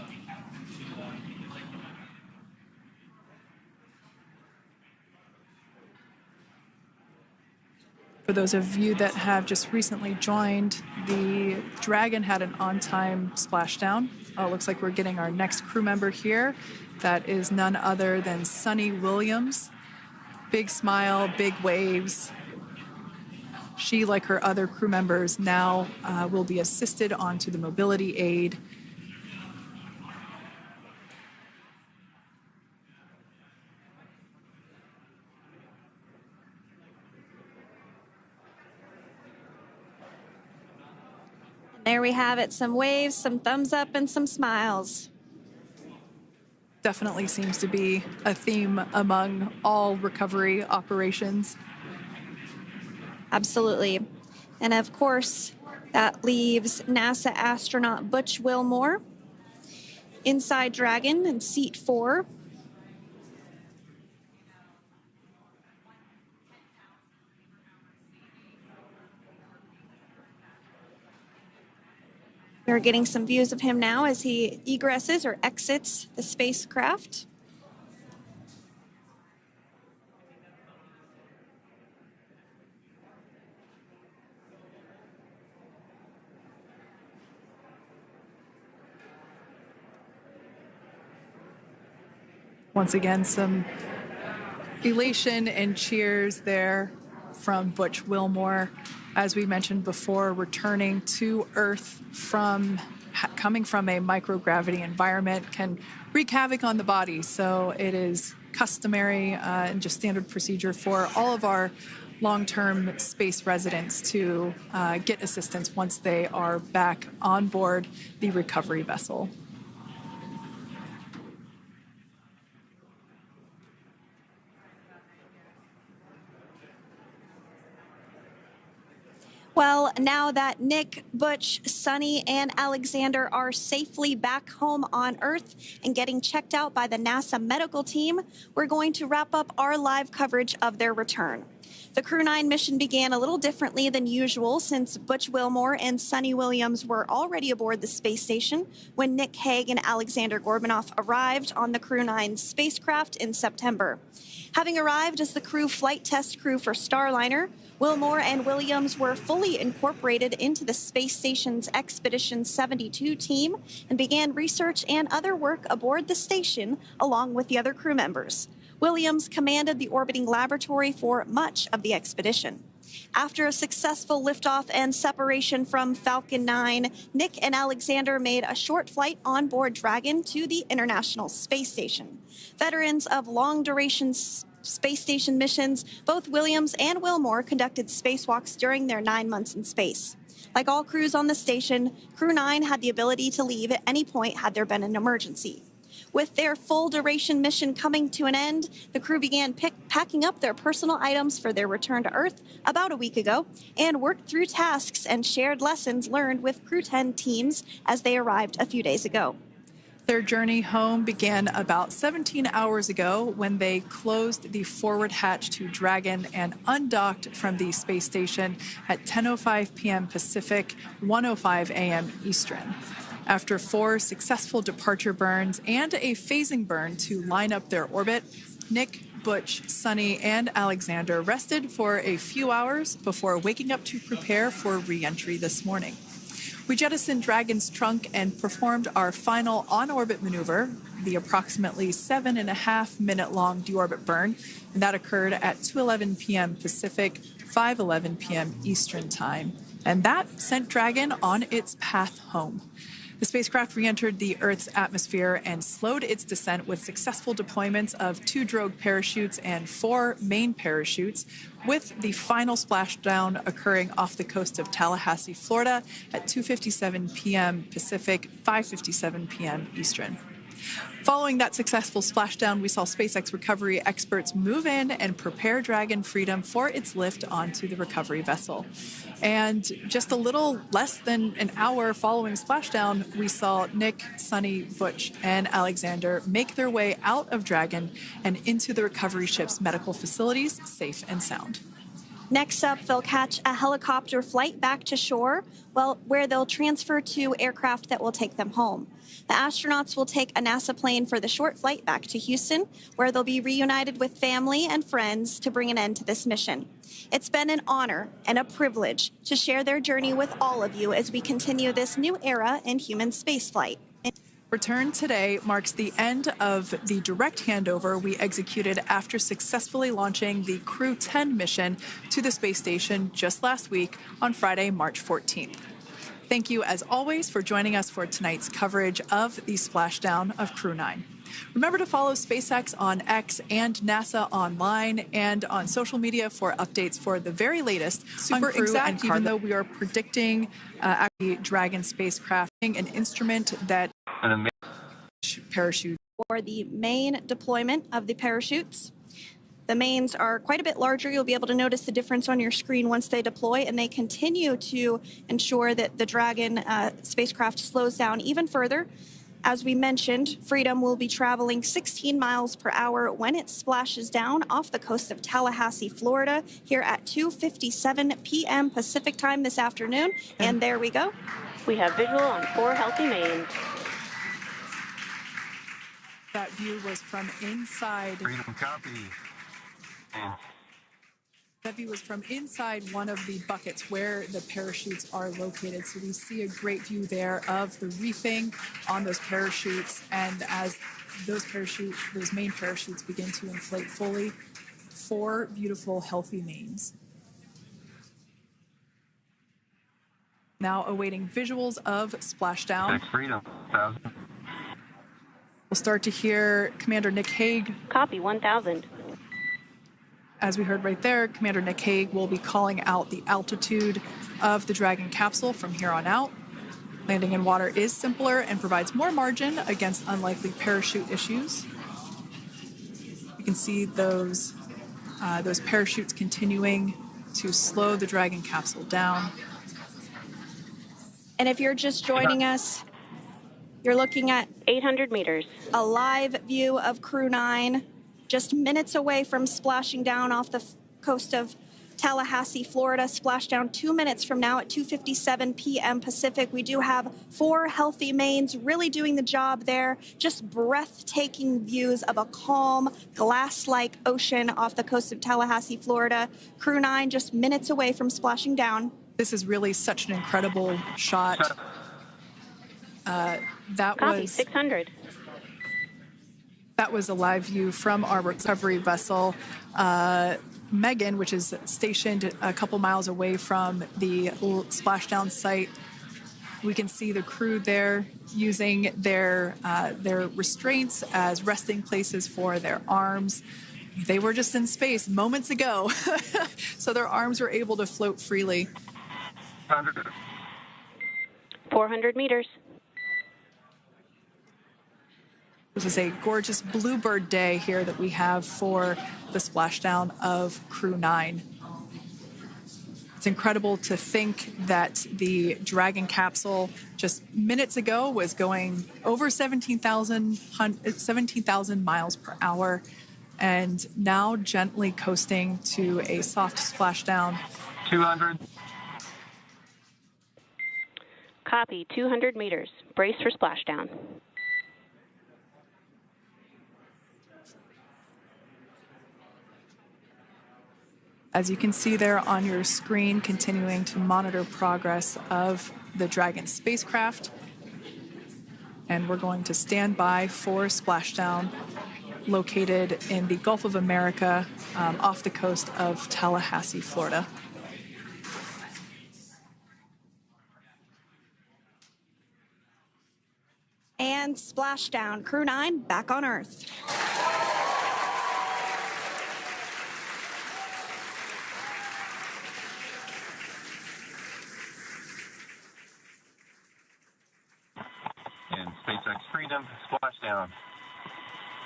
Speaker 1: For those of you that have just recently joined, the Dragon had an on-time splashdown. It looks like we're getting our next crew member here. That is none other than Sunny Williams. Big smile, big waves. She, like her other crew members, now will be assisted onto the mobility aid.
Speaker 2: There we have it, some waves, some thumbs up, and some smiles.
Speaker 1: Definitely seems to be a theme among all recovery operations.
Speaker 2: Absolutely. And of course, that leaves NASA astronaut Butch Wilmore inside Dragon in seat 4. We're getting some views of him now as he egresses or exits the spacecraft.
Speaker 1: Once again, some elation and cheers there from Butch Wilmore. As we mentioned before, returning to Earth coming from a microgravity environment can wreak havoc on the body. So it is customary and just standard procedure for all of our long-term space residents to get assistance once they are back on board the recovery vessel.
Speaker 2: Well, now that Nick, Butch, Sunny, and Alexander are safely back home on Earth and getting checked out by the NASA medical team, we're going to wrap up our live coverage of their return. The Crew-9 mission began a little differently than usual since Butch Wilmore and Sunny Williams were already aboard the space station when Nick Hague and Alexander Gorbunoff arrived on the Crew-9 spacecraft in September. Having arrived as the crew flight test crew for Starliner, Wilmore and Williams were fully incorporated into the space station's Expedition 72 team and began research and other work aboard the station along with the other crew members. Williams commanded the orbiting laboratory for much of the expedition. After a successful liftoff and separation from Falcon 9, Nick and Alexander made a short flight on board Dragon to the International Space Station. Veterans of long-duration space station missions, both Williams and Wilmore conducted spacewalks during their 9 months in space. Like all crews on the station, Crew-9 had the ability to leave at any point had there been an emergency. With their full-duration mission coming to an end, the crew began packing up their personal items for their return to Earth about a week ago and worked through tasks and shared lessons learned with Crew-10 teams as they arrived a few days ago.
Speaker 1: Their journey home began about 17 hours ago when they closed the forward hatch to Dragon and undocked from the space station at 10:05 p.m. Pacific, 1:05 a.m. Eastern. After 4 successful departure burns and a phasing burn to line up their orbit, Nick, Butch, Sunny, and Alexander rested for a few hours before waking up to prepare for re-entry this morning. We jettisoned Dragon's trunk and performed our final on-orbit maneuver, the approximately 7.5-minute-long deorbit burn, and that occurred at 2:11 p.m. Pacific, 5:11 p.m. Eastern Time. And that sent Dragon on its path home. The spacecraft re-entered the Earth's atmosphere and slowed its descent with successful deployments of 2 drogue parachutes and 4 main parachutes, with the final splashdown occurring off the coast of Tallahassee, Florida at 2:57 p.m. Pacific, 5:57 p.m. Eastern. Following that successful splashdown, we saw SpaceX recovery experts move in and prepare Dragon Freedom for its lift onto the recovery vessel. And just a little less than an hour following splashdown, we saw Nick, Sunny, Butch, and Alexander make their way out of Dragon and into the recovery ship's medical facilities, safe and sound.
Speaker 2: Next up, they'll catch a helicopter flight back to shore, where they'll transfer to aircraft that will take them home. The astronauts will take a NASA plane for the short flight back to Houston, where they'll be reunited with family and friends to bring an end to this mission. It's been an honor and a privilege to share their journey with all of you as we continue this new era in human spaceflight.
Speaker 1: Return today marks the end of the direct handover we executed after successfully launching the Crew-10 mission to the space station just last week on Friday, March 14th. Thank you, as always, for joining us for tonight's coverage of the splashdown of Crew-9. Remember to follow SpaceX on X and NASA online and on social media for updates for the very latest super exact, even though we are predicting actually Dragon spacecraft, an instrument that parachute.
Speaker 2: For the main deployment of the parachutes. The mains are quite a bit larger. You'll be able to notice the difference on your screen once they deploy, and they continue to ensure that the Dragon spacecraft slows down even further. As we mentioned, Freedom will be traveling 16 miles per hour when it splashes down off the coast of Tallahassee, Florida, here at 2:57 p.m. Pacific time this afternoon. And there we go.
Speaker 3: We have visual on 4 healthy mains.
Speaker 1: That view was from inside.
Speaker 4: Freedom copy.
Speaker 1: That view was from inside one of the buckets where the parachutes are located. So we see a great view there of the reefing on those parachutes. And as those main parachutes begin to inflate fully, 4 beautiful, healthy mains. Now awaiting visuals of splashdown.
Speaker 4: Freedom, 1,000.
Speaker 1: We'll start to hear Commander Nick Hague.
Speaker 3: Copy, 1,000.
Speaker 1: As we heard right there, Commander Nick Hague will be calling out the altitude of the Dragon capsule from here on out. Landing in water is simpler and provides more margin against unlikely parachute issues. You can see those parachutes continuing to slow the Dragon capsule down.
Speaker 2: And if you're just joining us, you're looking at
Speaker 3: 800 meters.
Speaker 2: A live view of Crew-9, just minutes away from splashing down off the coast of Tallahassee, Florida. Splashdown 2 minutes from now at 2:57 p.m. Pacific. We do have 4 healthy mains really doing the job there. Just breathtaking views of a calm, glass-like ocean off the coast of Tallahassee, Florida. Crew-9 just minutes away from splashing down.
Speaker 1: This is really such an incredible shot. That
Speaker 3: Copy,
Speaker 1: was
Speaker 3: 600.
Speaker 1: That was a live view from our recovery vessel, Megan, which is stationed a couple miles away from the splashdown site. We can see the crew there using their restraints as resting places for their arms. They were just in space moments ago, so their arms were able to float freely.
Speaker 3: 400 meters.
Speaker 1: This is a gorgeous bluebird day here that we have for the splashdown of Crew-9. It's incredible to think that the Dragon capsule just minutes ago was going over 17,000 miles per hour and now gently coasting to a soft splashdown.
Speaker 4: 200.
Speaker 3: Copy, 200 meters. Brace for splashdown.
Speaker 1: As you can see there on your screen, continuing to monitor progress of the Dragon spacecraft. And we're going to stand by for splashdown, located in the Gulf of America, off the coast of Tallahassee, Florida.
Speaker 2: And splashdown. Crew-9 back on Earth.
Speaker 4: And SpaceX Freedom, splashdown.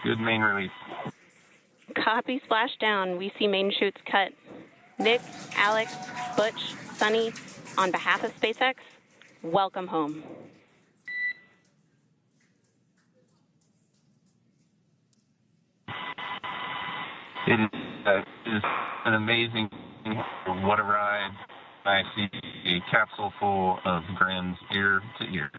Speaker 4: Good main release.
Speaker 3: Copy, splashdown. We see main chutes cut. Nick, Alex, Butch, Sunny, on behalf of SpaceX, welcome home.
Speaker 4: It is an amazing, what a ride. I see a capsule full of grins ear to ear.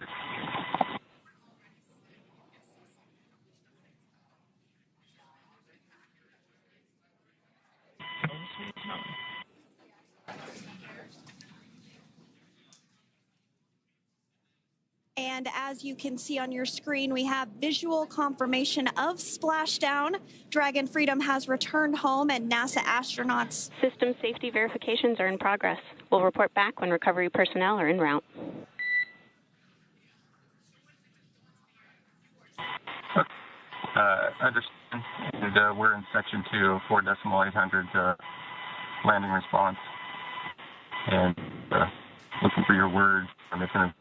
Speaker 2: And as you can see on your screen, we have visual confirmation of splashdown. Dragon Freedom has returned home, and NASA astronauts.
Speaker 3: System safety verifications are in progress. We'll report back when recovery personnel are en route.
Speaker 4: Understand. And, we're in section 2, 4.800 landing response. And looking for your words on if it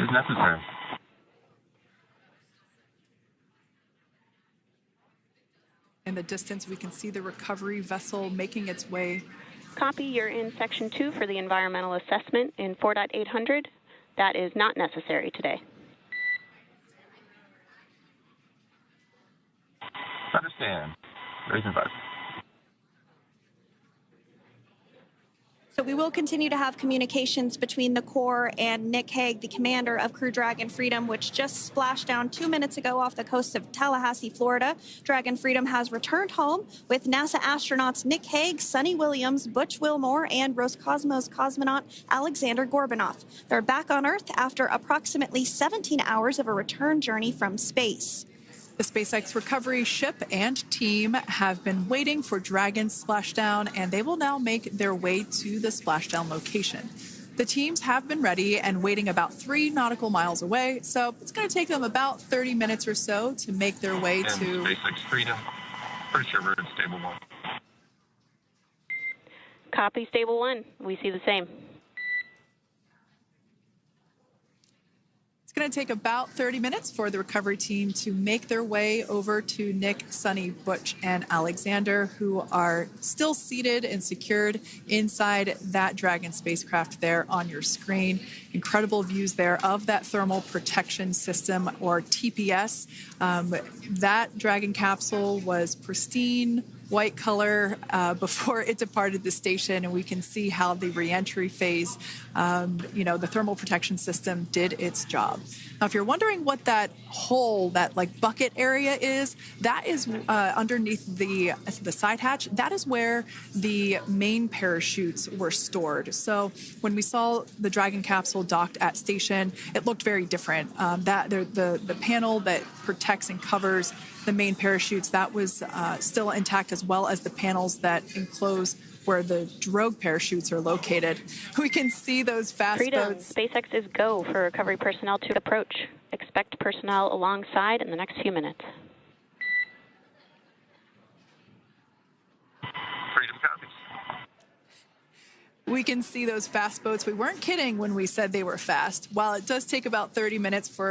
Speaker 4: is necessary.
Speaker 1: In the distance, we can see the recovery vessel making its way.
Speaker 3: Copy, you're in section 2 for the environmental assessment in 4.800. That is not necessary today.
Speaker 4: Understand. Raising 5.
Speaker 2: So we will continue to have communications between the Corps and Nick Hague, the commander of Crew Dragon Freedom, which just splashed down 2 minutes ago off the coast of Tallahassee, Florida. Dragon Freedom has returned home with NASA astronauts Nick Hague, Sunny Williams, Butch Wilmore, and Roscosmos cosmonaut Alexander Gorbunoff. They're back on Earth after approximately 17 hours of a return journey from space.
Speaker 1: The SpaceX recovery ship and team have been waiting for Dragon's splashdown, and they will now make their way to the splashdown location. The teams have been ready and waiting about 3 nautical miles away, so it's going to take them about 30 minutes or so to make their way
Speaker 4: and
Speaker 1: to
Speaker 4: SpaceX Freedom. Pretty sure we're in stable 1.
Speaker 3: Copy, stable 1. We see the same.
Speaker 1: It's going to take about 30 minutes for the recovery team to make their way over to Nick, Sunny, Butch, and Alexander, who are still seated and secured inside that Dragon spacecraft there on your screen. Incredible views there of that thermal protection system, or TPS. That Dragon capsule was pristine, white color before it departed the station, and we can see how the reentry phase, the thermal protection system did its job. Now, if you're wondering what that hole, that like bucket area is, that is underneath the side hatch. That is where the main parachutes were stored. So when we saw the Dragon capsule docked at station, it looked very different. The panel that protects and covers the main parachutes, that was still intact, as well as the panels that enclose where the drogue parachutes are located. We can see those fast boats.
Speaker 3: SpaceX is go for recovery personnel to approach. Expect personnel alongside in the next few minutes.
Speaker 4: Freedom copies.
Speaker 1: We can see those fast boats. We weren't kidding when we said they were fast. While it does take about 30 minutes for